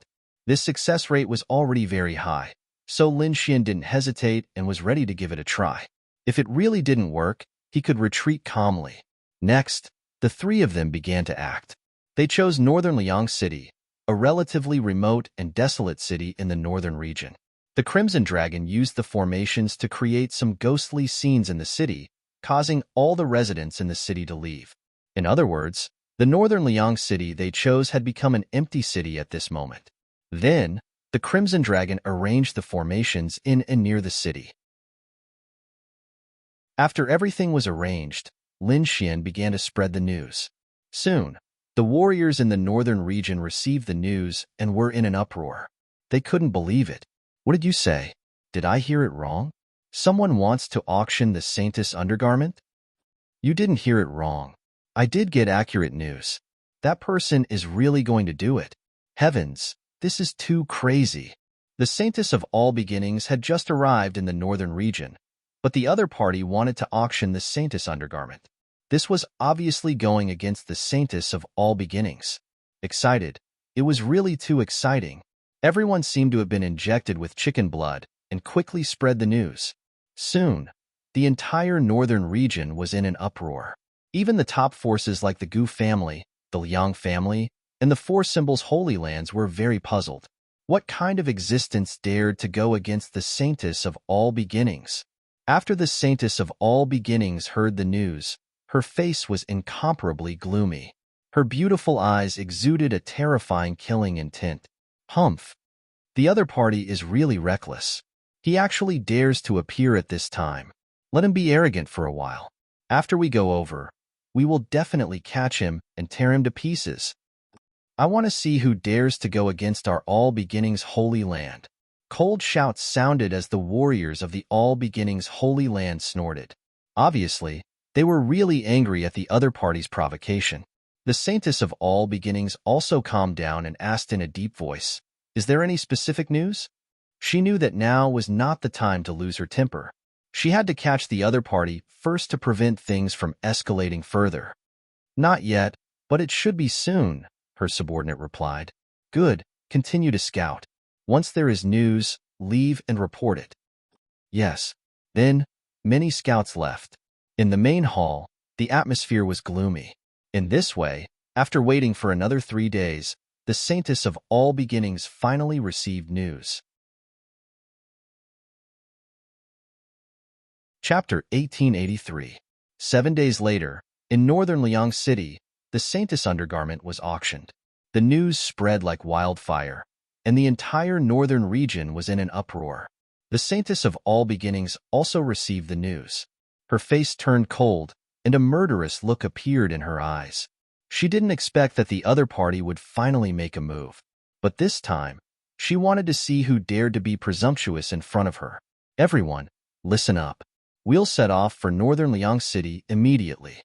This success rate was already very high, so Lin Xian didn't hesitate and was ready to give it a try. If it really didn't work, he could retreat calmly. Next, the three of them began to act. They chose Northern Liang City, a relatively remote and desolate city in the northern region. The Crimson Dragon used the formations to create some ghostly scenes in the city, causing all the residents in the city to leave. In other words, the Northern Liang City they chose had become an empty city at this moment. Then, the Crimson Dragon arranged the formations in and near the city. After everything was arranged, Lin Xian began to spread the news. Soon, the warriors in the northern region received the news and were in an uproar. They couldn't believe it. What did you say? Did I hear it wrong? Someone wants to auction the Saintess undergarment? You didn't hear it wrong. I did get accurate news. That person is really going to do it. Heavens, this is too crazy. The Saintess of All Beginnings had just arrived in the northern region, but the other party wanted to auction the Saintess undergarment. This was obviously going against the Saintess of All Beginnings. Excited. It was really too exciting. Everyone seemed to have been injected with chicken blood and quickly spread the news. Soon, the entire northern region was in an uproar. Even the top forces like the Gu family, the Liang family, and the Four Symbols Holy Lands were very puzzled. What kind of existence dared to go against the Saintess of All Beginnings? After the Saintess of All Beginnings heard the news, her face was incomparably gloomy. Her beautiful eyes exuded a terrifying killing intent. Humph! The other party is really reckless. He actually dares to appear at this time. Let him be arrogant for a while. After we go over, we will definitely catch him and tear him to pieces. I want to see who dares to go against our All Beginnings Holy Land. Cold shouts sounded as the warriors of the All Beginnings Holy Land snorted. Obviously, they were really angry at the other party's provocation. The Saintess of All Beginnings also calmed down and asked in a deep voice, "Is there any specific news?" She knew that now was not the time to lose her temper. She had to catch the other party first to prevent things from escalating further. "Not yet, but it should be soon," her subordinate replied. "Good, continue to scout. Once there is news, leave and report it." Yes. Then, many scouts left. In the main hall, the atmosphere was gloomy. In this way, after waiting for another 3 days, the Saintess of All Beginnings finally received news. Chapter 1883. 7 days later, in northern Liang City, the Saintess undergarment was auctioned. The news spread like wildfire, and the entire northern region was in an uproar. The Saintess of All Beginnings also received the news. Her face turned cold, and a murderous look appeared in her eyes. She didn't expect that the other party would finally make a move. But this time, she wanted to see who dared to be presumptuous in front of her. Everyone, listen up. We'll set off for northern Liang City immediately.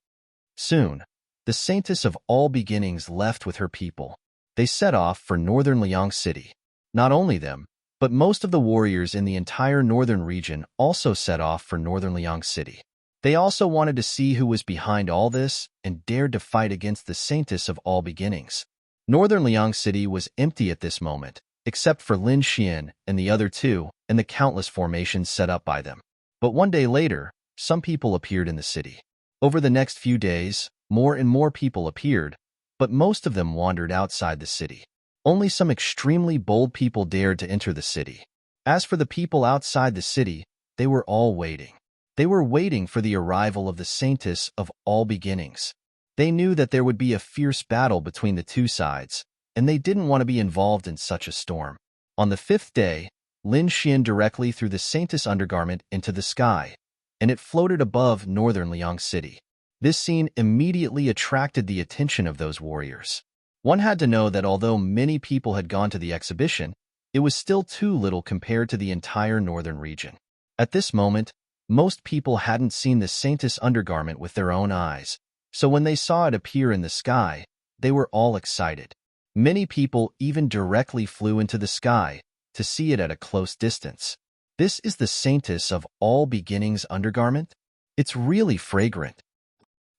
Soon, the saintess of all beginnings left with her people. They set off for northern Liang City. Not only them, but most of the warriors in the entire northern region also set off for northern Liang City. They also wanted to see who was behind all this and dared to fight against the saintess of all beginnings. Northern Liang City was empty at this moment, except for Lin Xian and the other two and the countless formations set up by them. But one day later, some people appeared in the city. Over the next few days, more and more people appeared, but most of them wandered outside the city. Only some extremely bold people dared to enter the city. As for the people outside the city, they were all waiting. They were waiting for the arrival of the saintess of all beginnings. They knew that there would be a fierce battle between the two sides, and they didn't want to be involved in such a storm. On the fifth day, Lin Xian directly threw the saintess undergarment into the sky, and it floated above northern Liang City. This scene immediately attracted the attention of those warriors. One had to know that although many people had gone to the exhibition, it was still too little compared to the entire northern region. At this moment, most people hadn't seen the saintess undergarment with their own eyes, so when they saw it appear in the sky, they were all excited. Many people even directly flew into the sky to see it at a close distance. This is the saintess of all beginnings undergarment? It's really fragrant.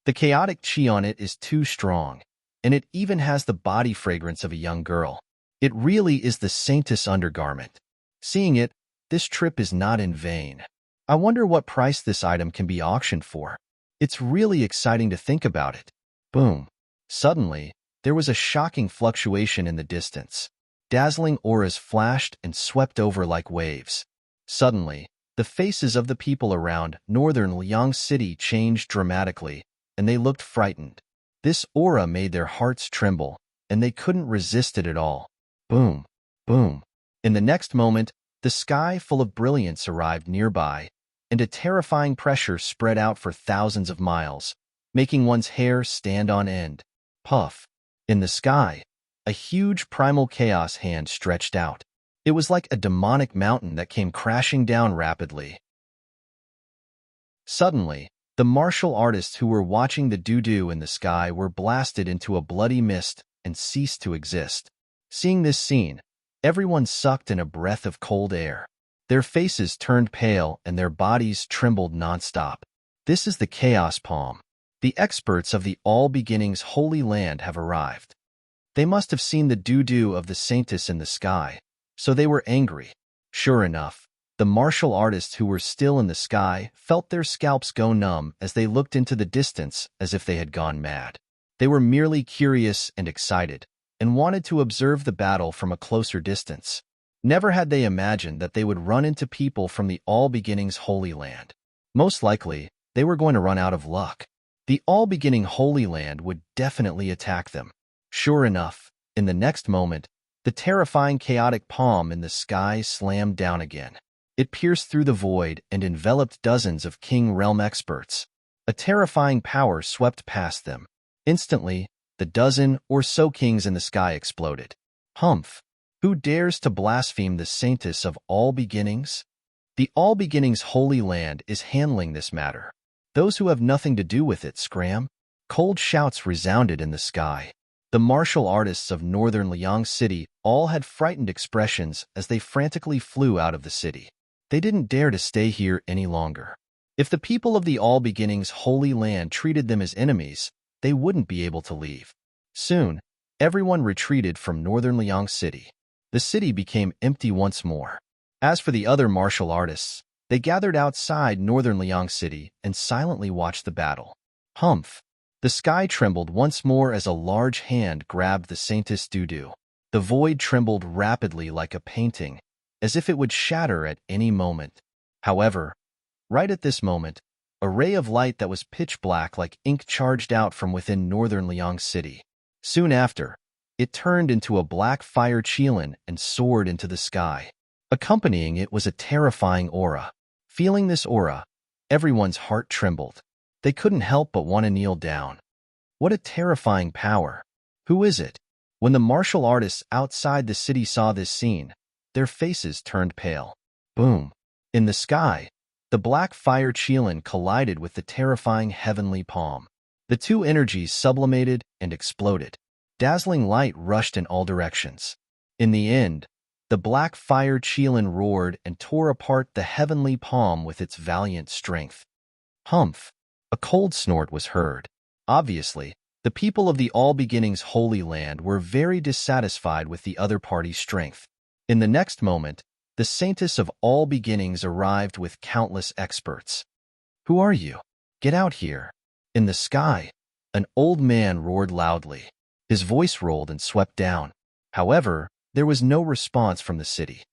The chaotic chi on it is too strong, and it even has the body fragrance of a young girl. It really is the saintess undergarment. Seeing it, this trip is not in vain. I wonder what price this item can be auctioned for. It's really exciting to think about it. Boom. Suddenly, there was a shocking fluctuation in the distance. Dazzling auras flashed and swept over like waves. Suddenly, the faces of the people around northern Liang City changed dramatically, and they looked frightened. This aura made their hearts tremble, and they couldn't resist it at all. Boom, boom. In the next moment, the sky full of brilliance arrived nearby, and a terrifying pressure spread out for thousands of miles, making one's hair stand on end. Puff. In the sky, a huge primal chaos hand stretched out. It was like a demonic mountain that came crashing down rapidly. Suddenly, the martial artists who were watching the doo-doo in the sky were blasted into a bloody mist and ceased to exist. Seeing this scene, everyone sucked in a breath of cold air. Their faces turned pale and their bodies trembled non-stop. This is the Chaos Palm. The experts of the All Beginnings Holy Land have arrived. They must have seen the doo-doo of the saintess in the sky, so they were angry. Sure enough, the martial artists who were still in the sky felt their scalps go numb as they looked into the distance as if they had gone mad. They were merely curious and excited, and wanted to observe the battle from a closer distance. Never had they imagined that they would run into people from the All Beginnings Holy Land. Most likely, they were going to run out of luck. The All Beginning Holy Land would definitely attack them. Sure enough, in the next moment, the terrifying chaotic palm in the sky slammed down again. It pierced through the void and enveloped dozens of King Realm experts. A terrifying power swept past them. Instantly, the dozen or so kings in the sky exploded. Humph! Who dares to blaspheme the saintess of all beginnings? The All Beginnings Holy Land is handling this matter. Those who have nothing to do with it scram. Cold shouts resounded in the sky. The martial artists of northern Liang City all had frightened expressions as they frantically flew out of the city. They didn't dare to stay here any longer. If the people of the All Beginnings Holy Land treated them as enemies, they wouldn't be able to leave. Soon, everyone retreated from northern Liang City. The city became empty once more. As for the other martial artists, they gathered outside northern Liang City and silently watched the battle. Humph! The sky trembled once more as a large hand grabbed the saintess doo-doo. The void trembled rapidly like a painting, as if it would shatter at any moment. However, right at this moment, a ray of light that was pitch black like ink charged out from within northern Liang City. Soon after, it turned into a black fire qilin and soared into the sky. Accompanying it was a terrifying aura. Feeling this aura, everyone's heart trembled. They couldn't help but want to kneel down. What a terrifying power. Who is it? When the martial artists outside the city saw this scene, their faces turned pale. Boom. In the sky, The black fire Qilin collided with the terrifying heavenly palm. The two energies sublimated and exploded. Dazzling light rushed in all directions. In the end, the black fire Qilin roared and tore apart the heavenly palm with its valiant strength. Humph! A cold snort was heard. Obviously, the people of the All Beginnings Holy Land were very dissatisfied with the other party's strength. In the next moment, the Saintess of All Beginnings arrived with countless experts. "Who are you? Get out here!" In the sky, an old man roared loudly. His voice rolled and swept down. However, there was no response from the city.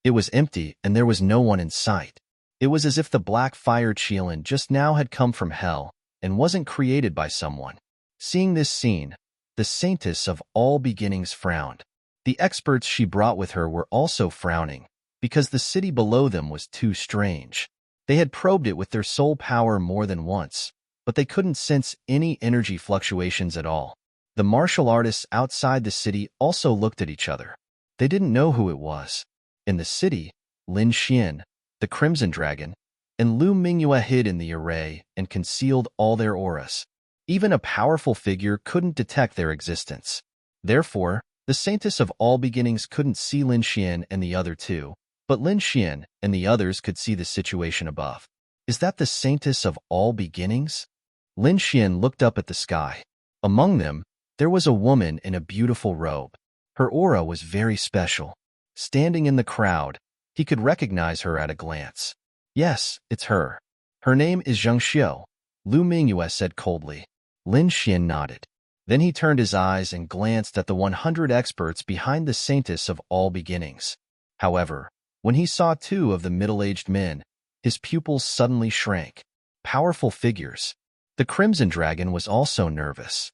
It was empty and there was no one in sight. It was as if the black fire Qilin just now had come from hell and wasn't created by someone. Seeing this scene, the Saintess of All Beginnings frowned. The experts she brought with her were also frowning, because the city below them was too strange. They had probed it with their soul power more than once, but they couldn't sense any energy fluctuations at all. The martial artists outside the city also looked at each other. They didn't know who it was. In the city, Lin Xian, the Crimson Dragon, and Lu Mingyue hid in the array and concealed all their auras. Even a powerful figure couldn't detect their existence. Therefore, the Saintess of All Beginnings couldn't see Lin Xian and the other two, but Lin Xian and the others could see the situation above. Is that the Saintess of All Beginnings? Lin Xian looked up at the sky. Among them, there was a woman in a beautiful robe. Her aura was very special. Standing in the crowd, he could recognize her at a glance. Yes, it's her. Her name is Zheng Xiu, Lu Mingyue said coldly. Lin Xian nodded. Then he turned his eyes and glanced at the 100 experts behind the Saintess of All Beginnings. However, when he saw two of the middle-aged men, his pupils suddenly shrank. Powerful figures. The Crimson Dragon was also nervous.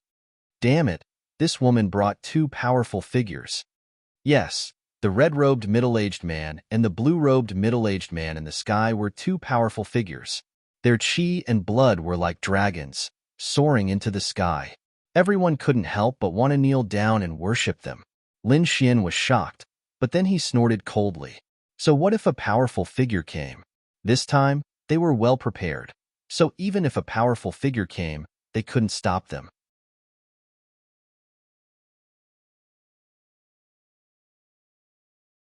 Damn it, this woman brought two powerful figures. Yes, the red-robed middle-aged man and the blue-robed middle-aged man in the sky were two powerful figures. Their chi and blood were like dragons, soaring into the sky. Everyone couldn't help but want to kneel down and worship them. Lin Xian was shocked, but then he snorted coldly. So what if a powerful figure came? This time, they were well prepared. So even if a powerful figure came, they couldn't stop them.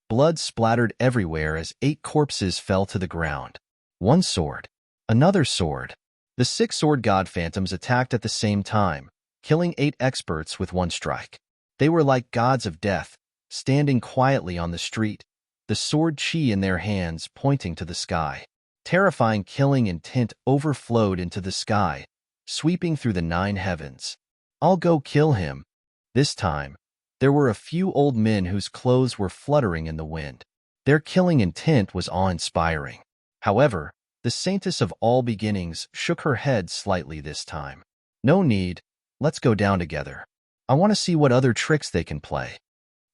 Blood splattered everywhere as 8 corpses fell to the ground. One sword. Another sword. The 6 sword god phantoms attacked at the same time, killing 8 experts with one strike. They were like gods of death, standing quietly on the street, the sword chi in their hands pointing to the sky. Terrifying killing intent overflowed into the sky, sweeping through the 9 heavens. "I'll go kill him." This time, there were a few old men whose clothes were fluttering in the wind. Their killing intent was awe-inspiring. However, the Saintess of All Beginnings shook her head slightly this time. "No need. Let's go down together. I want to see what other tricks they can play."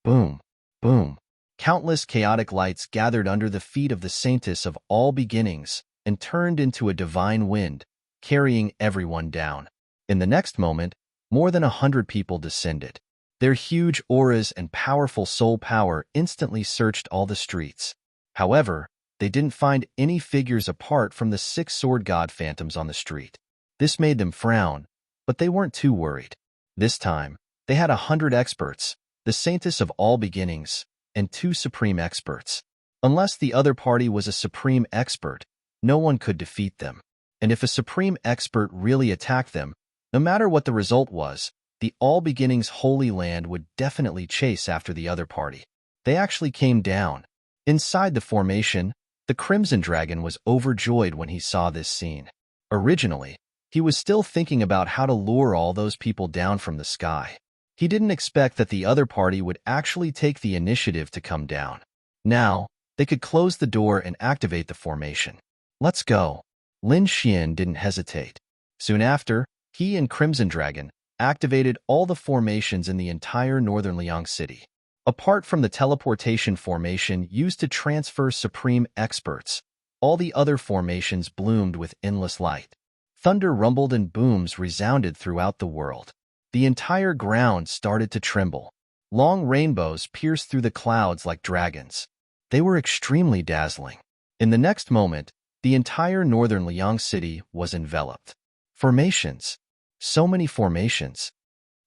Boom, boom. Countless chaotic lights gathered under the feet of the Saintess of All Beginnings and turned into a divine wind, carrying everyone down. In the next moment, more than 100 people descended. Their huge auras and powerful soul power instantly searched all the streets. However, they didn't find any figures apart from the 6 sword god phantoms on the street. This made them frown, but they weren't too worried. This time, they had 100 experts, the Saintess of All Beginnings, and 2 supreme experts. Unless the other party was a supreme expert, no one could defeat them. And if a supreme expert really attacked them, no matter what the result was, the All Beginnings Holy Land would definitely chase after the other party. They actually came down. Inside the formation, the Crimson Dragon was overjoyed when he saw this scene. Originally, he was still thinking about how to lure all those people down from the sky. He didn't expect that the other party would actually take the initiative to come down. Now, they could close the door and activate the formation. "Let's go." Lin Xian didn't hesitate. Soon after, he and Crimson Dragon activated all the formations in the entire northern Liang City. Apart from the teleportation formation used to transfer supreme experts, all the other formations bloomed with endless light. Thunder rumbled and booms resounded throughout the world. The entire ground started to tremble. Long rainbows pierced through the clouds like dragons. They were extremely dazzling. In the next moment, the entire northern Liang city was enveloped. Formations. So many formations.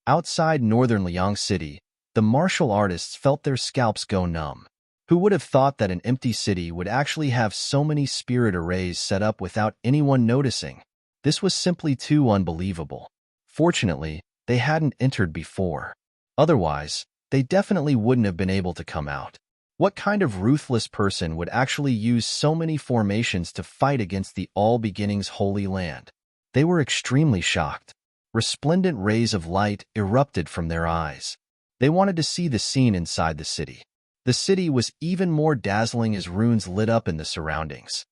Outside northern Liang city, the martial artists felt their scalps go numb. Who would have thought that an empty city would actually have so many spirit arrays set up without anyone noticing? This was simply too unbelievable. Fortunately, they hadn't entered before. Otherwise, they definitely wouldn't have been able to come out. What kind of ruthless person would actually use so many formations to fight against the All Beginnings Holy Land? They were extremely shocked. Resplendent rays of light erupted from their eyes. They wanted to see the scene inside the city. The city was even more dazzling as runes lit up in the surroundings.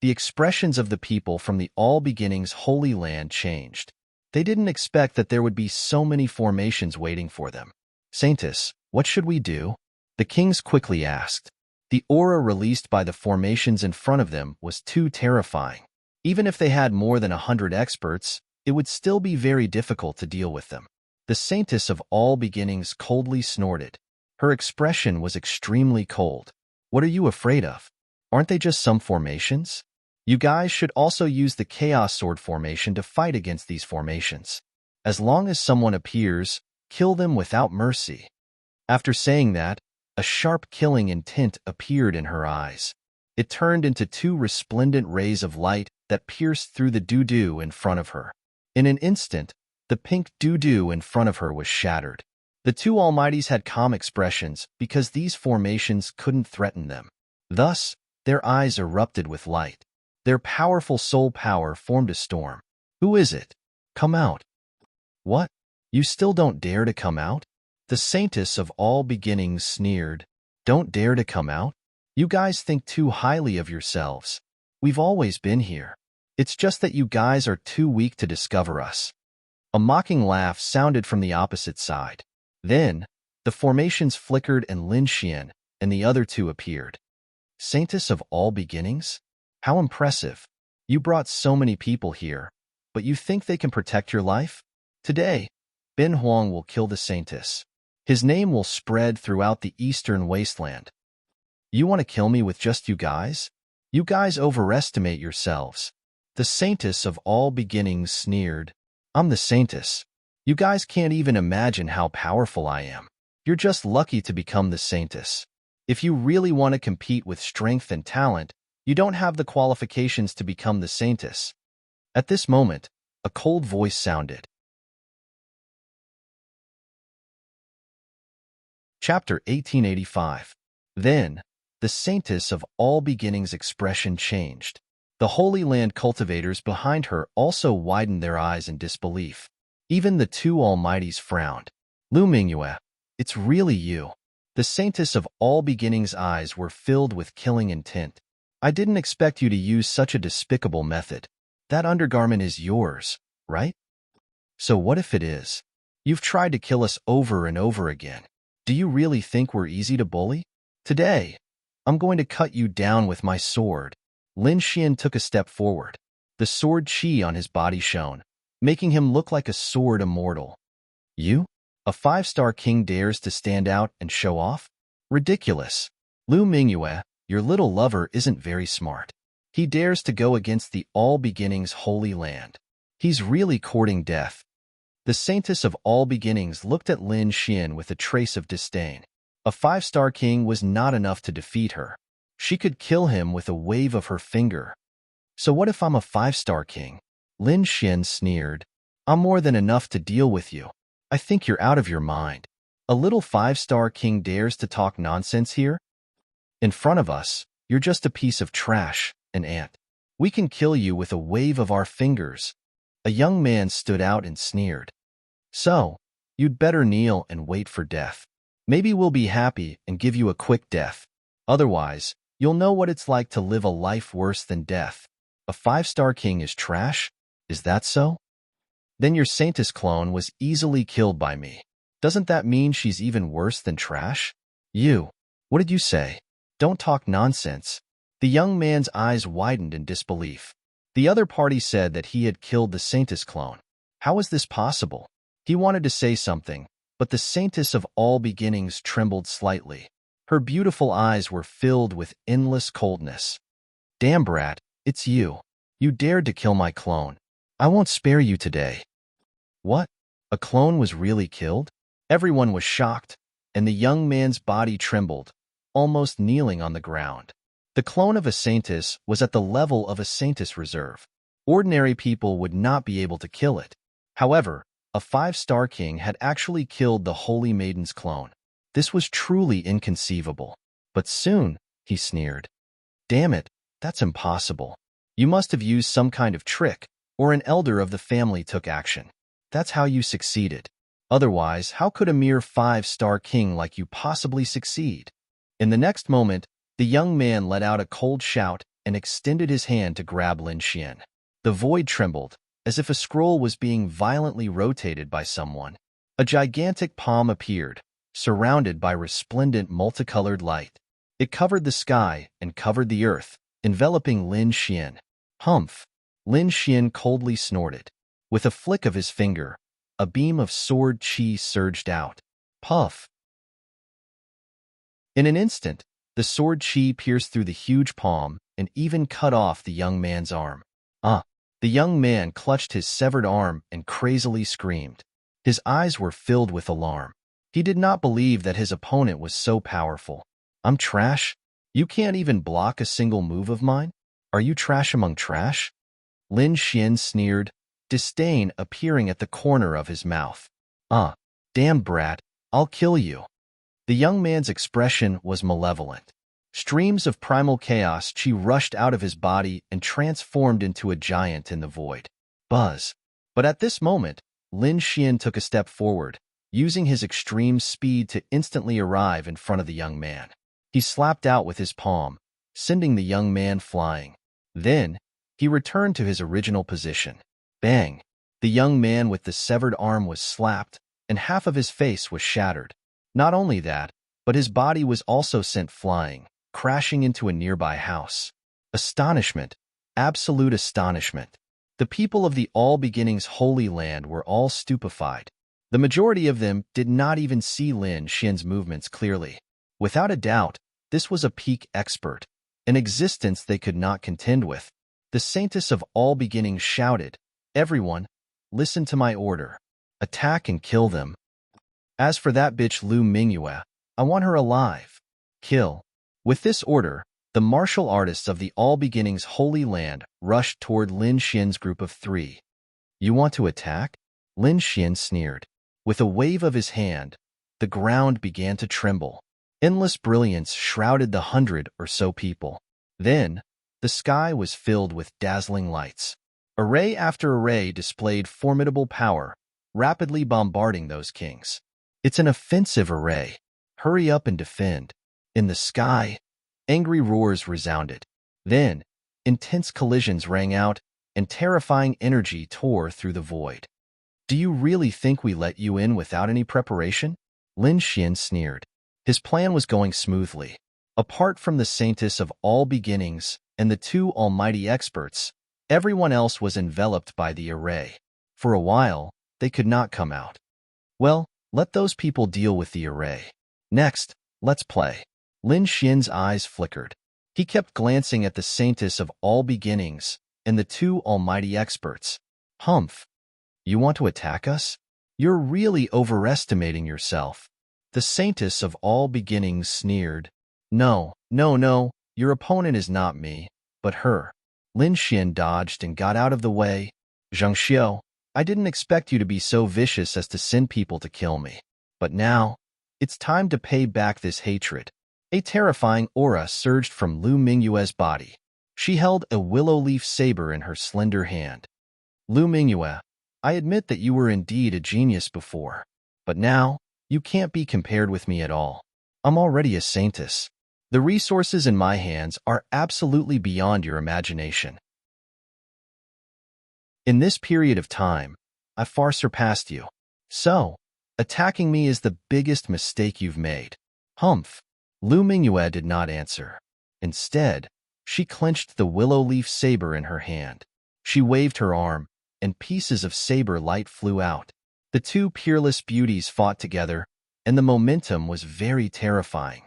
The expressions of the people from the All Beginnings Holy Land changed. They didn't expect that there would be so many formations waiting for them. Saintess, what should we do? The kings quickly asked. The aura released by the formations in front of them was too terrifying. Even if they had more than 100 experts, it would still be very difficult to deal with them. The Saintess of All Beginnings coldly snorted. Her expression was extremely cold. What are you afraid of? Aren't they just some formations? You guys should also use the Chaos Sword formation to fight against these formations. As long as someone appears, kill them without mercy. After saying that, a sharp killing intent appeared in her eyes. It turned into two resplendent rays of light that pierced through the doo-doo in front of her. In an instant, the pink doo-doo in front of her was shattered. The two Almighties had calm expressions because these formations couldn't threaten them. Thus, their eyes erupted with light. Their powerful soul power formed a storm. Who is it? Come out. What? You still don't dare to come out? The Saintess of All Beginnings sneered. Don't dare to come out? You guys think too highly of yourselves. We've always been here. It's just that you guys are too weak to discover us. A mocking laugh sounded from the opposite side. Then, the formations flickered and Lin Xian and the other two appeared. Saintess of All Beginnings? How impressive. You brought so many people here, but you think they can protect your life? Today, Ben Huang will kill the Saintess. His name will spread throughout the eastern wasteland. You want to kill me with just you guys? You guys overestimate yourselves. The Saintess of All Beginnings sneered. I'm the Saintess. You guys can't even imagine how powerful I am. You're just lucky to become the Saintess. If you really want to compete with strength and talent, you don't have the qualifications to become the Saintess. At this moment, a cold voice sounded. Chapter 1885. Then, the Saintess of All Beginnings' expression changed. The Holy Land cultivators behind her also widened their eyes in disbelief. Even the two Almighties frowned. Lu Mingyue, it's really you. The Saintess of All Beginnings' eyes were filled with killing intent. I didn't expect you to use such a despicable method. That undergarment is yours, right? So what if it is? You've tried to kill us over and over again. Do you really think we're easy to bully? Today, I'm going to cut you down with my sword. Lin Xian took a step forward. The sword chi on his body shone, making him look like a sword immortal. You? A 5-star king dares to stand out and show off? Ridiculous. Lu Mingyue, your little lover isn't very smart. He dares to go against the All Beginnings Holy Land. He's really courting death. The Saintess of All Beginnings looked at Lin Xian with a trace of disdain. A 5-star king was not enough to defeat her. She could kill him with a wave of her finger. So what if I'm a 5-star king? Lin Xian sneered. I'm more than enough to deal with you. I think you're out of your mind. A little 5-star king dares to talk nonsense here? In front of us, you're just a piece of trash, an ant. We can kill you with a wave of our fingers. A young man stood out and sneered. So, you'd better kneel and wait for death. Maybe we'll be happy and give you a quick death. Otherwise, you'll know what it's like to live a life worse than death. A 5-star king is trash? Is that so? Then your Saintess clone was easily killed by me. Doesn't that mean she's even worse than trash? You. What did you say? Don't talk nonsense. The young man's eyes widened in disbelief. The other party said that he had killed the Saintess clone. How is this possible? He wanted to say something, but the Saintess of All Beginnings trembled slightly. Her beautiful eyes were filled with endless coldness. Damn, brat, it's you. You dared to kill my clone. I won't spare you today. What? A clone was really killed? Everyone was shocked, and the young man's body trembled, almost kneeling on the ground. The clone of a saintess was at the level of a saintess reserve. Ordinary people would not be able to kill it. However, a 5-star king had actually killed the holy maiden's clone. This was truly inconceivable. But soon, he sneered. Damn it, that's impossible. You must have used some kind of trick, or an elder of the family took action. That's how you succeeded. Otherwise, how could a mere 5-star king like you possibly succeed? In the next moment, the young man let out a cold shout and extended his hand to grab Lin Xian. The void trembled, as if a scroll was being violently rotated by someone. A gigantic palm appeared, surrounded by resplendent multicolored light. It covered the sky and covered the earth, enveloping Lin Xian. Humph! Lin Xian coldly snorted. With a flick of his finger, a beam of sword chi surged out. Puff! In an instant, the sword chi pierced through the huge palm and even cut off the young man's arm. The young man clutched his severed arm and crazily screamed. His eyes were filled with alarm. He did not believe that his opponent was so powerful. I'm trash? You can't even block a single move of mine? Are you trash among trash? Lin Xian sneered, disdain appearing at the corner of his mouth. Damn brat, I'll kill you. The young man's expression was malevolent. Streams of primal chaos chi rushed out of his body and transformed into a giant in the void. Buzz. But at this moment, Lin Xian took a step forward, using his extreme speed to instantly arrive in front of the young man. He slapped out with his palm, sending the young man flying. Then, he returned to his original position. Bang! The young man with the severed arm was slapped, and half of his face was shattered. Not only that, but his body was also sent flying, crashing into a nearby house. Astonishment, absolute astonishment. The people of the All Beginnings Holy Land were all stupefied. The majority of them did not even see Lin Xian's movements clearly. Without a doubt, this was a peak expert, an existence they could not contend with. The Saintess of All Beginnings shouted, Everyone, listen to my order. Attack and kill them. As for that bitch Lu Mingyue, I want her alive. Kill. With this order, the martial artists of the All Beginnings Holy Land rushed toward Lin Xian's group of 3. You want to attack? Lin Xian sneered. With a wave of his hand, the ground began to tremble. Endless brilliance shrouded the 100 or so people. Then, the sky was filled with dazzling lights. Array after array displayed formidable power, rapidly bombarding those kings. It's an offensive array. Hurry up and defend. In the sky, angry roars resounded. Then, intense collisions rang out, and terrifying energy tore through the void. Do you really think we let you in without any preparation? Lin Xian sneered. His plan was going smoothly. Apart from the Saintess of All Beginnings and the 2 almighty experts, everyone else was enveloped by the array. For a while, they could not come out. Well, let those people deal with the array. Next, let's play. Lin Xian's eyes flickered. He kept glancing at the Saintess of All Beginnings and the 2 almighty experts. Humph! You want to attack us? You're really overestimating yourself. The Saintess of All Beginnings sneered. No, your opponent is not me, but her. Lin Xian dodged and got out of the way. Zhang Xiu, I didn't expect you to be so vicious as to send people to kill me. But now, it's time to pay back this hatred. A terrifying aura surged from Lu Mingyue's body. She held a willow leaf saber in her slender hand. Lu Mingyue, I admit that you were indeed a genius before, but now, you can't be compared with me at all. I'm already a saintess. The resources in my hands are absolutely beyond your imagination. In this period of time, I've far surpassed you. So, attacking me is the biggest mistake you've made. Humph! Lu Mingyue did not answer. Instead, she clenched the willow leaf saber in her hand. She waved her arm, and pieces of saber light flew out. The 2 peerless beauties fought together, and the momentum was very terrifying.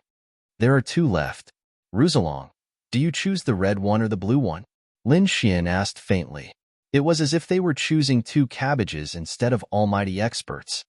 There are two left. Ruzalong, do you choose the red one or the blue one? Lin Xian asked faintly. It was as if they were choosing two cabbages instead of almighty experts.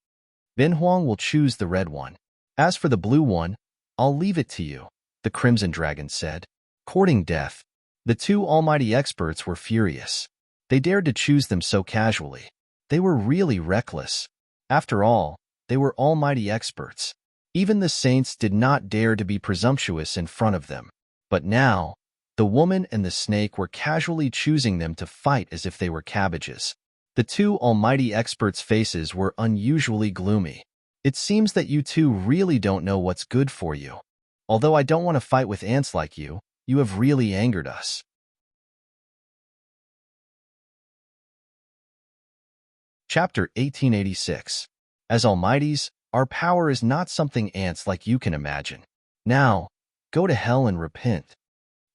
Ben Huang will choose the red one. As for the blue one, I'll leave it to you, the Crimson Dragon said. Courting death. The two almighty experts were furious. They dared to choose them so casually. They were really reckless. After all, they were almighty experts. Even the saints did not dare to be presumptuous in front of them. But now, the woman and the snake were casually choosing them to fight as if they were cabbages. The two almighty experts' faces were unusually gloomy. It seems that you two really don't know what's good for you. Although I don't want to fight with ants like you, you have really angered us. Chapter 1886. As almighties, our power is not something ants like you can imagine. Now, go to hell and repent.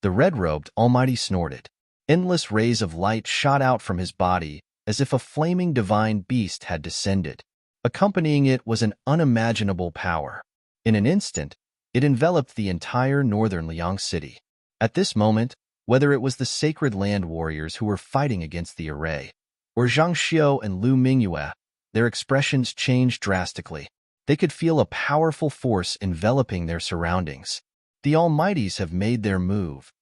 The red-robed almighty snorted. Endless rays of light shot out from his body as if a flaming divine beast had descended. Accompanying it was an unimaginable power. In an instant, it enveloped the entire northern Liang city. At this moment, whether it was the sacred land warriors who were fighting against the array, or Zhang Xiao and Lu Mingyue, their expressions changed drastically. They could feel a powerful force enveloping their surroundings. The Almighties have made their move,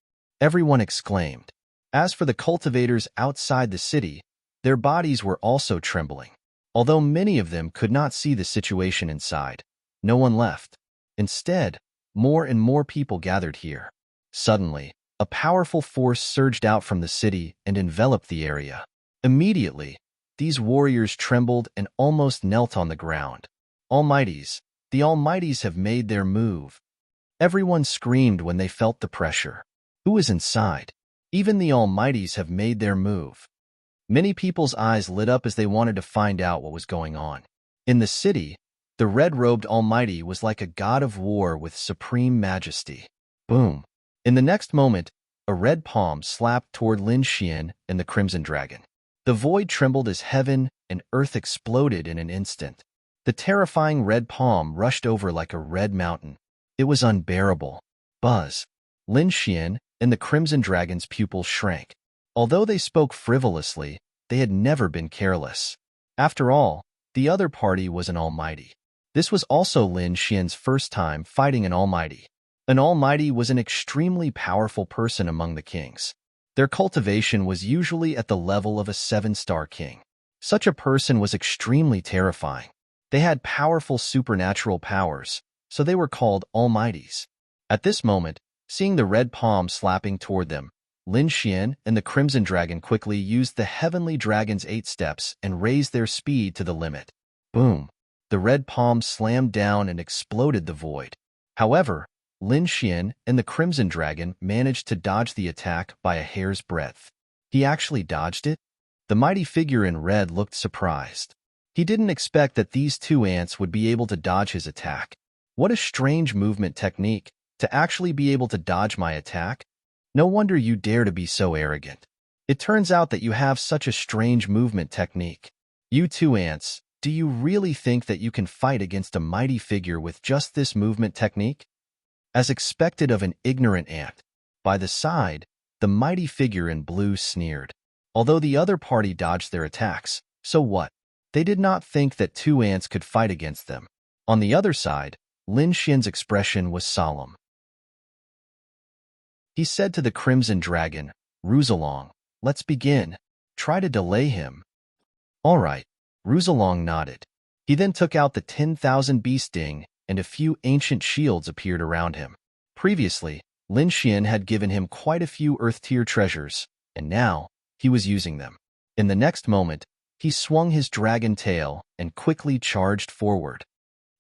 everyone exclaimed. As for the cultivators outside the city, their bodies were also trembling. Although many of them could not see the situation inside, no one left. Instead, more and more people gathered here. Suddenly, a powerful force surged out from the city and enveloped the area. Immediately, these warriors trembled and almost knelt on the ground. Almighties, the Almighties have made their move. Everyone screamed when they felt the pressure. Who is inside? Even the Almighties have made their move. Many people's eyes lit up as they wanted to find out what was going on. In the city, the red-robed Almighty was like a god of war with supreme majesty. Boom! In the next moment, a red palm slapped toward Lin Xian and the Crimson Dragon. The void trembled as heaven and earth exploded in an instant. The terrifying red palm rushed over like a red mountain. It was unbearable. Buzz! Lin Xian and the Crimson Dragon's pupils shrank. Although they spoke frivolously, they had never been careless. After all, the other party was an almighty. This was also Lin Xian's first time fighting an almighty. An almighty was an extremely powerful person among the kings. Their cultivation was usually at the level of a 7-star king. Such a person was extremely terrifying. They had powerful supernatural powers, so they were called almighties. At this moment, seeing the red palm slapping toward them, Lin Xian and the Crimson Dragon quickly used the Heavenly Dragon's 8 steps and raised their speed to the limit. Boom! The red palm slammed down and exploded the void. However, Lin Xian and the Crimson Dragon managed to dodge the attack by a hair's breadth. He actually dodged it? The mighty figure in red looked surprised. He didn't expect that these two ants would be able to dodge his attack. What a strange movement technique, to actually be able to dodge my attack. No wonder you dare to be so arrogant. It turns out that you have such a strange movement technique. You two ants, do you really think that you can fight against a mighty figure with just this movement technique? As expected of an ignorant ant, by the side, the mighty figure in blue sneered. Although the other party dodged their attacks, so what? They did not think that two ants could fight against them. On the other side, Lin Xian's expression was solemn. He said to the Crimson Dragon, Ruzalong, let's begin. Try to delay him. All right, Ruzalong nodded. He then took out the 10,000 bee sting, and a few ancient shields appeared around him. Previously, Lin Xian had given him quite a few earth-tier treasures, and now he was using them. In the next moment, he swung his dragon tail and quickly charged forward.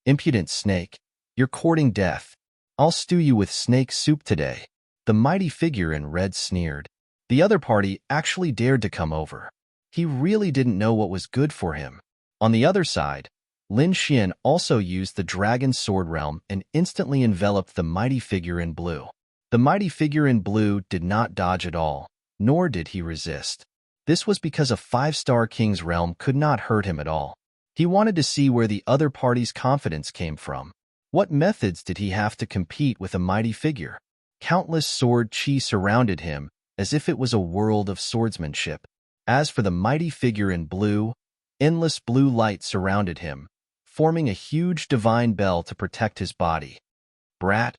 Impudent snake, you're courting death. I'll stew you with snake soup today. The mighty figure in red sneered. The other party actually dared to come over. He really didn't know what was good for him. On the other side, Lin Xian also used the Dragon Sword Realm and instantly enveloped the mighty figure in blue. The mighty figure in blue did not dodge at all, nor did he resist. This was because a 5-star king's realm could not hurt him at all. He wanted to see where the other party's confidence came from. What methods did he have to compete with a mighty figure? Countless sword chi surrounded him as if it was a world of swordsmanship. As for the mighty figure in blue, endless blue light surrounded him, forming a huge divine bell to protect his body. Brat,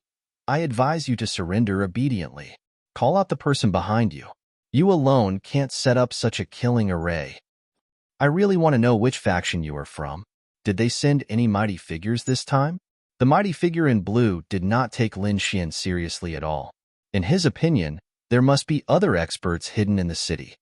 I advise you to surrender obediently. Call out the person behind you. You alone can't set up such a killing array. I really want to know which faction you are from. Did they send any mighty figures this time? The mighty figure in blue did not take Lin Xian seriously at all. In his opinion, there must be other experts hidden in the city.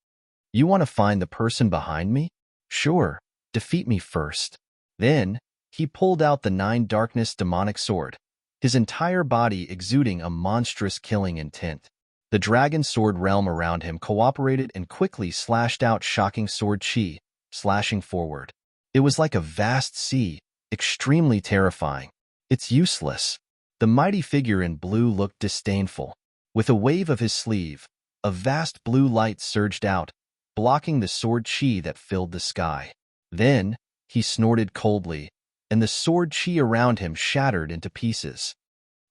You want to find the person behind me? Sure, defeat me first. Then, he pulled out the 9 darkness demonic sword, his entire body exuding a monstrous killing intent. The dragon sword realm around him cooperated and quickly slashed out shocking sword chi, slashing forward. It was like a vast sea, extremely terrifying. It's useless. The mighty figure in blue looked disdainful. With a wave of his sleeve, a vast blue light surged out, blocking the sword chi that filled the sky. Then, he snorted coldly, and the sword chi around him shattered into pieces.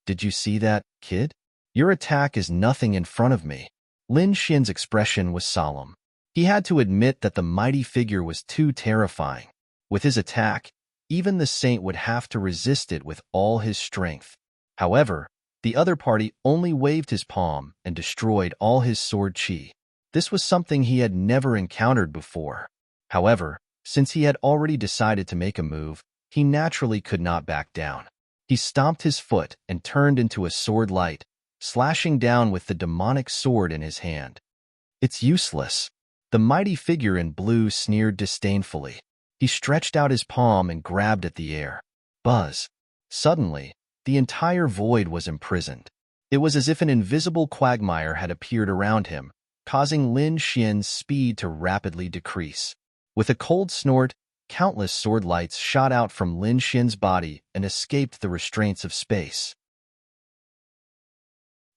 Did you see that, kid? Your attack is nothing in front of me. Lin Xian's expression was solemn. He had to admit that the mighty figure was too terrifying. With his attack, even the saint would have to resist it with all his strength. However, the other party only waved his palm and destroyed all his sword chi. This was something he had never encountered before. However, since he had already decided to make a move, he naturally could not back down. He stomped his foot and turned into a sword light, slashing down with the demonic sword in his hand. It's useless. The mighty figure in blue sneered disdainfully. He stretched out his palm and grabbed at the air. Buzz. Suddenly, the entire void was imprisoned. It was as if an invisible quagmire had appeared around him, causing Lin Xian's speed to rapidly decrease. With a cold snort, countless sword lights shot out from Lin Xian's body and escaped the restraints of space.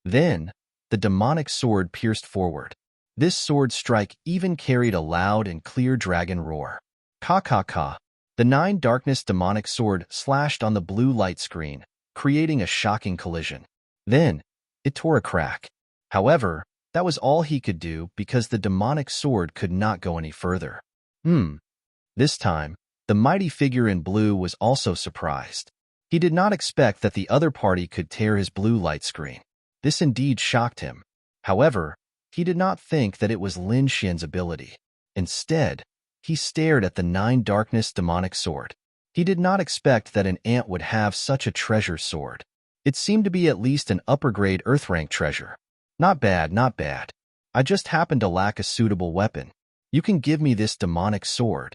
Then, the demonic sword pierced forward. This sword strike even carried a loud and clear dragon roar. Ka ka ka. The 9 darkness demonic sword slashed on the blue light screen, creating a shocking collision. Then, it tore a crack. However, that was all he could do because the demonic sword could not go any further. This time, the mighty figure in blue was also surprised. He did not expect that the other party could tear his blue light screen. This indeed shocked him. However, he did not think that it was Lin Xian's ability. Instead, he stared at the 9 darkness demonic sword. He did not expect that an ant would have such a treasure sword. It seemed to be at least an upper-grade Earth-rank treasure. Not bad, not bad. I just happen to lack a suitable weapon. You can give me this demonic sword.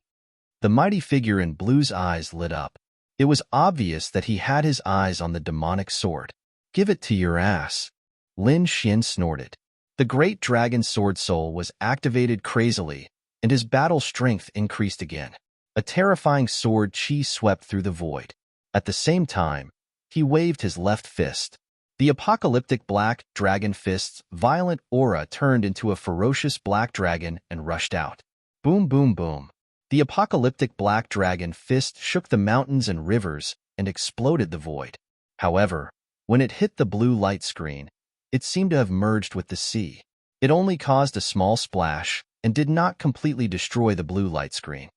The mighty figure in blue's eyes lit up. It was obvious that he had his eyes on the demonic sword. Give it to your ass. Lin Xian snorted. The great dragon sword soul was activated crazily, and his battle strength increased again. A terrifying sword chi swept through the void. At the same time, he waved his left fist. The apocalyptic black dragon fist's violent aura turned into a ferocious black dragon and rushed out. Boom, boom, boom. The apocalyptic black dragon fist shook the mountains and rivers and exploded the void. However, when it hit the blue light screen, it seemed to have merged with the sea. It only caused a small splash and did not completely destroy the blue light screen.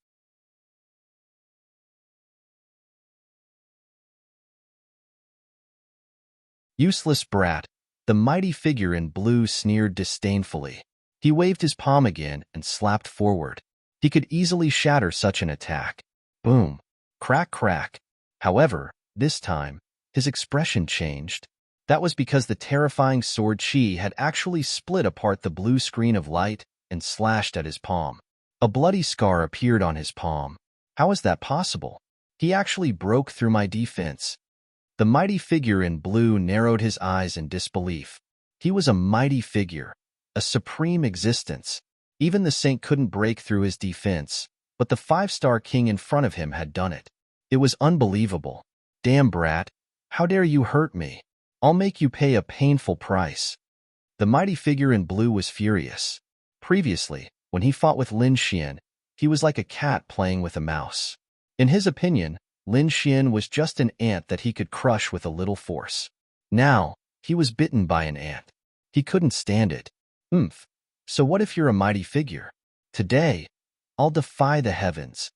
Useless brat, the mighty figure in blue sneered disdainfully. He waved his palm again and slapped forward. He could easily shatter such an attack. Boom. Crack, crack. However, this time, his expression changed. That was because the terrifying sword chi had actually split apart the blue screen of light and slashed at his palm. A bloody scar appeared on his palm. How is that possible? He actually broke through my defense. The mighty figure in blue narrowed his eyes in disbelief. He was a mighty figure, a supreme existence. Even the saint couldn't break through his defense, but the 5-star king in front of him had done it. It was unbelievable. Damn brat, how dare you hurt me? I'll make you pay a painful price. The mighty figure in blue was furious. Previously, when he fought with Lin Xian, he was like a cat playing with a mouse. In his opinion, Lin Xian was just an ant that he could crush with a little force. Now, he was bitten by an ant. He couldn't stand it. Oomph. So what if you're a mighty figure? Today, I'll defy the heavens.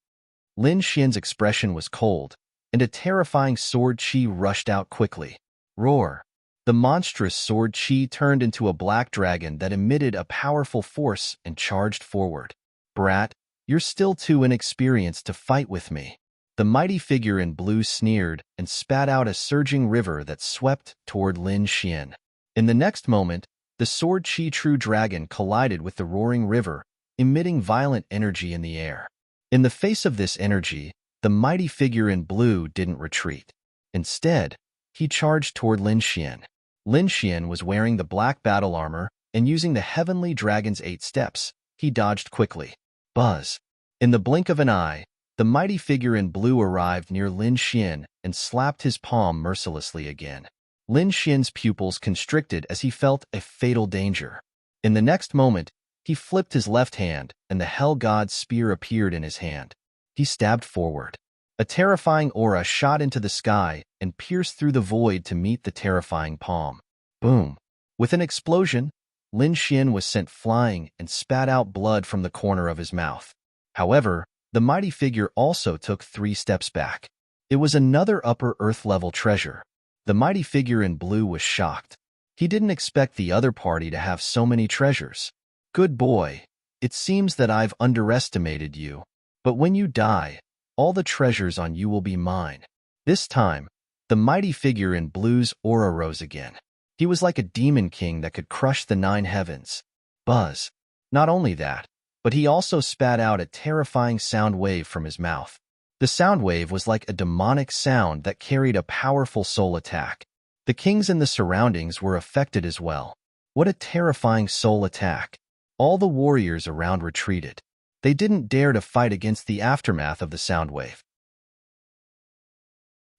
Lin Xian's expression was cold, and a terrifying sword chi rushed out quickly. Roar. The monstrous sword chi turned into a black dragon that emitted a powerful force and charged forward. Brat, you're still too inexperienced to fight with me. The mighty figure in blue sneered and spat out a surging river that swept toward Lin Xian. In the next moment, the sword chi true dragon collided with the roaring river, emitting violent energy in the air. In the face of this energy, the mighty figure in blue didn't retreat. Instead, he charged toward Lin Xian. Lin Xian was wearing the black battle armor, and using the heavenly dragon's 8 steps, he dodged quickly. Buzz. In the blink of an eye, the mighty figure in blue arrived near Lin Xian and slapped his palm mercilessly again. Lin Xian's pupils constricted as he felt a fatal danger. In the next moment, he flipped his left hand, and the Hell God's spear appeared in his hand. He stabbed forward. A terrifying aura shot into the sky and pierced through the void to meet the terrifying palm. Boom! With an explosion, Lin Xian was sent flying and spat out blood from the corner of his mouth. However, the mighty figure also took 3 steps back. It was another upper earth-level treasure. The mighty figure in blue was shocked. He didn't expect the other party to have so many treasures. Good boy, it seems that I've underestimated you. But when you die, all the treasures on you will be mine. This time, the mighty figure in blue's aura rose again. He was like a demon king that could crush the 9 heavens. Buzz. Not only that, but he also spat out a terrifying sound wave from his mouth. The sound wave was like a demonic sound that carried a powerful soul attack. The kings in the surroundings were affected as well. What a terrifying soul attack. All the warriors around retreated. They didn't dare to fight against the aftermath of the sound wave.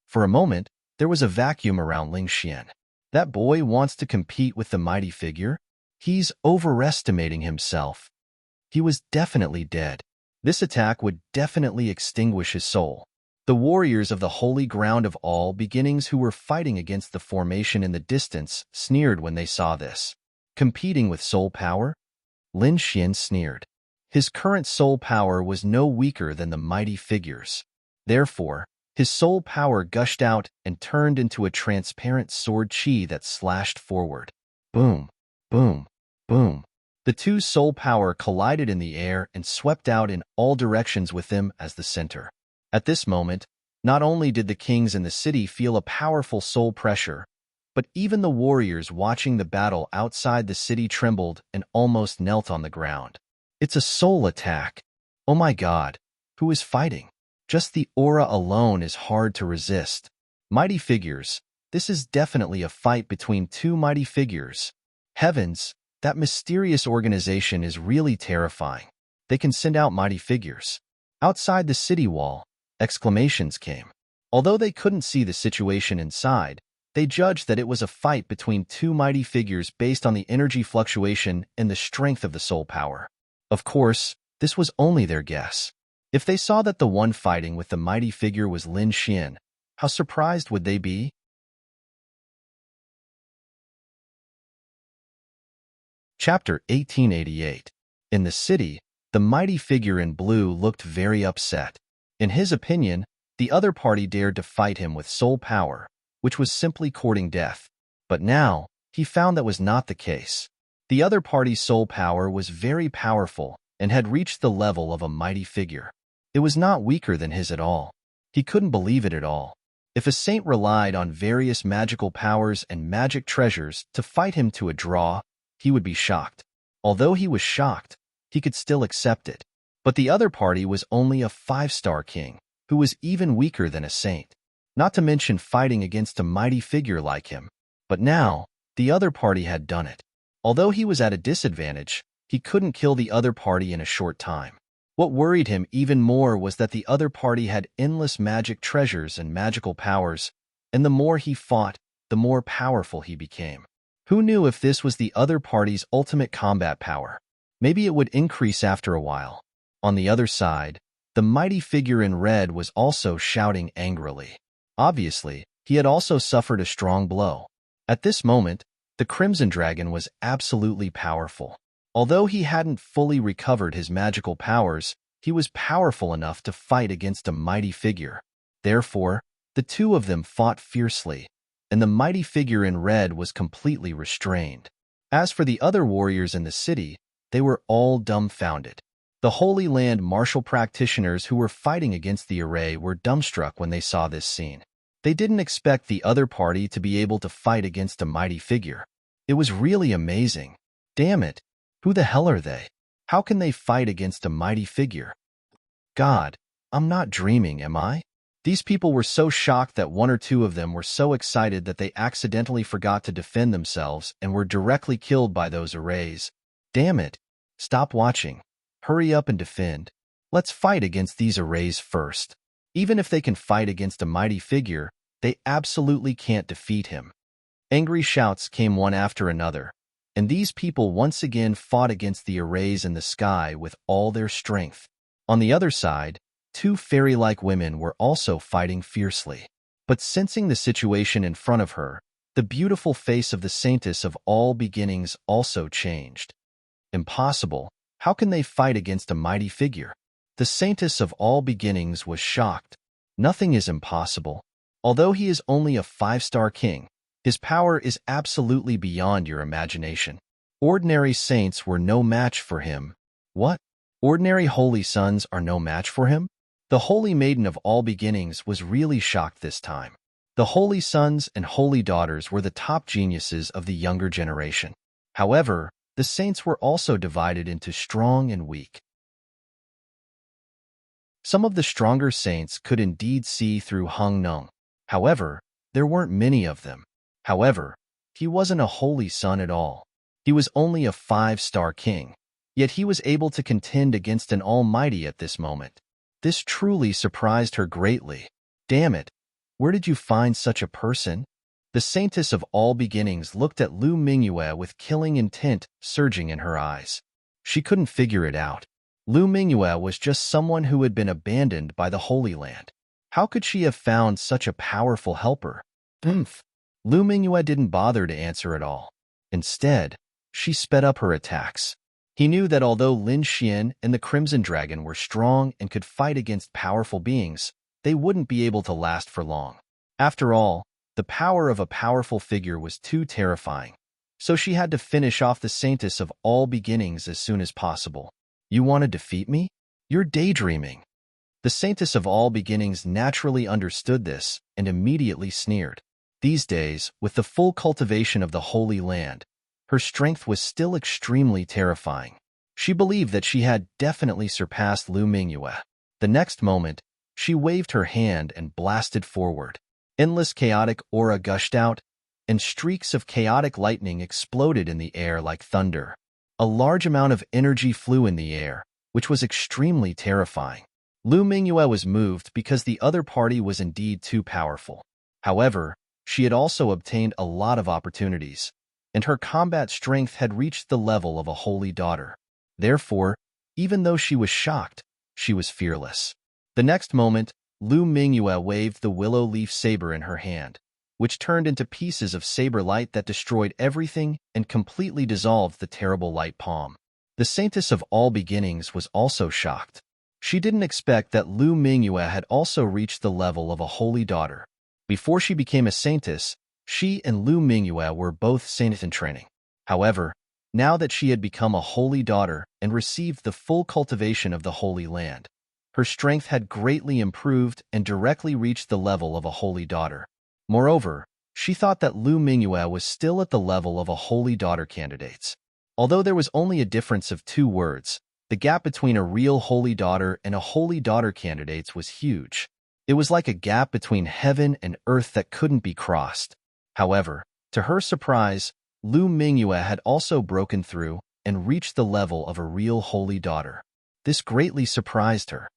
For a moment, there was a vacuum around Lin Xian. That boy wants to compete with the mighty figure? He's overestimating himself. He was definitely dead. This attack would definitely extinguish his soul. The warriors of the holy ground of all beginnings who were fighting against the formation in the distance sneered when they saw this. Competing with soul power? Lin Xian sneered. His current soul power was no weaker than the mighty figure's. Therefore, his soul power gushed out and turned into a transparent sword chi that slashed forward. Boom, boom, boom. The 2 soul power collided in the air and swept out in all directions with them as the center. At this moment, not only did the kings in the city feel a powerful soul pressure, but even the warriors watching the battle outside the city trembled and almost knelt on the ground. It's a soul attack. Oh my God, who is fighting? Just the aura alone is hard to resist. Mighty figures, this is definitely a fight between 2 mighty figures. Heavens, that mysterious organization is really terrifying. They can send out mighty figures. Outside the city wall, exclamations came. Although they couldn't see the situation inside, they judged that it was a fight between 2 mighty figures based on the energy fluctuation and the strength of the soul power. Of course, this was only their guess. If they saw that the one fighting with the mighty figure was Lin Xian, how surprised would they be? Chapter 1888. In the city, the mighty figure in blue looked very upset. In his opinion, the other party dared to fight him with soul power, which was simply courting death. But now, he found that was not the case. The other party's soul power was very powerful and had reached the level of a mighty figure. It was not weaker than his at all. He couldn't believe it at all. If a saint relied on various magical powers and magic treasures to fight him to a draw, he would be shocked. Although he was shocked, he could still accept it. But the other party was only a 5-star king, who was even weaker than a saint. Not to mention fighting against a mighty figure like him. But now, the other party had done it. Although he was at a disadvantage, he couldn't kill the other party in a short time. What worried him even more was that the other party had endless magic treasures and magical powers, and the more he fought, the more powerful he became. Who knew if this was the other party's ultimate combat power? Maybe it would increase after a while. On the other side, The mighty figure in red was also shouting angrily. Obviously, he had also suffered a strong blow. At this moment, the Crimson Dragon was absolutely powerful. Although he hadn't fully recovered his magical powers, he was powerful enough to fight against a mighty figure. Therefore, the two of them fought fiercely, and the mighty figure in red was completely restrained. As for the other warriors in the city, they were all dumbfounded. The Holy Land martial practitioners who were fighting against the array were dumbstruck when they saw this scene. They didn't expect the other party to be able to fight against a mighty figure. It was really amazing. Damn it! Who the hell are they? How can they fight against a mighty figure? God, I'm not dreaming, am I? These people were so shocked that one or two of them were so excited that they accidentally forgot to defend themselves and were directly killed by those arrays. Damn it! Stop watching. Hurry up and defend. Let's fight against these arrays first. Even if they can fight against a mighty figure, they absolutely can't defeat him. Angry shouts came one after another, and these people once again fought against the arrays in the sky with all their strength. On the other side, two fairy-like women were also fighting fiercely. But sensing the situation in front of her, the beautiful face of the Saintess of all beginnings also changed. Impossible. How can they fight against a mighty figure? The Saintess of all beginnings was shocked. Nothing is impossible. Although he is only a 5-star king, his power is absolutely beyond your imagination. Ordinary saints were no match for him. What? Ordinary holy sons are no match for him? The Holy Maiden of all beginnings was really shocked this time. The holy sons and holy daughters were the top geniuses of the younger generation. However, the saints were also divided into strong and weak. Some of the stronger saints could indeed see through Hung Nung. However, there weren't many of them. However, he wasn't a holy son at all. He was only a 5-star king. Yet he was able to contend against an almighty at this moment. This truly surprised her greatly. Damn it! Where did you find such a person? The Saintess of all beginnings looked at Lu Mingyue with killing intent surging in her eyes. She couldn't figure it out. Lu Mingyue was just someone who had been abandoned by the Holy Land. How could she have found such a powerful helper? Lu Mingyue didn't bother to answer at all. Instead, she sped up her attacks. He knew that although Lin Xian and the Crimson Dragon were strong and could fight against powerful beings, they wouldn't be able to last for long. After all, the power of a powerful figure was too terrifying, so she had to finish off the Saintess of all beginnings as soon as possible. You want to defeat me? You're daydreaming. The Saintess of all beginnings naturally understood this and immediately sneered. These days, with the full cultivation of the Holy Land, her strength was still extremely terrifying. She believed that she had definitely surpassed Lu Mingyue. The next moment, she waved her hand and blasted forward. Endless chaotic aura gushed out, and streaks of chaotic lightning exploded in the air like thunder. A large amount of energy flew in the air, which was extremely terrifying. Lu Mingyue was moved because the other party was indeed too powerful. However, she had also obtained a lot of opportunities, and her combat strength had reached the level of a holy daughter. Therefore, even though she was shocked, she was fearless. The next moment, Lu Mingyue waved the willow leaf saber in her hand, which turned into pieces of saber light that destroyed everything and completely dissolved the terrible light palm. The Saintess of all beginnings was also shocked. She didn't expect that Lu Mingyue had also reached the level of a holy daughter. Before she became a saintess, she and Lu Mingyue were both saint in training. However, now that she had become a holy daughter and received the full cultivation of the Holy Land, her strength had greatly improved and directly reached the level of a holy daughter. Moreover, she thought that Lu Mingyue was still at the level of a holy daughter candidates. Although there was only a difference of 2 words, the gap between a real holy daughter and a holy daughter candidates was huge. It was like a gap between heaven and earth that couldn't be crossed. However, to her surprise, Lu Mingyue had also broken through and reached the level of a real holy daughter. This greatly surprised her.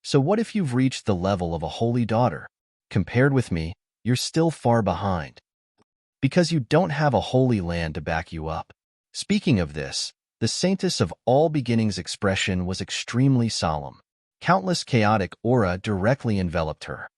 So what if you've reached the level of a holy daughter? Compared with me, you're still far behind. Because you don't have a holy land to back you up. Speaking of this, the Saintess of all beginnings expression was extremely solemn. Countless chaotic aura directly enveloped her.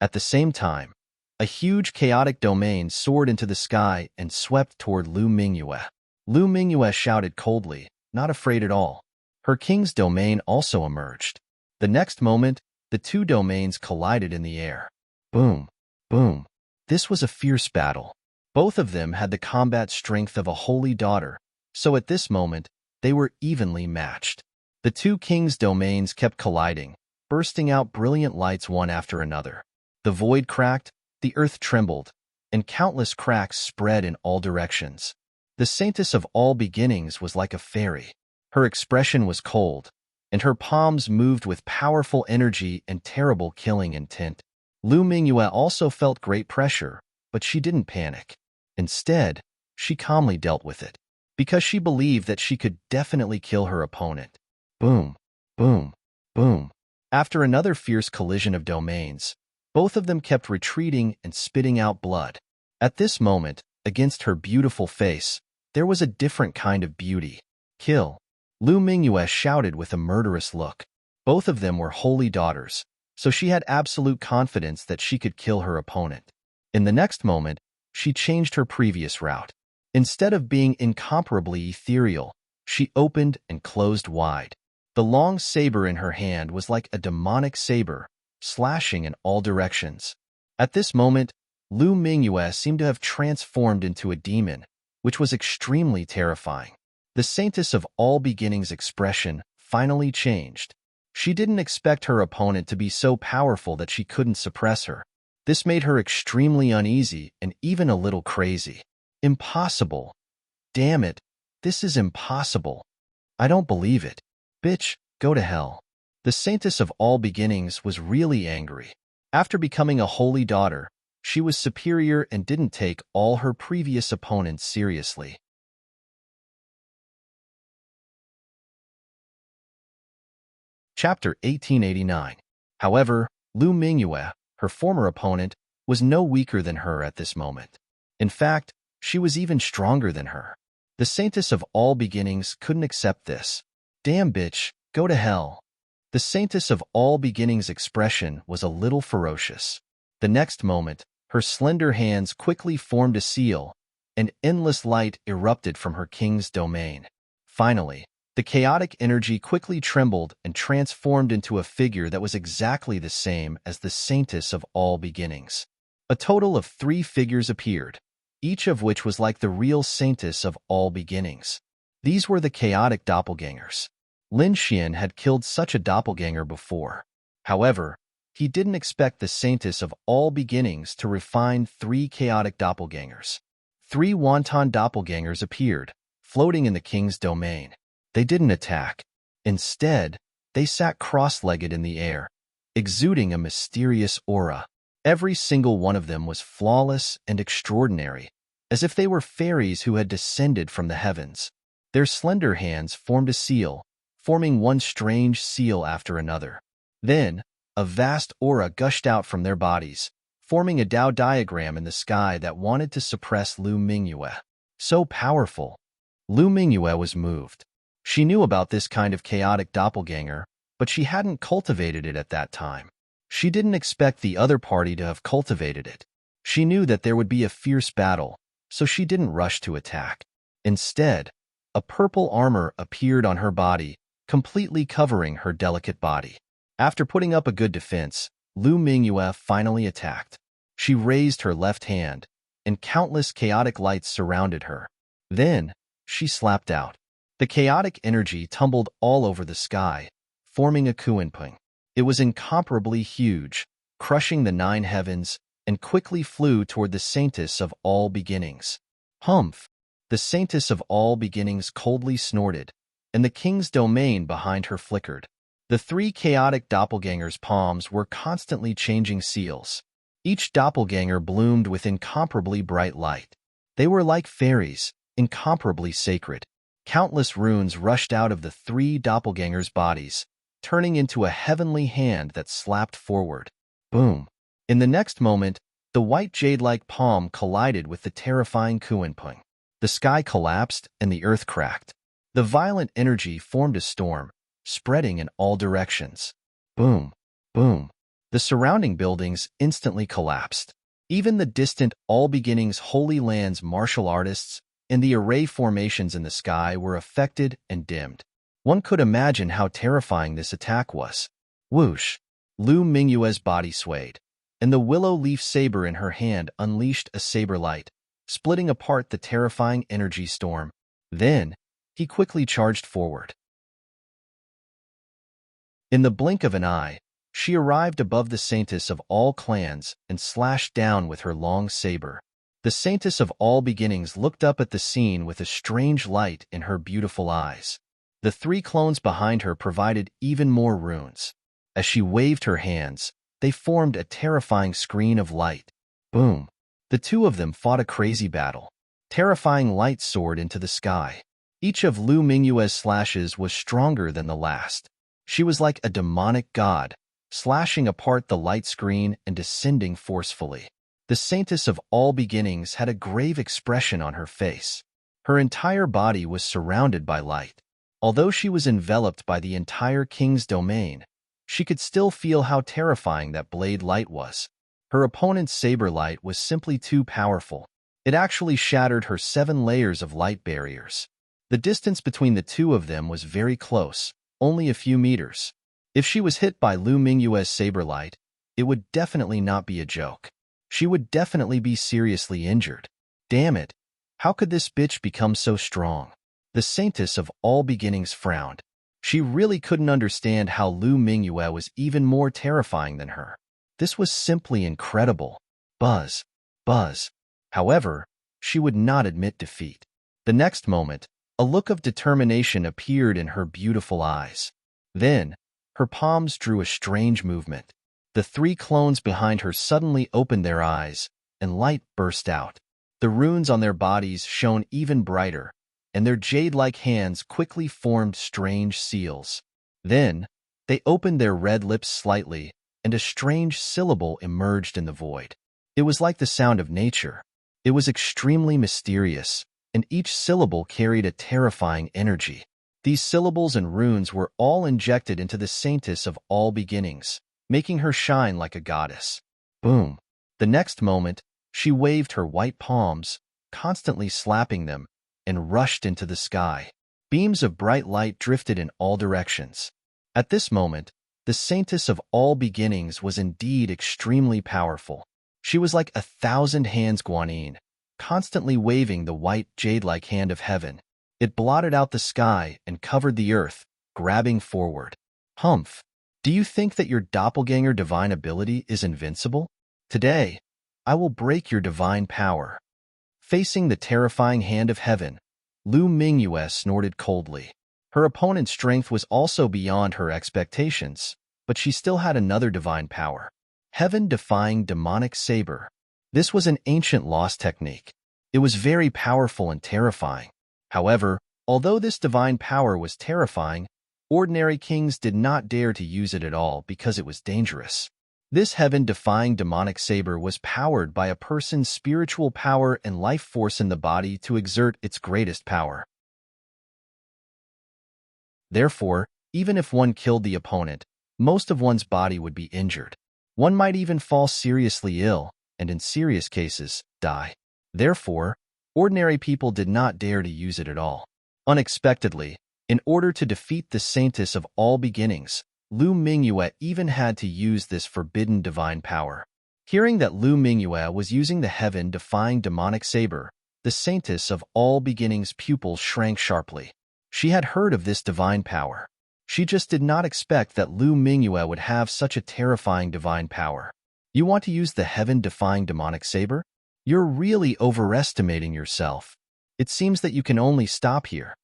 At the same time, a huge chaotic domain soared into the sky and swept toward Lu Mingyue. Lu Mingyue shouted coldly, not afraid at all. Her king's domain also emerged. The next moment, the two domains collided in the air. Boom, boom. This was a fierce battle. Both of them had the combat strength of a holy daughter, so at this moment, they were evenly matched. The two kings' domains kept colliding, bursting out brilliant lights one after another. The void cracked, the earth trembled, and countless cracks spread in all directions. The saintess of all beginnings was like a fairy. Her expression was cold, and her palms moved with powerful energy and terrible killing intent. Lu Mingyue also felt great pressure, but she didn't panic. Instead, she calmly dealt with it, because she believed that she could definitely kill her opponent. Boom, boom, boom. After another fierce collision of domains, both of them kept retreating and spitting out blood. At this moment, against her beautiful face, there was a different kind of beauty. Kill. Lu Mingyue shouted with a murderous look. Both of them were holy daughters, so she had absolute confidence that she could kill her opponent. In the next moment, she changed her previous route. Instead of being incomparably ethereal, she opened and closed wide. The long saber in her hand was like a demonic saber, slashing in all directions. At this moment, Lu Mingyue seemed to have transformed into a demon, which was extremely terrifying. The saintess of all beginnings' expression finally changed. She didn't expect her opponent to be so powerful that she couldn't suppress her. This made her extremely uneasy and even a little crazy. Impossible. Damn it, this is impossible. I don't believe it. Bitch, go to hell. The saintess of all beginnings was really angry. After becoming a holy daughter, she was superior and didn't take all her previous opponents seriously. Chapter 1889. However, Lu Mingyue, her former opponent, was no weaker than her at this moment. In fact, she was even stronger than her. The saintess of all beginnings couldn't accept this. Damn bitch, go to hell. The saintess of all beginnings' expression was a little ferocious. The next moment, her slender hands quickly formed a seal, and endless light erupted from her king's domain. Finally, the chaotic energy quickly trembled and transformed into a figure that was exactly the same as the saintess of all beginnings. A total of 3 figures appeared, each of which was like the real saintess of all beginnings. These were the chaotic doppelgangers. Lin Xian had killed such a doppelganger before. However, he didn't expect the saintess of all beginnings to refine 3 chaotic doppelgangers. 3 wanton doppelgangers appeared, floating in the king's domain. They didn't attack. Instead, they sat cross-legged in the air, exuding a mysterious aura. Every single one of them was flawless and extraordinary, as if they were fairies who had descended from the heavens. Their slender hands formed a seal, forming one strange seal after another. Then, a vast aura gushed out from their bodies, forming a Tao diagram in the sky that wanted to suppress Lu Mingyue. So powerful. Lu Mingyue was moved. She knew about this kind of chaotic doppelganger, but she hadn't cultivated it at that time. She didn't expect the other party to have cultivated it. She knew that there would be a fierce battle, so she didn't rush to attack. Instead, a purple armor appeared on her body, completely covering her delicate body. After putting up a good defense, Lu Mingyue finally attacked. She raised her left hand, and countless chaotic lights surrounded her. Then, she slapped out. The chaotic energy tumbled all over the sky, forming a kunpeng. It was incomparably huge, crushing the 9 heavens, and quickly flew toward the saintess of all beginnings. Humph! The saintess of all beginnings coldly snorted, and the king's domain behind her flickered. The 3 chaotic doppelgangers' palms were constantly changing seals. Each doppelganger bloomed with incomparably bright light. They were like fairies, incomparably sacred. Countless runes rushed out of the 3 doppelgangers' bodies, turning into a heavenly hand that slapped forward. Boom! In the next moment, the white jade-like palm collided with the terrifying kunpeng. The sky collapsed and the earth cracked. The violent energy formed a storm, spreading in all directions. Boom, boom. The surrounding buildings instantly collapsed. Even the distant All Beginnings Holy Land's martial artists and the array formations in the sky were affected and dimmed. One could imagine how terrifying this attack was. Whoosh! Lu Mingyue's body swayed, and the willow leaf saber in her hand unleashed a saber light, splitting apart the terrifying energy storm. Then, he quickly charged forward. In the blink of an eye, she arrived above the saintess of all clans and slashed down with her long saber. The saintess of all beginnings looked up at the scene with a strange light in her beautiful eyes. The three clones behind her provided even more runes. As she waved her hands, they formed a terrifying screen of light. Boom! The two of them fought a crazy battle. Terrifying light soared into the sky. Each of Lu Mingyue's slashes was stronger than the last. She was like a demonic god, slashing apart the light screen and descending forcefully. The saintess of all beginnings had a grave expression on her face. Her entire body was surrounded by light. Although she was enveloped by the entire king's domain, she could still feel how terrifying that blade light was. Her opponent's saber light was simply too powerful. It actually shattered her 7 layers of light barriers. The distance between the two of them was very close, only a few meters. If she was hit by Lu Mingyue's saber light, it would definitely not be a joke. She would definitely be seriously injured. Damn it, how could this bitch become so strong? The saintess of all beginnings frowned. She really couldn't understand how Lu Mingyue was even more terrifying than her. This was simply incredible. Buzz, buzz. However, she would not admit defeat. The next moment, a look of determination appeared in her beautiful eyes. Then, her palms drew a strange movement. The 3 clones behind her suddenly opened their eyes, and light burst out. The runes on their bodies shone even brighter, and their jade-like hands quickly formed strange seals. Then, they opened their red lips slightly, and a strange syllable emerged in the void. It was like the sound of nature. It was extremely mysterious, and each syllable carried a terrifying energy. These syllables and runes were all injected into the saintess of all beginnings, making her shine like a goddess. Boom! The next moment, she waved her white palms, constantly slapping them, and rushed into the sky. Beams of bright light drifted in all directions. At this moment, the saintess of all beginnings was indeed extremely powerful. She was like 1,000 hands Guanyin, constantly waving the white jade-like hand of heaven. It blotted out the sky and covered the earth, grabbing forward. Humph! Do you think that your doppelganger divine ability is invincible? Today, I will break your divine power. Facing the terrifying hand of heaven, Lu Mingyue snorted coldly. Her opponent's strength was also beyond her expectations, but she still had another divine power. Heaven-defying demonic saber. This was an ancient lost technique. It was very powerful and terrifying. However, although this divine power was terrifying, ordinary kings did not dare to use it at all because it was dangerous. This heaven-defying demonic saber was powered by a person's spiritual power and life force in the body to exert its greatest power. Therefore, even if one killed the opponent, most of one's body would be injured. One might even fall seriously ill, and in serious cases, die. Therefore, ordinary people did not dare to use it at all. Unexpectedly, in order to defeat the saintess of all beginnings, Lu Mingyue even had to use this forbidden divine power. Hearing that Lu Mingyue was using the heaven-defying demonic saber, the saintess of all beginnings' pupils shrank sharply. She had heard of this divine power. She just did not expect that Lu Mingyue would have such a terrifying divine power. You want to use the heaven-defying demonic saber? You're really overestimating yourself. It seems that you can only stop here.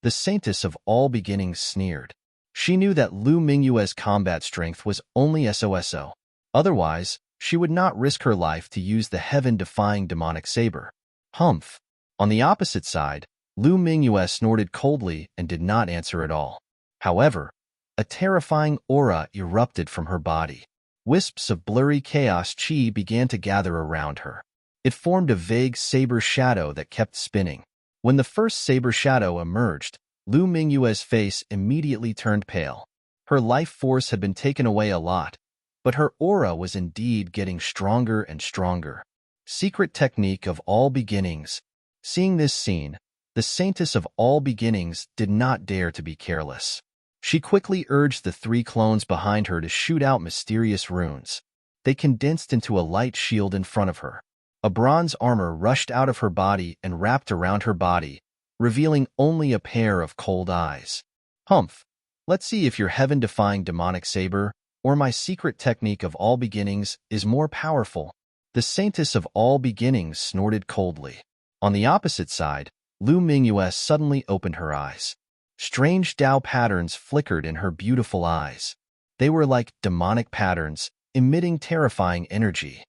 The saintess of all beginnings sneered. She knew that Lu Mingyue's combat strength was only so. Otherwise, she would not risk her life to use the heaven-defying demonic saber. Humph! On the opposite side, Lu Mingyue snorted coldly and did not answer at all. However, a terrifying aura erupted from her body. Wisps of blurry chaos chi began to gather around her. It formed a vague saber shadow that kept spinning. When the first saber shadow emerged, Lu Mingyue's face immediately turned pale. Her life force had been taken away a lot, but her aura was indeed getting stronger and stronger. Secret technique of all beginnings. Seeing this scene, the saintess of all beginnings did not dare to be careless. She quickly urged the 3 clones behind her to shoot out mysterious runes. They condensed into a light shield in front of her. A bronze armor rushed out of her body and wrapped around her body, revealing only a pair of cold eyes. Humph! Let's see if your heaven-defying demonic saber, or my secret technique of all beginnings, is more powerful. The saintess of all beginnings snorted coldly. On the opposite side, Lu Mingyue suddenly opened her eyes. Strange Tao patterns flickered in her beautiful eyes. They were like demonic patterns, emitting terrifying energy.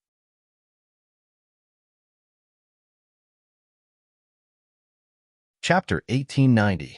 Chapter 1890.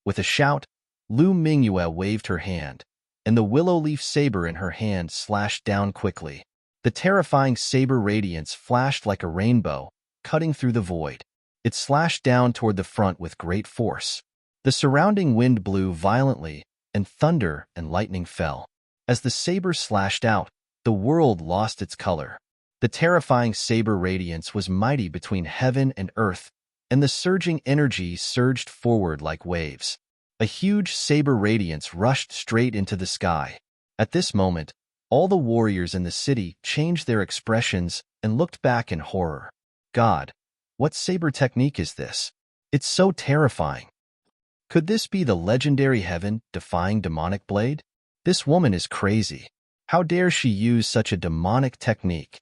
With a shout, Lu Mingyue waved her hand, and the willow leaf saber in her hand slashed down quickly. The terrifying saber radiance flashed like a rainbow, cutting through the void. It slashed down toward the front with great force. The surrounding wind blew violently, and thunder and lightning fell. As the saber slashed out, the world lost its color. The terrifying saber radiance was mighty between heaven and earth, and the surging energy surged forward like waves. A huge saber radiance rushed straight into the sky. At this moment, all the warriors in the city changed their expressions and looked back in horror. God, what saber technique is this? It's so terrifying. Could this be the legendary heaven-defying demonic blade? This woman is crazy. How dare she use such a demonic technique?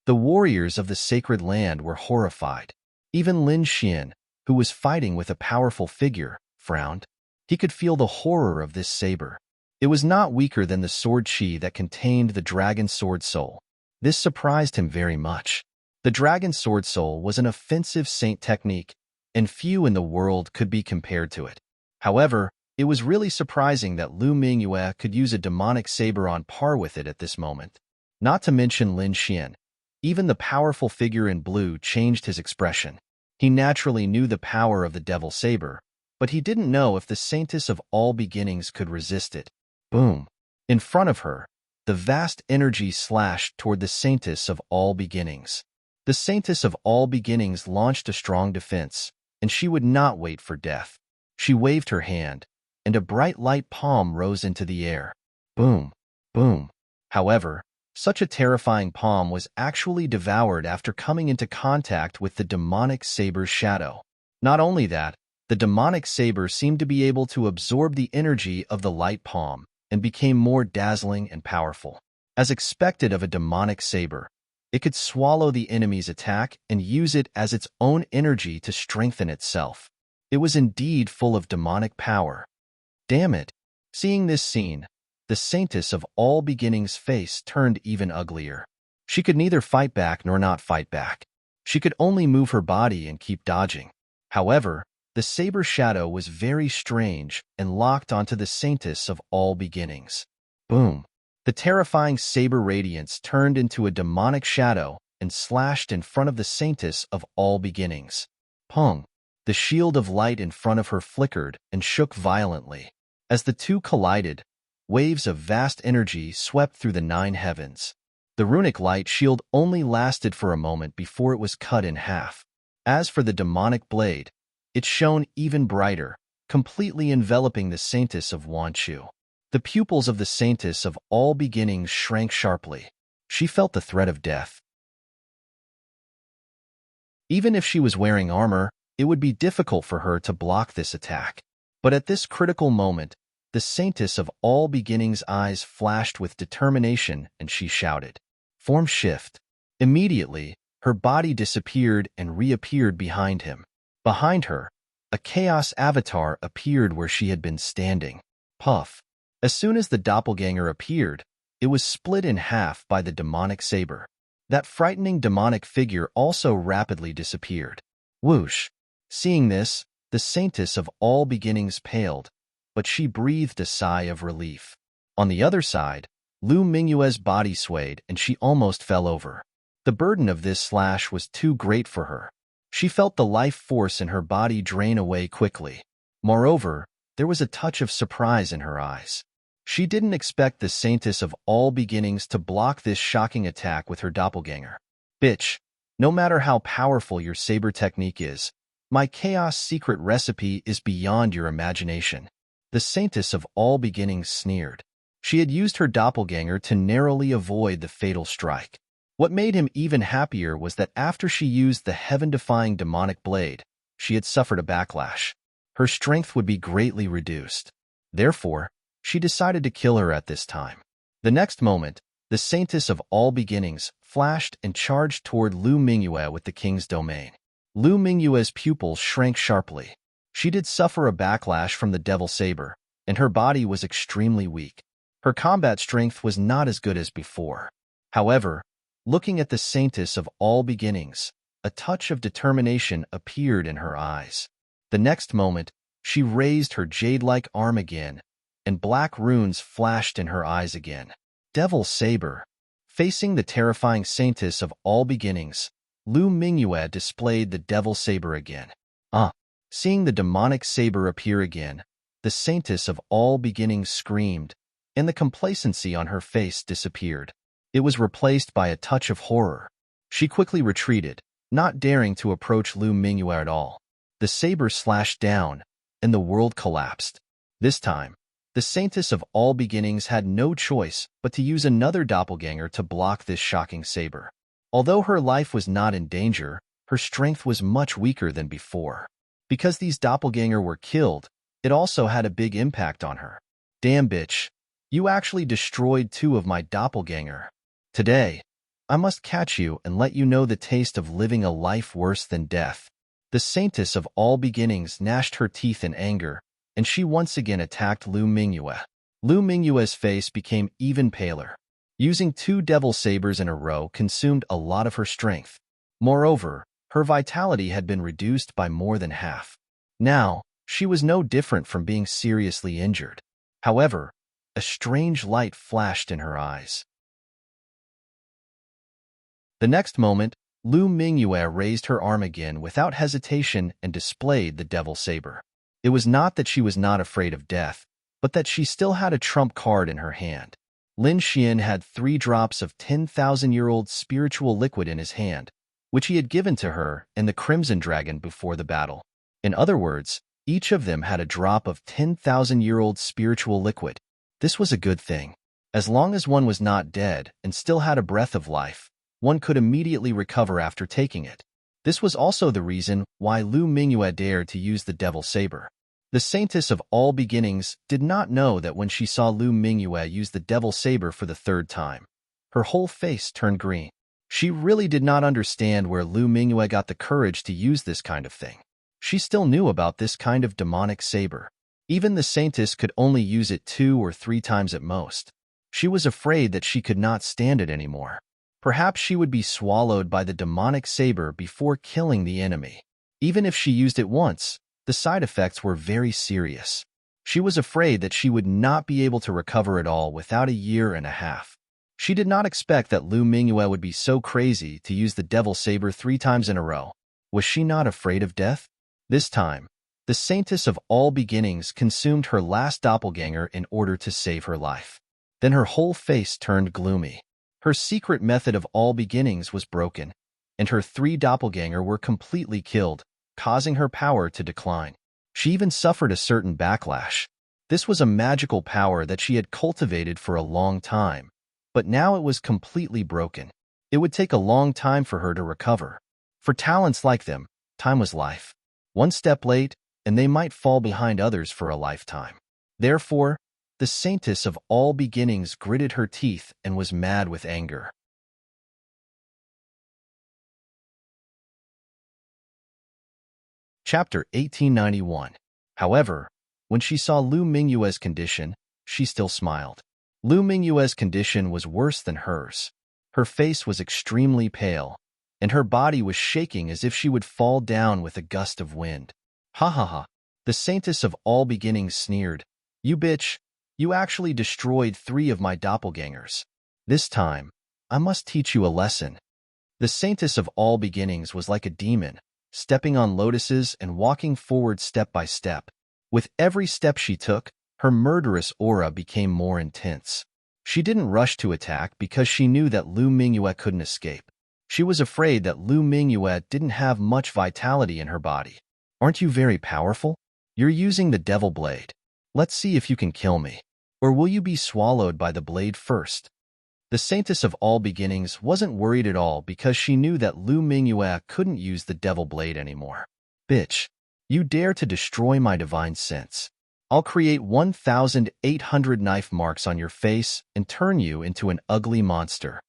The warriors of the sacred land were horrified. Even Lin Xian, who was fighting with a powerful figure, frowned. He could feel the horror of this saber. It was not weaker than the sword chi that contained the dragon sword soul. This surprised him very much. The dragon sword soul was an offensive saint technique, and few in the world could be compared to it. However, it was really surprising that Lu Mingyue could use a demonic saber on par with it at this moment. Not to mention Lin Xian. Even the powerful figure in blue changed his expression. He naturally knew the power of the devil saber, but he didn't know if the saintess of all beginnings could resist it. Boom! In front of her, the vast energy slashed toward the saintess of all beginnings. The saintess of all beginnings launched a strong defense, and she would not wait for death. She waved her hand, and a bright light palm rose into the air. Boom! Boom! However, such a terrifying palm was actually devoured after coming into contact with the demonic saber's shadow. Not only that, the demonic saber seemed to be able to absorb the energy of the light palm and became more dazzling and powerful. As expected of a demonic saber, it could swallow the enemy's attack and use it as its own energy to strengthen itself. It was indeed full of demonic power. Damn it! Seeing this scene, the saintess of all beginnings' face turned even uglier. She could neither fight back nor not fight back. She could only move her body and keep dodging. However, the saber shadow was very strange and locked onto the saintess of all beginnings. Boom! The terrifying saber radiance turned into a demonic shadow and slashed in front of the saintess of all beginnings. Pong! The shield of light in front of her flickered and shook violently. As the two collided, waves of vast energy swept through the 9 heavens. The runic light shield only lasted for a moment before it was cut in half. As for the demonic blade, it shone even brighter, completely enveloping the saintess of Wanchu. The pupils of the saintess of all beginnings shrank sharply. She felt the threat of death. Even if she was wearing armor, it would be difficult for her to block this attack. But at this critical moment, the saintess of all beginnings' eyes flashed with determination, and she shouted, "Form shift." Immediately, her body disappeared and reappeared behind him. Behind her, a chaos avatar appeared where she had been standing. Puff! As soon as the doppelganger appeared, it was split in half by the demonic saber. That frightening demonic figure also rapidly disappeared. Whoosh! Seeing this, the saintess of all beginnings paled, but she breathed a sigh of relief. On the other side, Lu Mingyue's body swayed and she almost fell over. The burden of this slash was too great for her. She felt the life force in her body drain away quickly. Moreover, there was a touch of surprise in her eyes. She didn't expect the Saintess of all beginnings to block this shocking attack with her doppelganger. Bitch, no matter how powerful your saber technique is, my chaos secret recipe is beyond your imagination. The Saintess of all beginnings sneered. She had used her doppelganger to narrowly avoid the fatal strike. What made him even happier was that after she used the heaven-defying demonic blade, she had suffered a backlash. Her strength would be greatly reduced. Therefore, she decided to kill her at this time. The next moment, the Saintess of all beginnings flashed and charged toward Lu Mingyue with the king's domain. Lu Mingyue's pupils shrank sharply. She did suffer a backlash from the devil saber, and her body was extremely weak. Her combat strength was not as good as before. However, looking at the Saintess of all beginnings, a touch of determination appeared in her eyes. The next moment, she raised her jade-like arm again, and black runes flashed in her eyes again. Devil Saber. Facing the terrifying Saintess of all beginnings, Lu Mingyue displayed the Devil Saber again. Seeing the demonic saber appear again, the Saintess of all beginnings screamed, and the complacency on her face disappeared. It was replaced by a touch of horror. She quickly retreated, not daring to approach Lu Mingyue at all. The saber slashed down, and the world collapsed. This time, the Saintess of all beginnings had no choice but to use another doppelganger to block this shocking saber. Although her life was not in danger, her strength was much weaker than before. Because these doppelganger were killed, it also had a big impact on her. Damn bitch, you actually destroyed 2 of my doppelganger. Today, I must catch you and let you know the taste of living a life worse than death. The Saintess of all beginnings gnashed her teeth in anger, and she once again attacked Lu Mingyue. Lu Mingyue's face became even paler. Using 2 devil sabers in a row consumed a lot of her strength. Moreover, her vitality had been reduced by more than half. Now, she was no different from being seriously injured. However, a strange light flashed in her eyes. The next moment, Lu Mingyue raised her arm again without hesitation and displayed the devil saber. It was not that she was not afraid of death, but that she still had a trump card in her hand. Lin Xian had 3 drops of 10,000-year-old spiritual liquid in his hand, which he had given to her and the Crimson Dragon before the battle. In other words, each of them had a drop of 10,000-year-old spiritual liquid. This was a good thing. As long as one was not dead and still had a breath of life, one could immediately recover after taking it. This was also the reason why Lu Mingyue dared to use the Devil Saber. The Saintess of all beginnings did not know that when she saw Lu Mingyue use the Devil Saber for the 3rd time, her whole face turned green. She really did not understand where Lu Mingyue got the courage to use this kind of thing. She still knew about this kind of demonic saber. Even the Saintess could only use it 2 or 3 times at most. She was afraid that she could not stand it anymore. Perhaps she would be swallowed by the demonic saber before killing the enemy. Even if she used it once, the side effects were very serious. She was afraid that she would not be able to recover at all without a year and a half. She did not expect that Lu Mingyue would be so crazy to use the Devil Saber 3 times in a row. Was she not afraid of death? This time, the Saintess of all beginnings consumed her last doppelganger in order to save her life. Then her whole face turned gloomy. Her secret method of all beginnings was broken, and her 3 doppelganger were completely killed, causing her power to decline. She even suffered a certain backlash. This was a magical power that she had cultivated for a long time, but now it was completely broken. It would take a long time for her to recover. For talents like them, time was life. One step late, and they might fall behind others for a lifetime. Therefore, the Saintess of all beginnings gritted her teeth and was mad with anger. Chapter 1891. However, when she saw Lu Mingyue's condition, she still smiled. Lu Mingyue's condition was worse than hers. Her face was extremely pale, and her body was shaking as if she would fall down with a gust of wind. Ha ha ha. The Saintess of all beginnings sneered. You bitch, you actually destroyed 3 of my doppelgangers. This time, I must teach you a lesson. The Saintess of all beginnings was like a demon, stepping on lotuses and walking forward step by step. With every step she took, her murderous aura became more intense. She didn't rush to attack because she knew that Lu Mingyue couldn't escape. She was afraid that Lu Mingyue didn't have much vitality in her body. Aren't you very powerful? You're using the devil blade. Let's see if you can kill me. Or will you be swallowed by the blade first? The Saintess of All Beginnings wasn't worried at all because she knew that Lu Mingyue couldn't use the devil blade anymore. Bitch, you dare to destroy my divine sense. I'll create 1,800 knife marks on your face and turn you into an ugly monster.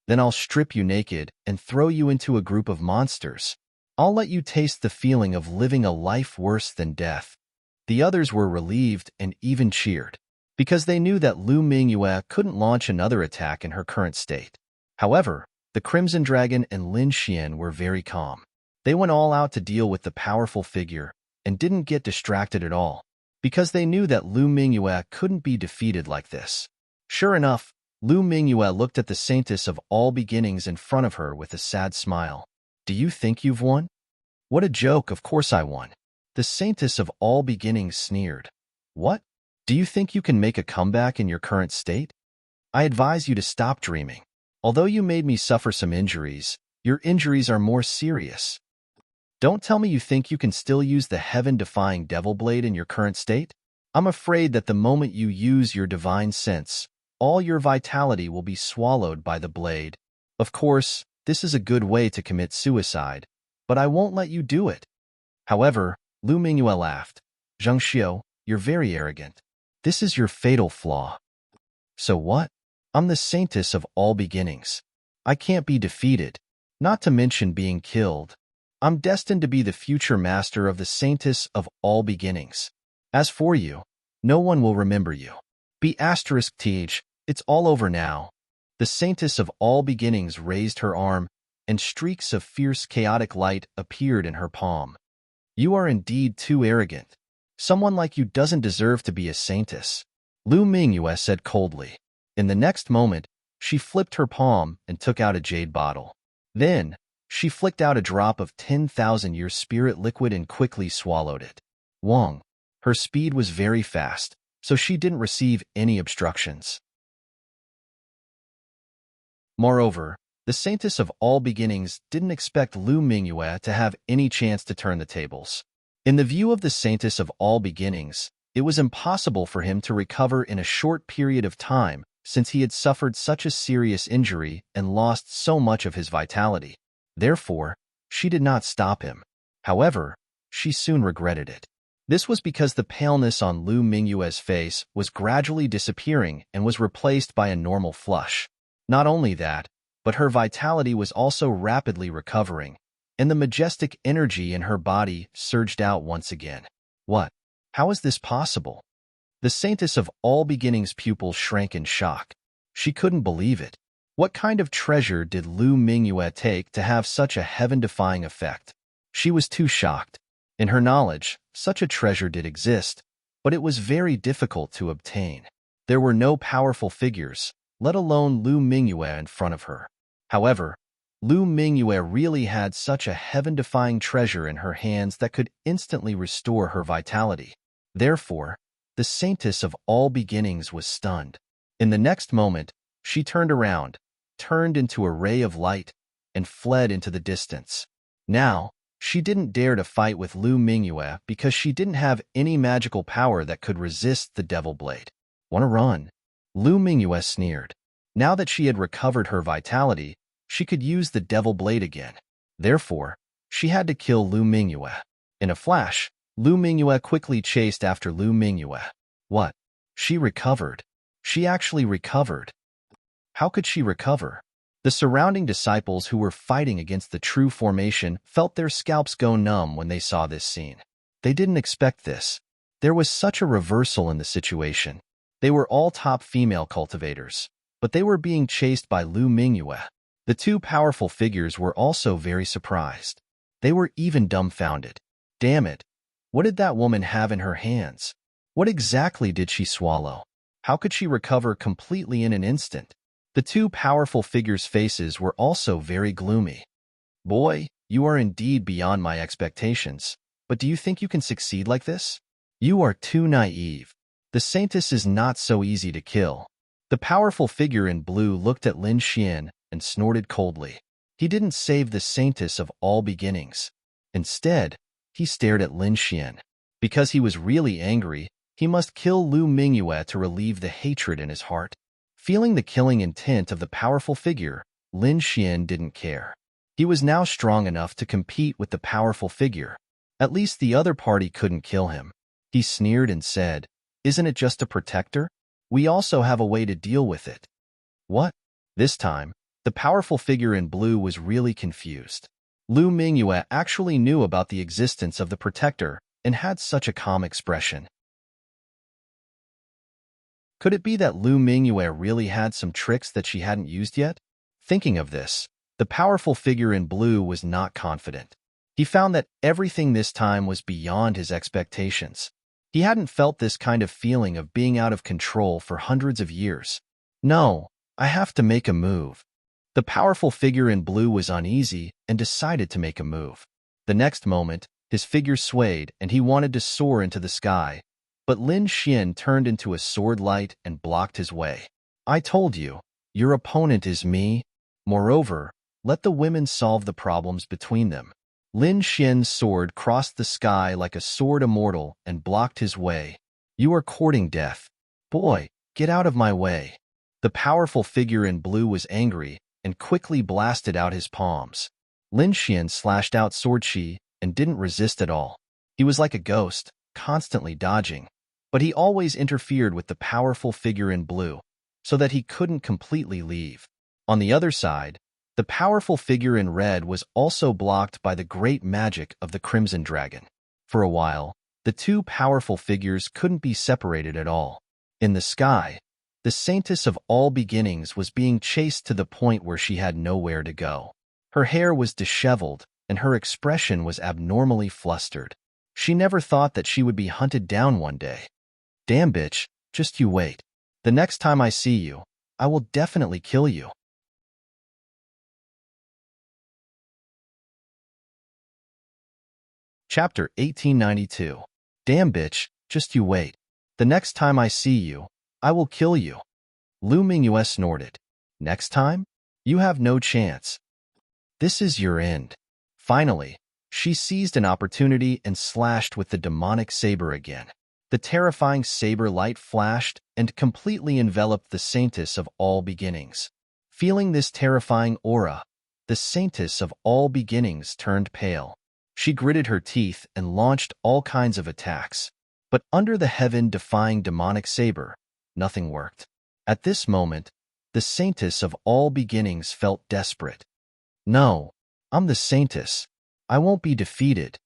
Then I'll strip you naked and throw you into a group of monsters. I'll let you taste the feeling of living a life worse than death. The others were relieved and even cheered, because they knew that Lu Mingyue couldn't launch another attack in her current state. However, the Crimson Dragon and Lin Xian were very calm. They went all out to deal with the powerful figure and didn't get distracted at all, because they knew that Lu Mingyue couldn't be defeated like this. Sure enough, Lu Mingyue looked at the Saintess of All Beginnings in front of her with a sad smile. Do you think you've won? What a joke, of course I won. The Saintess of All Beginnings sneered. What? Do you think you can make a comeback in your current state? I advise you to stop dreaming. Although you made me suffer some injuries, your injuries are more serious. Don't tell me you think you can still use the heaven-defying devil blade in your current state? I'm afraid that the moment you use your divine sense, all your vitality will be swallowed by the blade. Of course, this is a good way to commit suicide, but I won't let you do it. However, Lu Mingyue laughed. Zheng Xiu, you're very arrogant. This is your fatal flaw. So what? I'm the Saintess of All Beginnings. I can't be defeated, not to mention being killed. I'm destined to be the future master of the Saintess of All Beginnings. As for you, no one will remember you. *th, it's all over now. The Saintess of All Beginnings raised her arm, and streaks of fierce chaotic light appeared in her palm. You are indeed too arrogant. Someone like you doesn't deserve to be a saintess, Lu Mingyue said coldly. In the next moment, she flipped her palm and took out a jade bottle. Then, she flicked out a drop of 10,000-year spirit liquid and quickly swallowed it. Wong. Her speed was very fast, so she didn't receive any obstructions. Moreover, the Saintess of All Beginnings didn't expect Lu Mingyue to have any chance to turn the tables. In the view of the Saintess of All Beginnings, it was impossible for him to recover in a short period of time since he had suffered such a serious injury and lost so much of his vitality. Therefore, she did not stop him. However, she soon regretted it. This was because the paleness on Lu Mingyue's face was gradually disappearing and was replaced by a normal flush. Not only that, but her vitality was also rapidly recovering, and the majestic energy in her body surged out once again. What? How is this possible? The Saintess of All Beginnings' pupils shrank in shock. She couldn't believe it. What kind of treasure did Lu Mingyue take to have such a heaven-defying effect? She was too shocked. In her knowledge, such a treasure did exist, but it was very difficult to obtain. There were no powerful figures, let alone Lu Mingyue in front of her. However, Lu Mingyue really had such a heaven-defying treasure in her hands that could instantly restore her vitality. Therefore, the Saintess of All Beginnings was stunned. In the next moment, she turned around, turned into a ray of light, and fled into the distance. Now, she didn't dare to fight with Lu Mingyue because she didn't have any magical power that could resist the Devil Blade. "Wanna run?" Lu Mingyue sneered. Now that she had recovered her vitality, she could use the Devil Blade again. Therefore, she had to kill Lu Mingyue. In a flash, Lu Mingyue quickly chased after Lu Mingyue. What? She recovered. She actually recovered. How could she recover? The surrounding disciples who were fighting against the true formation felt their scalps go numb when they saw this scene. They didn't expect this. There was such a reversal in the situation. They were all top female cultivators, but they were being chased by Lu Mingyue. The two powerful figures were also very surprised. They were even dumbfounded. Damn it! What did that woman have in her hands? What exactly did she swallow? How could she recover completely in an instant? The two powerful figures' faces were also very gloomy. Boy, you are indeed beyond my expectations, but do you think you can succeed like this? You are too naive. The Saintess is not so easy to kill. The powerful figure in blue looked at Lin Xian and snorted coldly. He didn't save the Saintess of all beginnings. Instead, he stared at Lin Xian. Because he was really angry, he must kill Lu Mingyue to relieve the hatred in his heart. Feeling the killing intent of the powerful figure, Lin Xian didn't care. He was now strong enough to compete with the powerful figure. At least the other party couldn't kill him. He sneered and said, "Isn't it just a protector? We also have a way to deal with it." What? This time, the powerful figure in blue was really confused. Lu Mingyue actually knew about the existence of the protector and had such a calm expression. Could it be that Lu Mingyue really had some tricks that she hadn't used yet? Thinking of this, the powerful figure in blue was not confident. He found that everything this time was beyond his expectations. He hadn't felt this kind of feeling of being out of control for hundreds of years. No, I have to make a move. The powerful figure in blue was uneasy and decided to make a move. The next moment, his figure swayed and he wanted to soar into the sky, but Lin Xian turned into a sword light and blocked his way. I told you, your opponent is me. Moreover, let the women solve the problems between them. Lin Xian's sword crossed the sky like a sword immortal and blocked his way. You are courting death. Boy, get out of my way. The powerful figure in blue was angry and quickly blasted out his palms. Lin Xian slashed out sword chi and didn't resist at all. He was like a ghost, constantly dodging, but he always interfered with the powerful figure in blue, so that he couldn't completely leave. On the other side, the powerful figure in red was also blocked by the great magic of the Crimson Dragon. For a while, the two powerful figures couldn't be separated at all. In the sky, the Saintess of all beginnings was being chased to the point where she had nowhere to go. Her hair was disheveled, and her expression was abnormally flustered. She never thought that she would be hunted down one day. Damn bitch, just you wait. The next time I see you, I will definitely kill you. Chapter 1892. Damn bitch, just you wait. The next time I see you, I will kill you. Lu Mingyue snorted. Next time? You have no chance. This is your end. Finally, she seized an opportunity and slashed with the demonic saber again. The terrifying saber light flashed and completely enveloped the Saintess of all beginnings. Feeling this terrifying aura, the Saintess of all beginnings turned pale. She gritted her teeth and launched all kinds of attacks. But under the heaven-defying demonic saber, nothing worked. At this moment, the Saintess of all beginnings felt desperate. No, I'm the Saintess. I won't be defeated.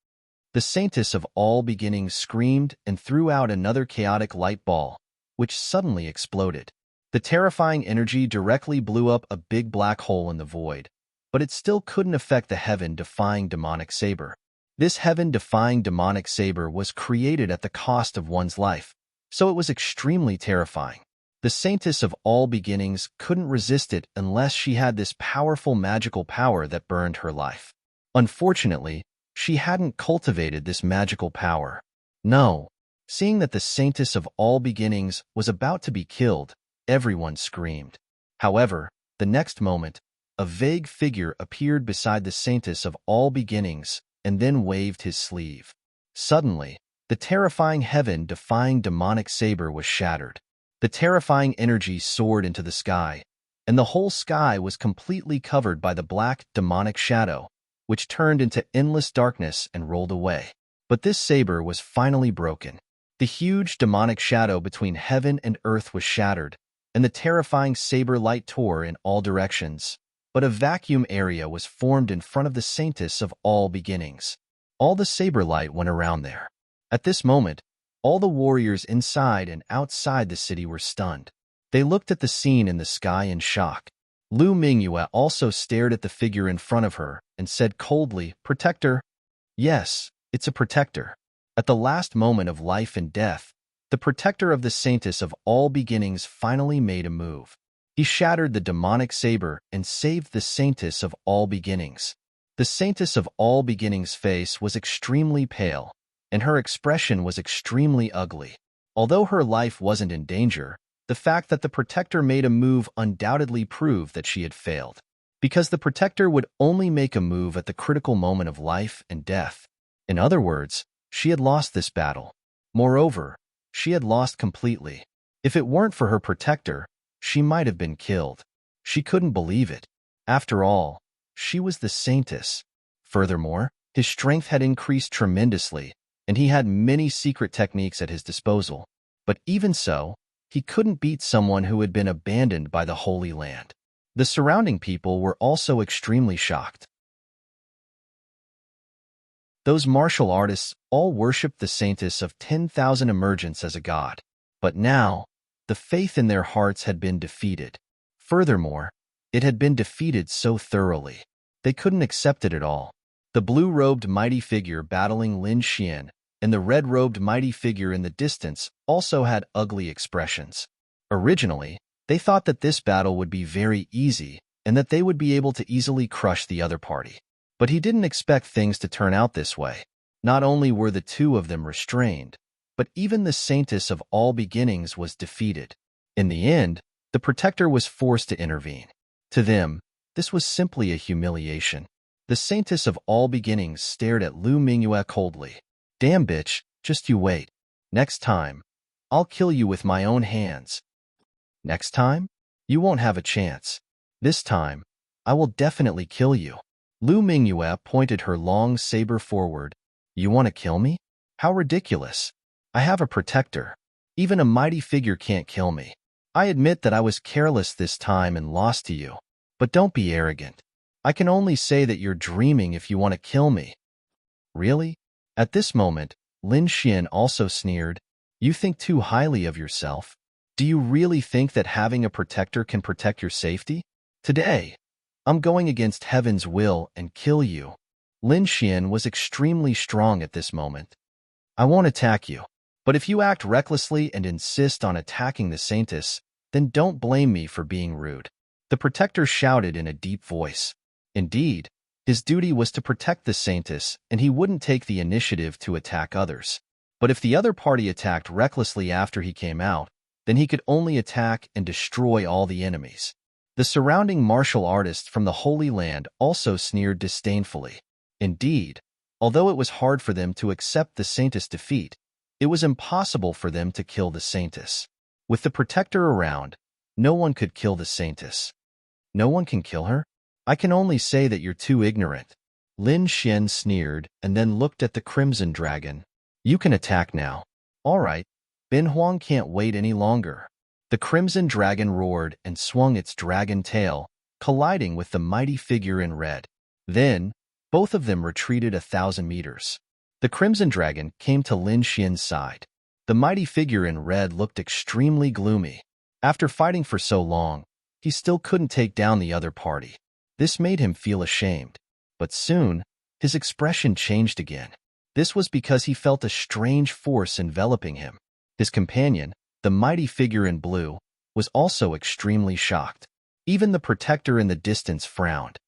The Saintess of all beginnings screamed and threw out another chaotic light ball, which suddenly exploded. The terrifying energy directly blew up a big black hole in the void, but it still couldn't affect the heaven-defying demonic saber. This heaven-defying demonic saber was created at the cost of one's life, so it was extremely terrifying. The Saintess of all beginnings couldn't resist it unless she had this powerful magical power that burned her life. Unfortunately, she hadn't cultivated this magical power. No, seeing that the Saintess of all beginnings was about to be killed, everyone screamed. However, the next moment, a vague figure appeared beside the Saintess of all beginnings and then waved his sleeve. Suddenly, the terrifying heaven-defying demonic saber was shattered. The terrifying energy soared into the sky, and the whole sky was completely covered by the black demonic shadow, which turned into endless darkness and rolled away. But this saber was finally broken. The huge demonic shadow between heaven and earth was shattered, and the terrifying saber light tore in all directions. But a vacuum area was formed in front of the Saintess of all beginnings. All the saber light went around there. At this moment, all the warriors inside and outside the city were stunned. They looked at the scene in the sky in shock. Lu Mingyue also stared at the figure in front of her and said coldly, "Protector?" Yes, it's a protector. At the last moment of life and death, the protector of the Saintess of all beginnings finally made a move. He shattered the demonic saber and saved the Saintess of all beginnings. The Saintess of all beginnings' face was extremely pale, and her expression was extremely ugly. Although her life wasn't in danger, the fact that the Protector made a move undoubtedly proved that she had failed. Because the Protector would only make a move at the critical moment of life and death. In other words, she had lost this battle. Moreover, she had lost completely. If it weren't for her Protector, she might have been killed. She couldn't believe it. After all, she was the Saintess. Furthermore, his strength had increased tremendously, and he had many secret techniques at his disposal. But even so, he couldn't beat someone who had been abandoned by the Holy Land. The surrounding people were also extremely shocked. Those martial artists all worshipped the Saintess of 10,000 emergence as a god. But now, the faith in their hearts had been defeated. Furthermore, it had been defeated so thoroughly. They couldn't accept it at all. The blue-robed mighty figure battling Lin Xian and the red-robed mighty figure in the distance also had ugly expressions. Originally, they thought that this battle would be very easy and that they would be able to easily crush the other party. But he didn't expect things to turn out this way. Not only were the two of them restrained, but even the Saintess of all beginnings was defeated. In the end, the Protector was forced to intervene. To them, this was simply a humiliation. The Saintess of all beginnings stared at Lu Mingyue coldly. "Damn bitch, just you wait. Next time, I'll kill you with my own hands. Next time, you won't have a chance. This time, I will definitely kill you." Lu Mingyue pointed her long saber forward. "You want to kill me? How ridiculous. I have a Protector. Even a mighty figure can't kill me. I admit that I was careless this time and lost to you. But don't be arrogant. I can only say that you're dreaming if you want to kill me." "Really?" At this moment, Lin Xian also sneered. "You think too highly of yourself. Do you really think that having a Protector can protect your safety? Today, I'm going against heaven's will and kill you." Lin Xian was extremely strong at this moment. "I won't attack you. But if you act recklessly and insist on attacking the Saintess, then don't blame me for being rude." The Protector shouted in a deep voice. Indeed, his duty was to protect the Saintess, and he wouldn't take the initiative to attack others. But if the other party attacked recklessly after he came out, then he could only attack and destroy all the enemies. The surrounding martial artists from the Holy Land also sneered disdainfully. Indeed, although it was hard for them to accept the Saintess' defeat, it was impossible for them to kill the Saintess. With the Protector around, no one could kill the Saintess. "No one can kill her? I can only say that you're too ignorant." Lin Xian sneered and then looked at the Crimson Dragon. "You can attack now." "All right, Bin Huang can't wait any longer." The Crimson Dragon roared and swung its dragon tail, colliding with the mighty figure in red. Then, both of them retreated 1,000 meters. The Crimson Dragon came to Lin Xian's side. The mighty figure in red looked extremely gloomy. After fighting for so long, he still couldn't take down the other party. This made him feel ashamed. But soon, his expression changed again. This was because he felt a strange force enveloping him. His companion, the mighty figure in blue, was also extremely shocked. Even the Protector in the distance frowned.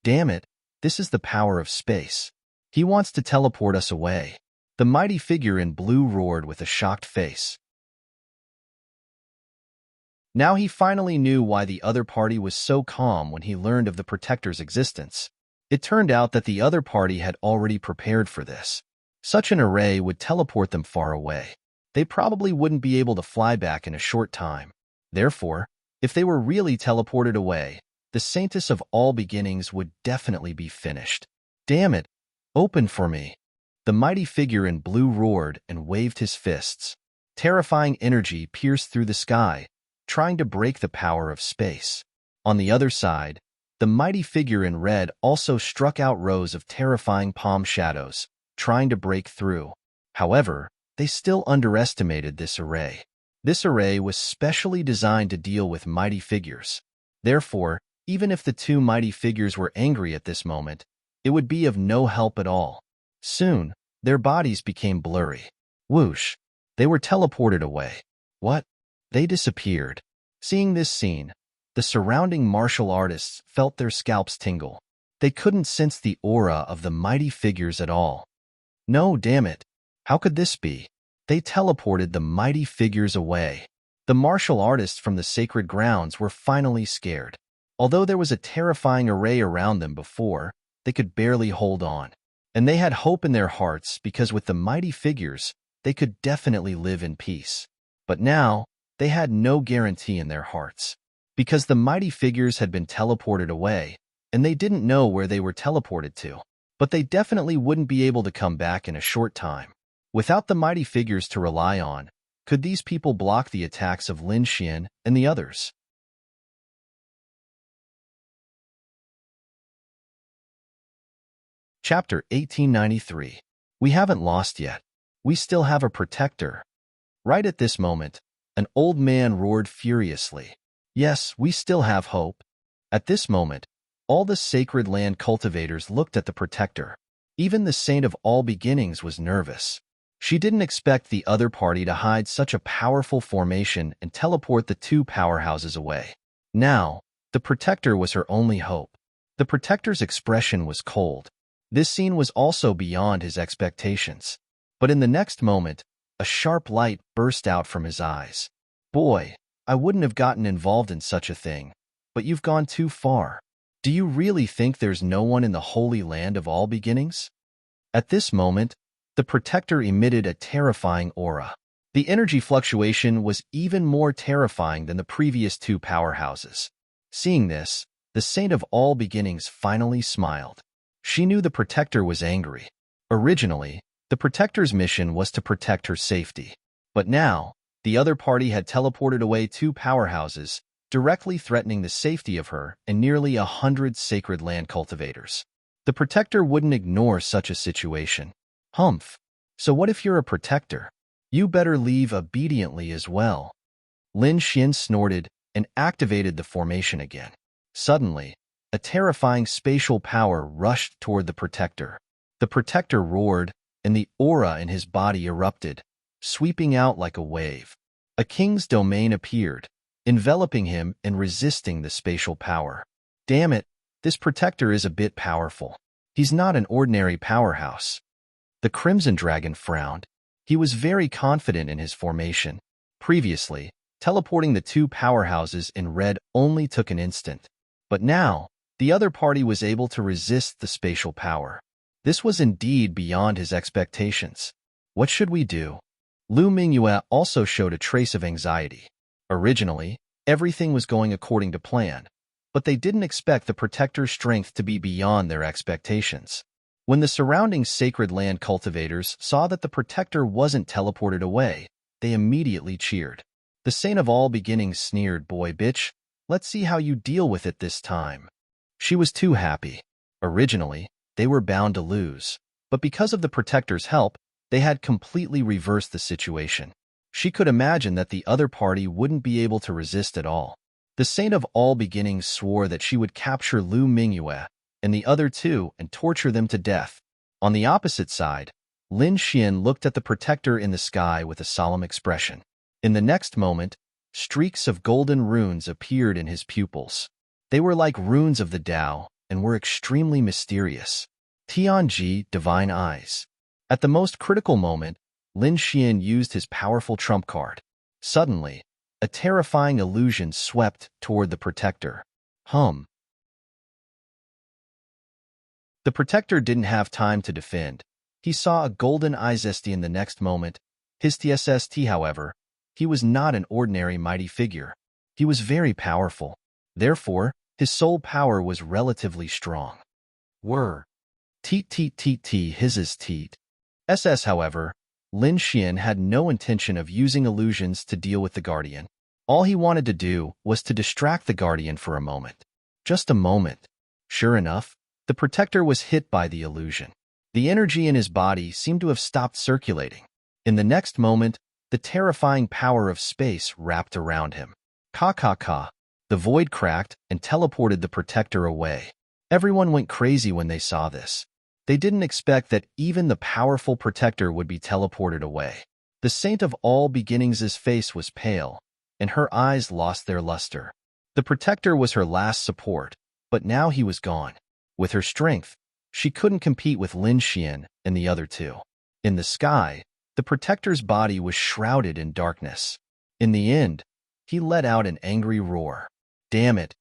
"Damn it, this is the power of space. He wants to teleport us away." The mighty figure in blue roared with a shocked face. Now he finally knew why the other party was so calm when he learned of the Protector's existence. It turned out that the other party had already prepared for this. Such an array would teleport them far away. They probably wouldn't be able to fly back in a short time. Therefore, if they were really teleported away, the Saintess of all beginnings would definitely be finished. "Damn it! Open for me!" The mighty figure in blue roared and waved his fists. Terrifying energy pierced through the sky, trying to break the power of space. On the other side, the mighty figure in red also struck out rows of terrifying palm shadows, trying to break through. However, they still underestimated this array. This array was specially designed to deal with mighty figures. Therefore, even if the two mighty figures were angry at this moment, it would be of no help at all. Soon, their bodies became blurry. Whoosh! They were teleported away. What? They disappeared. Seeing this scene, the surrounding martial artists felt their scalps tingle. They couldn't sense the aura of the mighty figures at all. "No, damn it. How could this be? They teleported the mighty figures away. The martial artists from the sacred grounds were finally scared. Although there was a terrifying array around them before, they could barely hold on. And they had hope in their hearts because with the mighty figures, they could definitely live in peace. But now, they had no guarantee in their hearts. Because the mighty figures had been teleported away, and they didn't know where they were teleported to. But they definitely wouldn't be able to come back in a short time. Without the mighty figures to rely on, could these people block the attacks of Lin Xian and the others? Chapter 1893. We haven't lost yet. We still have a protector. Right at this moment, an old man roared furiously. Yes, we still have hope. At this moment, all the sacred land cultivators looked at the protector. Even the saint of all beginnings was nervous. She didn't expect the other party to hide such a powerful formation and teleport the two powerhouses away. Now, the protector was her only hope. The protector's expression was cold. This scene was also beyond his expectations. But in the next moment, a sharp light burst out from his eyes. Boy, I wouldn't have gotten involved in such a thing, but you've gone too far. Do you really think there's no one in the holy land of all beginnings? At this moment, the protector emitted a terrifying aura. The energy fluctuation was even more terrifying than the previous two powerhouses. Seeing this, the saint of all beginnings finally smiled. She knew the protector was angry. Originally, the protector's mission was to protect her safety. But now, the other party had teleported away two powerhouses, directly threatening the safety of her and nearly 100 sacred land cultivators. The protector wouldn't ignore such a situation. Humph. So what if you're a protector? You better leave obediently as well. Lin Xian snorted and activated the formation again. Suddenly, a terrifying spatial power rushed toward the protector. The protector roared, and the aura in his body erupted, sweeping out like a wave. A king's domain appeared, enveloping him and resisting the spatial power. Damn it, this protector is a bit powerful. He's not an ordinary powerhouse. The Crimson Dragon frowned. He was very confident in his formation. Previously, teleporting the two powerhouses in red only took an instant. But now, the other party was able to resist the spatial power. This was indeed beyond his expectations. What should we do? Lu Mingyue also showed a trace of anxiety. Originally, everything was going according to plan, but they didn't expect the protector's strength to be beyond their expectations. When the surrounding sacred land cultivators saw that the protector wasn't teleported away, they immediately cheered. The saint of all beginnings sneered, "Boy, bitch, let's see how you deal with it this time." She was too happy. Originally, they were bound to lose, but because of the protector's help, they had completely reversed the situation. She could imagine that the other party wouldn't be able to resist at all. The saint of all beginnings swore that she would capture Lu Mingyue and the other two and torture them to death. On the opposite side, Lin Xian looked at the protector in the sky with a solemn expression. In the next moment, streaks of golden runes appeared in his pupils. They were like runes of the Tao and were extremely mysterious. Tianji, divine eyes. At the most critical moment, Lin Xian used his powerful trump card. Suddenly, a terrifying illusion swept toward the protector. Hum. The protector didn't have time to defend. He saw a golden Izesti in the next moment. His TSST, however, he was not an ordinary mighty figure. He was very powerful. Therefore, his soul power was relatively strong. Were. Teet teet teet teet his teet. SS, however, Lin Xian had no intention of using illusions to deal with the Guardian. All he wanted to do was to distract the Guardian for a moment. Just a moment. Sure enough, the protector was hit by the illusion. The energy in his body seemed to have stopped circulating. In the next moment, the terrifying power of space wrapped around him. Ka ka ka. The void cracked and teleported the protector away. Everyone went crazy when they saw this. They didn't expect that even the powerful protector would be teleported away. The saint of all beginnings' face was pale, and her eyes lost their luster. The protector was her last support, but now he was gone. With her strength, she couldn't compete with Lin Xian and the other two. In the sky, The protector's body was shrouded in darkness. In the end, he let out an angry roar. Damn it!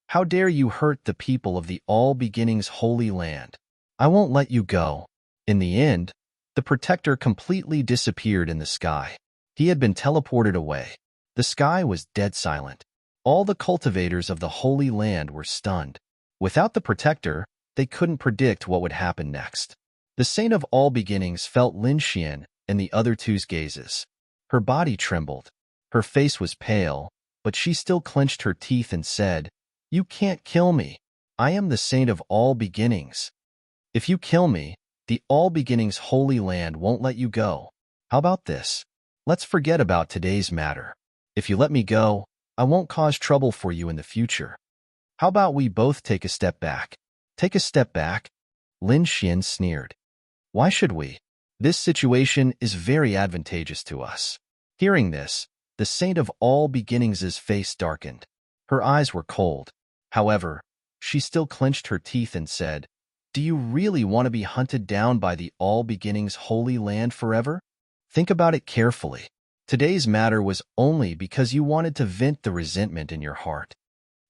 How dare you hurt the people of the All Beginnings Holy Land? I won't let you go. In the end, the protector completely disappeared in the sky. He had been teleported away. The sky was dead silent. All the cultivators of the Holy Land were stunned. Without the protector, they couldn't predict what would happen next. The Saint of All Beginnings felt Lin Xian and the other two's gazes. Her body trembled. Her face was pale, but she still clenched her teeth and said, "You can't kill me. I am the Saint of All Beginnings. If you kill me, the All Beginnings Holy Land won't let you go. How about this? Let's forget about today's matter. If you let me go, I won't cause trouble for you in the future. How about we both take a step back?" "Take a step back?" Lin Xian sneered. "Why should we? This situation is very advantageous to us." Hearing this, the Saint of All Beginnings's face darkened. Her eyes were cold. However, she still clenched her teeth and said, "Do you really want to be hunted down by the All Beginnings Holy Land forever? Think about it carefully. Today's matter was only because you wanted to vent the resentment in your heart.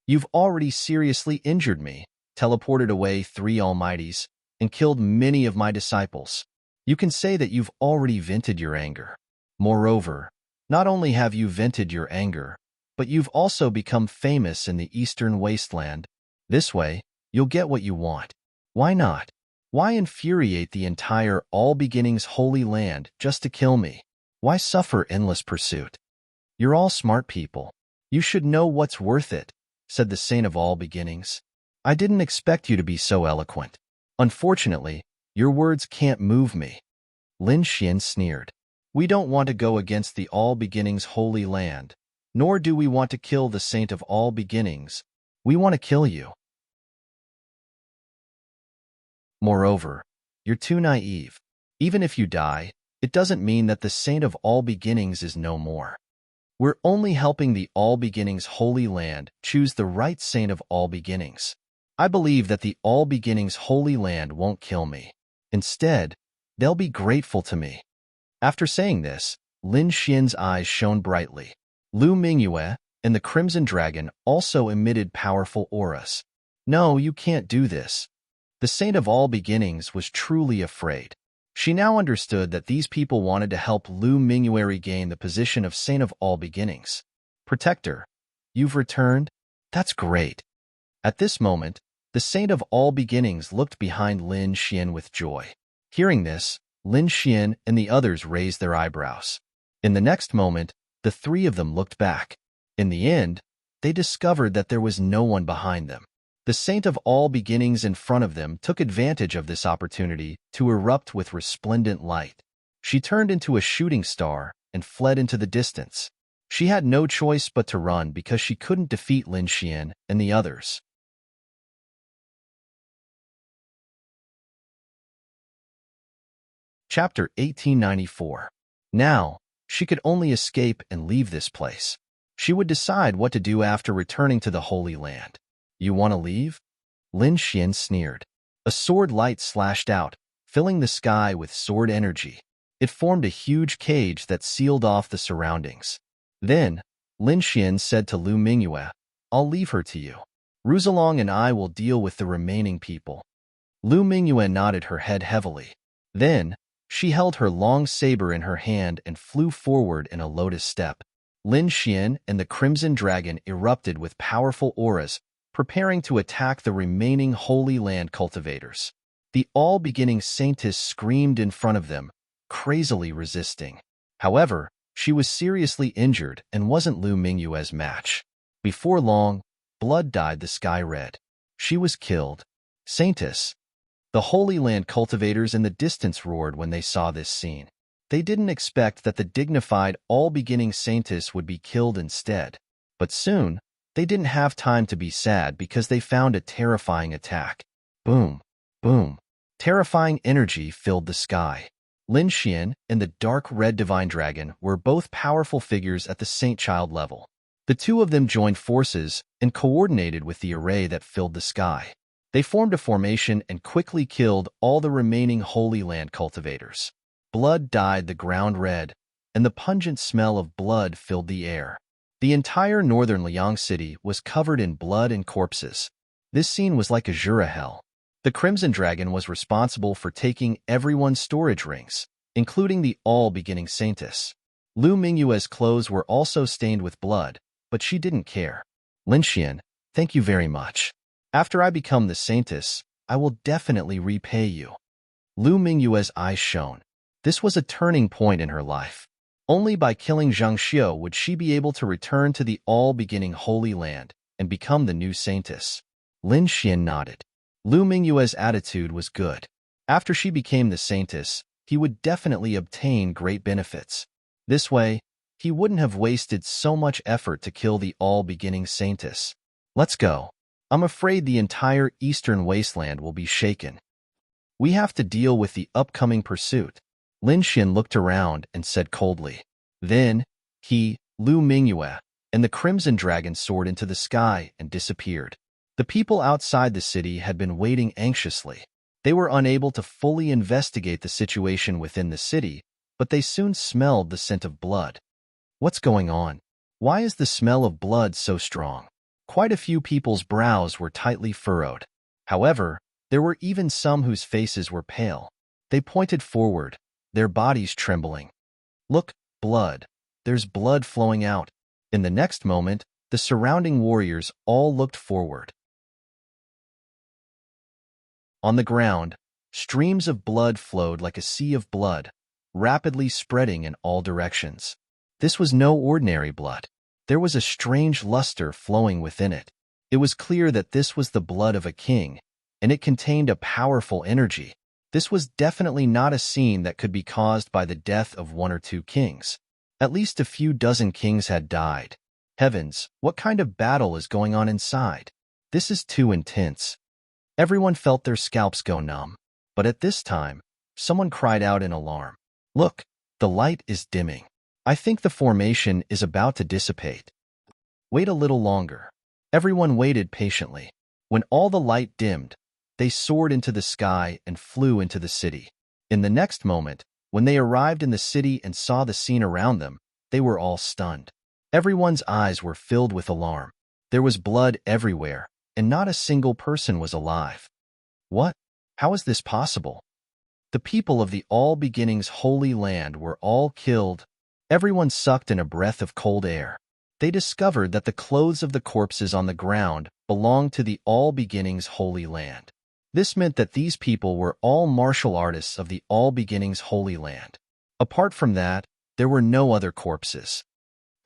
You've already seriously injured me, teleported away 3 Almighties, and killed many of my disciples. You can say that you've already vented your anger. Moreover, not only have you vented your anger, but you've also become famous in the Eastern Wasteland. This way, you'll get what you want. Why not? Why infuriate the entire All Beginnings Holy Land just to kill me? Why suffer endless pursuit? You're all smart people. You should know what's worth it," said the Saint of All Beginnings. "I didn't expect you to be so eloquent. Unfortunately, your words can't move me." Lin Xian sneered. "We don't want to go against the All Beginnings Holy Land, nor do we want to kill the Saint of All Beginnings. We want to kill you. Moreover, you're too naive. Even if you die, it doesn't mean that the Saint of All Beginnings is no more. We're only helping the All Beginnings Holy Land choose the right Saint of All Beginnings. I believe that the All Beginnings Holy Land won't kill me. Instead, they'll be grateful to me." After saying this, Lin Xian's eyes shone brightly. Lu Mingyue and the Crimson Dragon also emitted powerful auras. "No, you can't do this." The Saint of All Beginnings was truly afraid. She now understood that these people wanted to help Lu Mingyue regain the position of Saint of All Beginnings. "Protector, you've returned? That's great." At this moment, the Saint of All Beginnings looked behind Lin Xian with joy. Hearing this, Lin Xian and the others raised their eyebrows. In the next moment, the 3 of them looked back. In the end, they discovered that there was no one behind them. The Saint of All Beginnings in front of them took advantage of this opportunity to erupt with resplendent light. She turned into a shooting star and fled into the distance. She had no choice but to run because she couldn't defeat Lin Xian and the others. Chapter 1894. Now, she could only escape and leave this place. She would decide what to do after returning to the Holy Land. "You want to leave?" Lin Xian sneered. A sword light slashed out, filling the sky with sword energy. It formed a huge cage that sealed off the surroundings. Then, Lin Xian said to Lu Mingyue, "I'll leave her to you. Ruzalong and I will deal with the remaining people." Lu Mingyue nodded her head heavily. Then, she held her long saber in her hand and flew forward in a lotus step. Lin Xian and the Crimson Dragon erupted with powerful auras, preparing to attack the remaining Holy Land cultivators. The All-Beginning Saintess screamed in front of them, crazily resisting. However, she was seriously injured and wasn't Lu Mingyue's match. Before long, blood dyed the sky red. She was killed. "Saintess!" The Holy Land cultivators in the distance roared when they saw this scene. They didn't expect that the dignified All-Beginning Saintess would be killed instead. But soon, they didn't have time to be sad because they found a terrifying attack. Boom, boom. Terrifying energy filled the sky. Lin Xian and the dark red divine dragon were both powerful figures at the Saint Child level. The 2 of them joined forces and coordinated with the array that filled the sky. They formed a formation and quickly killed all the remaining Holy Land cultivators. Blood dyed the ground red, and the pungent smell of blood filled the air. The entire northern Liang city was covered in blood and corpses. This scene was like a Jura hell. The Crimson Dragon was responsible for taking everyone's storage rings, including the all-beginning Saintess. Lu Mingyue's clothes were also stained with blood, but she didn't care. Linxian, thank you very much. After I become the Saintess, I will definitely repay you. Lu Mingyue's eyes shone. This was a turning point in her life. Only by killing Zhang Xiu would she be able to return to the all-beginning Holy Land and become the new Saintess. Lin Xian nodded. Lu Mingyue's attitude was good. After she became the Saintess, he would definitely obtain great benefits. This way, he wouldn't have wasted so much effort to kill the all-beginning Saintess. Let's go. I'm afraid the entire eastern wasteland will be shaken. We have to deal with the upcoming pursuit. Lin Xian looked around and said coldly. Then, he, Lu Mingyue, and the Crimson Dragon soared into the sky and disappeared. The people outside the city had been waiting anxiously. They were unable to fully investigate the situation within the city, but they soon smelled the scent of blood. What's going on? Why is the smell of blood so strong? Quite a few people's brows were tightly furrowed. However, there were even some whose faces were pale. They pointed forward, their bodies trembling. Look, blood. There's blood flowing out. In the next moment, the surrounding warriors all looked forward. On the ground, streams of blood flowed like a sea of blood, rapidly spreading in all directions. This was no ordinary blood. There was a strange luster flowing within it. It was clear that this was the blood of a king, and it contained a powerful energy. This was definitely not a scene that could be caused by the death of one or two kings. At least a few dozen kings had died. Heavens, what kind of battle is going on inside? This is too intense. Everyone felt their scalps go numb. But at this time, someone cried out in alarm. Look, the light is dimming. I think the formation is about to dissipate. Wait a little longer. Everyone waited patiently. When all the light dimmed, they soared into the sky and flew into the city. In the next moment, when they arrived in the city and saw the scene around them, they were all stunned. Everyone's eyes were filled with alarm. There was blood everywhere, and not a single person was alive. What? How is this possible? The people of the All Beginnings Holy Land were all killed. Everyone sucked in a breath of cold air. They discovered that the clothes of the corpses on the ground belonged to the All Beginnings Holy Land. This meant that these people were all martial artists of the All Beginnings Holy Land. Apart from that, there were no other corpses.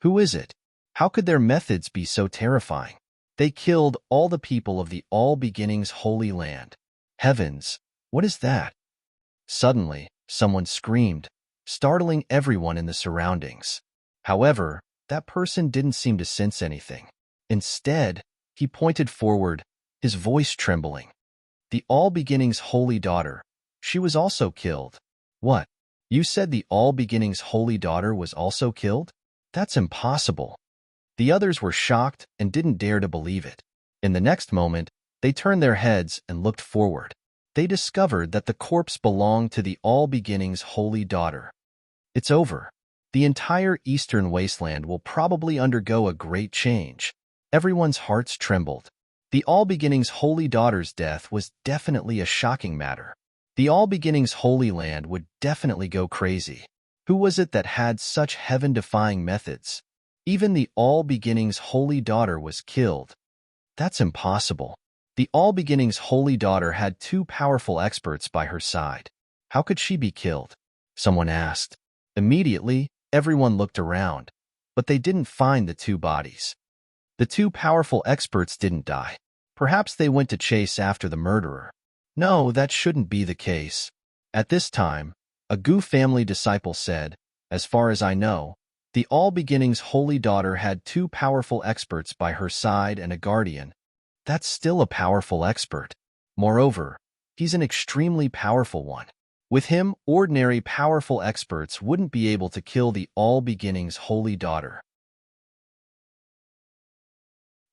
Who is it? How could their methods be so terrifying? They killed all the people of the All Beginnings Holy Land. Heavens, what is that? Suddenly, someone screamed, startling everyone in the surroundings. However, that person didn't seem to sense anything. Instead, he pointed forward, his voice trembling. The All Beginnings Holy Daughter. She was also killed. What? You said the All Beginnings Holy Daughter was also killed? That's impossible. The others were shocked and didn't dare to believe it. In the next moment, they turned their heads and looked forward. They discovered that the corpse belonged to the All Beginnings Holy Daughter. It's over. The entire eastern wasteland will probably undergo a great change. Everyone's hearts trembled. The All Beginnings Holy Daughter's death was definitely a shocking matter. The All Beginnings Holy Land would definitely go crazy. Who was it that had such heaven-defying methods? Even the All Beginnings Holy Daughter was killed. That's impossible. The All Beginnings Holy Daughter had two powerful experts by her side. How could she be killed? Someone asked. Immediately, everyone looked around, but they didn't find the two bodies. The two powerful experts didn't die. Perhaps they went to chase after the murderer. No, that shouldn't be the case. At this time, a Gu family disciple said, as far as I know, the All Beginnings Holy Daughter had two powerful experts by her side and a guardian. That's still a powerful expert. Moreover, he's an extremely powerful one. With him, ordinary powerful experts wouldn't be able to kill the All Beginnings Holy Daughter.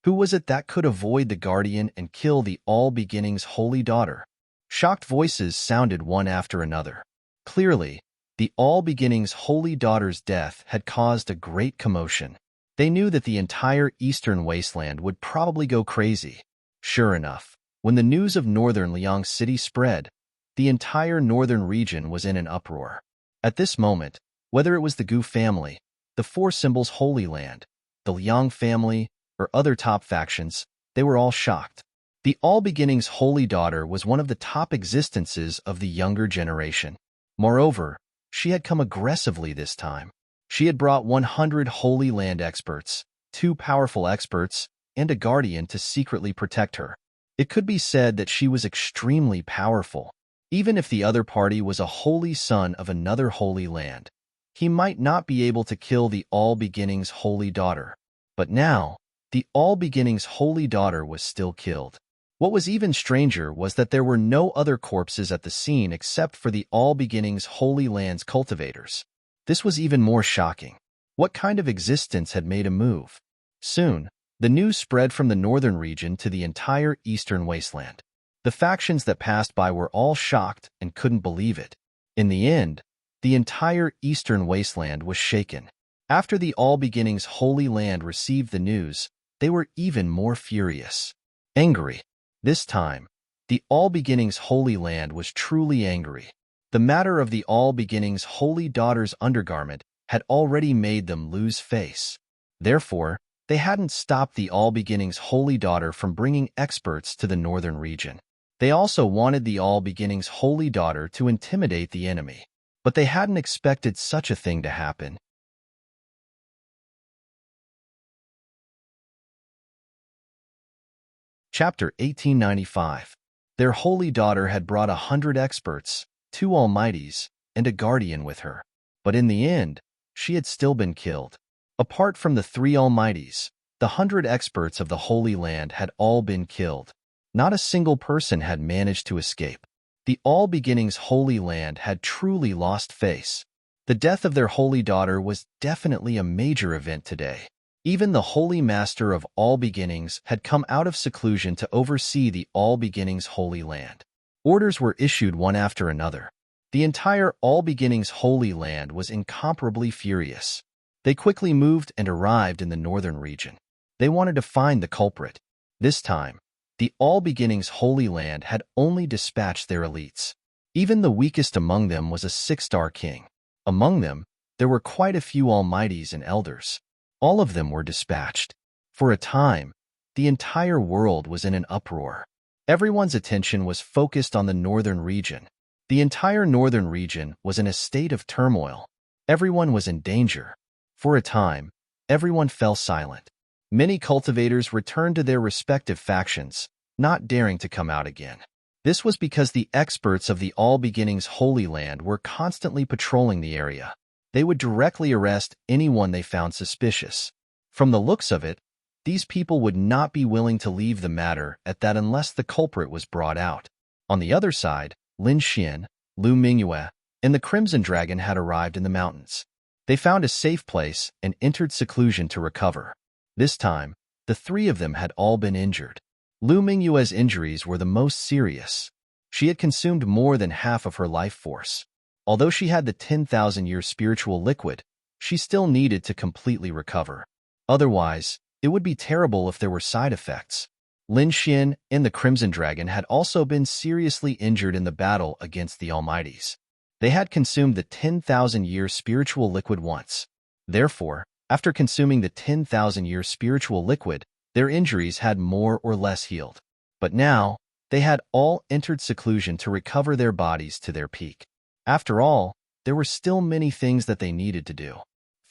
Who was it that could avoid the guardian and kill the All Beginnings Holy Daughter? Shocked voices sounded one after another. Clearly, The All-Beginning's holy daughter's death had caused a great commotion. They knew that the entire eastern wasteland would probably go crazy. Sure enough, when the news of northern Liang City spread, the entire northern region was in an uproar. At this moment, whether it was the Gu family, the Four Symbols Holy Land, the Liang family, or other top factions, they were all shocked. The All-Beginning's holy daughter was one of the top existences of the younger generation. Moreover, she had come aggressively this time. She had brought 100 Holy Land experts, 2 powerful experts, and a guardian to secretly protect her. It could be said that she was extremely powerful. Even if the other party was a holy son of another holy land, he might not be able to kill the All-Beginning's holy daughter. But now, the All-Beginning's holy daughter was still killed. What was even stranger was that there were no other corpses at the scene except for the All-Beginning's Holy Land's cultivators. This was even more shocking. What kind of existence had made a move? Soon, the news spread from the northern region to the entire eastern wasteland. The factions that passed by were all shocked and couldn't believe it. In the end, the entire eastern wasteland was shaken. After the All-Beginning's Holy Land received the news, they were even more furious. Angry. This time, the All-Beginning's Holy Land was truly angry. The matter of the All-Beginning's holy daughter's undergarment had already made them lose face. Therefore, they hadn't stopped the All-Beginning's holy daughter from bringing experts to the northern region. They also wanted the All-Beginning's holy daughter to intimidate the enemy, but they hadn't expected such a thing to happen. Chapter 1895. Their holy daughter had brought 100 experts, 2 almighties, and a guardian with her. But in the end, she had still been killed. Apart from the 3 almighties, the 100 experts of the Holy Land had all been killed. Not a single person had managed to escape. The All-Beginning's Holy Land had truly lost face. The death of their holy daughter was definitely a major event today. Even the Holy Master of All Beginnings had come out of seclusion to oversee the All Beginnings Holy Land. Orders were issued one after another. The entire All Beginnings Holy Land was incomparably furious. They quickly moved and arrived in the northern region. They wanted to find the culprit. This time, the All Beginnings Holy Land had only dispatched their elites. Even the weakest among them was a 6-star king. Among them, there were quite a few almighties and elders. All of them were dispatched. For a time, the entire world was in an uproar. Everyone's attention was focused on the northern region. The entire northern region was in a state of turmoil. Everyone was in danger. For a time, everyone fell silent. Many cultivators returned to their respective factions, not daring to come out again. This was because the experts of the All Beginnings Holy Land were constantly patrolling the area. They would directly arrest anyone they found suspicious. From the looks of it, these people would not be willing to leave the matter at that unless the culprit was brought out. On the other side, Lin Xian, Lu Mingyue, and the Crimson Dragon had arrived in the mountains. They found a safe place and entered seclusion to recover. This time, the 3 of them had all been injured. Lu Mingyue's injuries were the most serious. She had consumed more than half of her life force. Although she had the 10,000-year spiritual liquid, she still needed to completely recover. Otherwise, it would be terrible if there were side effects. Lin Xian and the Crimson Dragon had also been seriously injured in the battle against the Almighties. They had consumed the 10,000-year spiritual liquid once. Therefore, after consuming the 10,000-year spiritual liquid, their injuries had more or less healed. But now, they had all entered seclusion to recover their bodies to their peak. After all, there were still many things that they needed to do.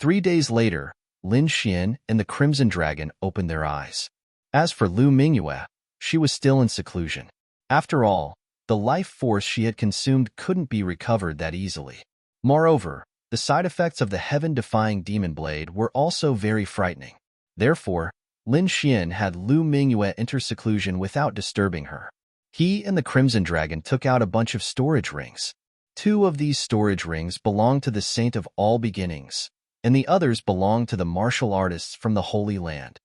3 days later, Lin Xian and the Crimson Dragon opened their eyes. As for Lu Mingyue, she was still in seclusion. After all, the life force she had consumed couldn't be recovered that easily. Moreover, the side effects of the heaven-defying demon blade were also very frightening. Therefore, Lin Xian had Lu Mingyue enter seclusion without disturbing her. He and the Crimson Dragon took out a bunch of storage rings. 2 of these storage rings belonged to the Saint of All Beginnings, and the others belonged to the martial artists from the Holy Land.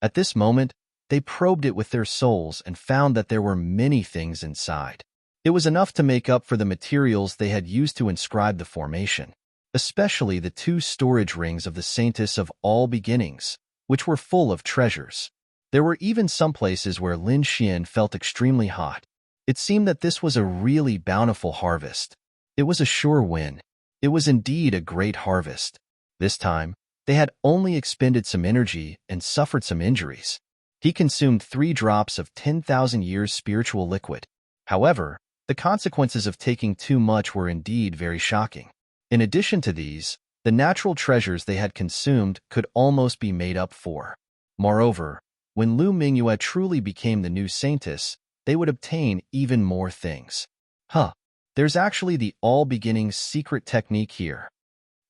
At this moment, they probed it with their souls and found that there were many things inside. It was enough to make up for the materials they had used to inscribe the formation, especially the 2 storage rings of the Saintess of All Beginnings, which were full of treasures. There were even some places where Lin Xian felt extremely hot. It seemed that this was a really bountiful harvest. It was a sure win. It was indeed a great harvest. This time, they had only expended some energy and suffered some injuries. He consumed 3 drops of 10,000 years spiritual liquid. However, the consequences of taking too much were indeed very shocking. In addition to these, the natural treasures they had consumed could almost be made up for. Moreover, when Lu Mingyue truly became the new saintess, they would obtain even more things. There's actually the All Beginnings secret technique here.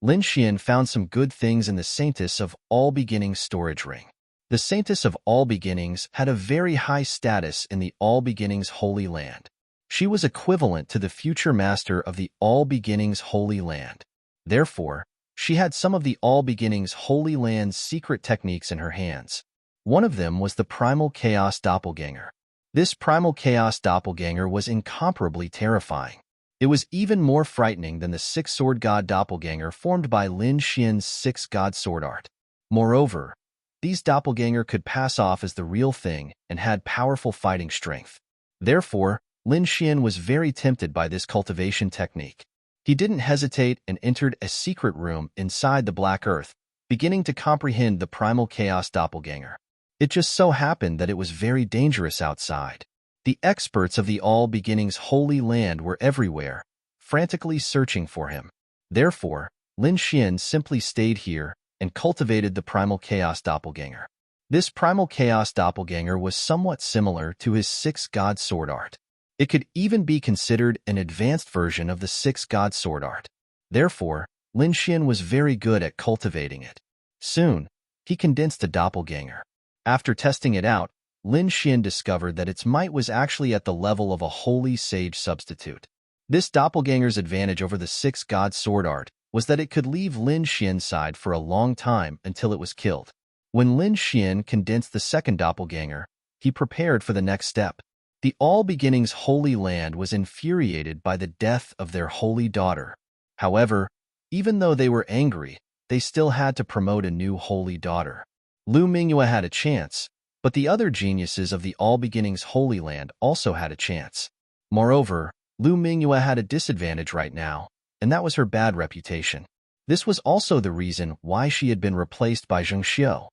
Lin Xian found some good things in the Saintess of All Beginnings storage ring. The Saintess of All Beginnings had a very high status in the All Beginnings Holy Land. She was equivalent to the future master of the All Beginnings Holy Land. Therefore, she had some of the All Beginnings Holy Land's secret techniques in her hands. One of them was the Primal Chaos Doppelganger. This Primal Chaos Doppelganger was incomparably terrifying. It was even more frightening than the 6-sword god doppelganger formed by Lin Xian's 6-god sword art. Moreover, these doppelganger could pass off as the real thing and had powerful fighting strength. Therefore, Lin Xian was very tempted by this cultivation technique. He didn't hesitate and entered a secret room inside the Black Earth, beginning to comprehend the Primal Chaos Doppelganger. It just so happened that it was very dangerous outside. The experts of the All Beginnings Holy Land were everywhere, frantically searching for him. Therefore, Lin Xian simply stayed here and cultivated the Primal Chaos Doppelganger. This Primal Chaos Doppelganger was somewhat similar to his 6-god sword art. It could even be considered an advanced version of the 6-god sword art. Therefore, Lin Xian was very good at cultivating it. Soon, he condensed a doppelganger. After testing it out, Lin Xian discovered that its might was actually at the level of a holy sage substitute. This doppelganger's advantage over the 6-god sword art was that it could leave Lin Xian's side for a long time until it was killed. When Lin Xian condensed the second doppelganger, he prepared for the next step. The All Beginnings Holy Land was infuriated by the death of their holy daughter. However, even though they were angry, they still had to promote a new holy daughter. Lu Mingyue had a chance, but the other geniuses of the All Beginnings Holy Land also had a chance. Moreover, Lu Mingyue had a disadvantage right now, and that was her bad reputation. This was also the reason why she had been replaced by Zheng Xiu.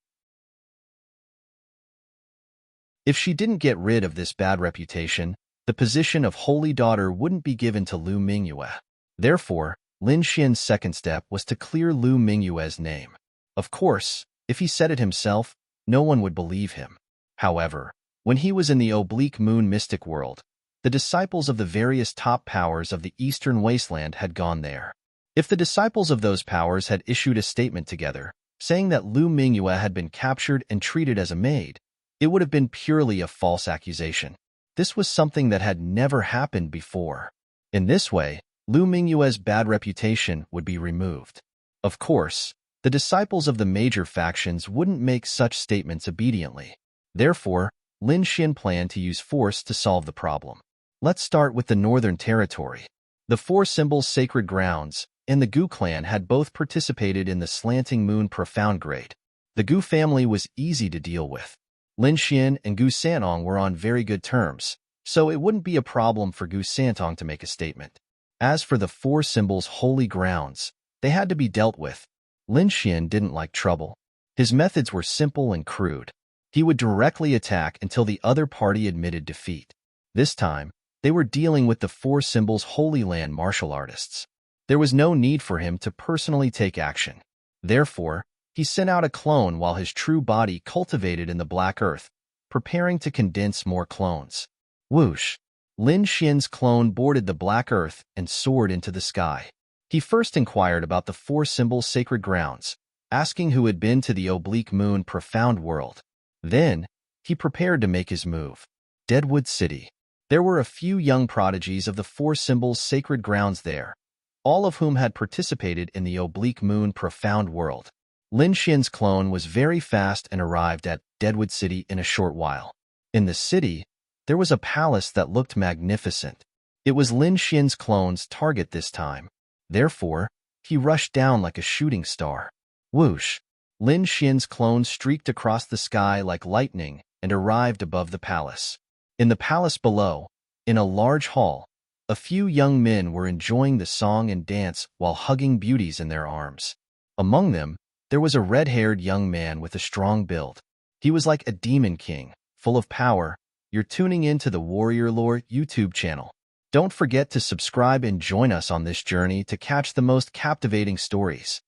If she didn't get rid of this bad reputation, the position of Holy Daughter wouldn't be given to Lu Mingyue. Therefore, Lin Xian's second step was to clear Lu Mingyue's name. Of course, if he said it himself, no one would believe him. However, when he was in the Oblique Moon mystic world, the disciples of the various top powers of the Eastern Wasteland had gone there. If the disciples of those powers had issued a statement together, saying that Lu Mingyue had been captured and treated as a maid, it would have been purely a false accusation. This was something that had never happened before. In this way, Lu Mingyue's bad reputation would be removed. Of course, the disciples of the major factions wouldn't make such statements obediently. Therefore, Lin Xian planned to use force to solve the problem. Let's start with the Northern Territory. The 4 symbols Sacred Grounds and the Gu clan had both participated in the Slanting Moon Profound Grade. The Gu family was easy to deal with. Lin Xian and Gu Santong were on very good terms, so it wouldn't be a problem for Gu Santong to make a statement. As for the 4 symbols Holy Grounds, they had to be dealt with. Lin Xian didn't like trouble. His methods were simple and crude. He would directly attack until the other party admitted defeat. This time, they were dealing with the 4 symbols Holy Land martial artists. There was no need for him to personally take action. Therefore, he sent out a clone while his true body cultivated in the Black Earth, preparing to condense more clones. Whoosh! Lin Xian's clone boarded the Black Earth and soared into the sky. He first inquired about the 4 symbols Sacred Grounds, asking who had been to the Oblique Moon Profound World. Then, he prepared to make his move. Deadwood City. There were a few young prodigies of the 4 symbols Sacred Grounds there, all of whom had participated in the Oblique Moon Profound World. Lin Xian's clone was very fast and arrived at Deadwood City in a short while. In the city, there was a palace that looked magnificent. It was Lin Xin's clone's target this time. Therefore, he rushed down like a shooting star. Whoosh! Lin Xin's clone streaked across the sky like lightning and arrived above the palace. In the palace below, in a large hall, a few young men were enjoying the song and dance while hugging beauties in their arms. Among them, there was a red-haired young man with a strong build. He was like a demon king, full of power. You're tuning in to the Warrior Lore YouTube channel. Don't forget to subscribe and join us on this journey to catch the most captivating stories.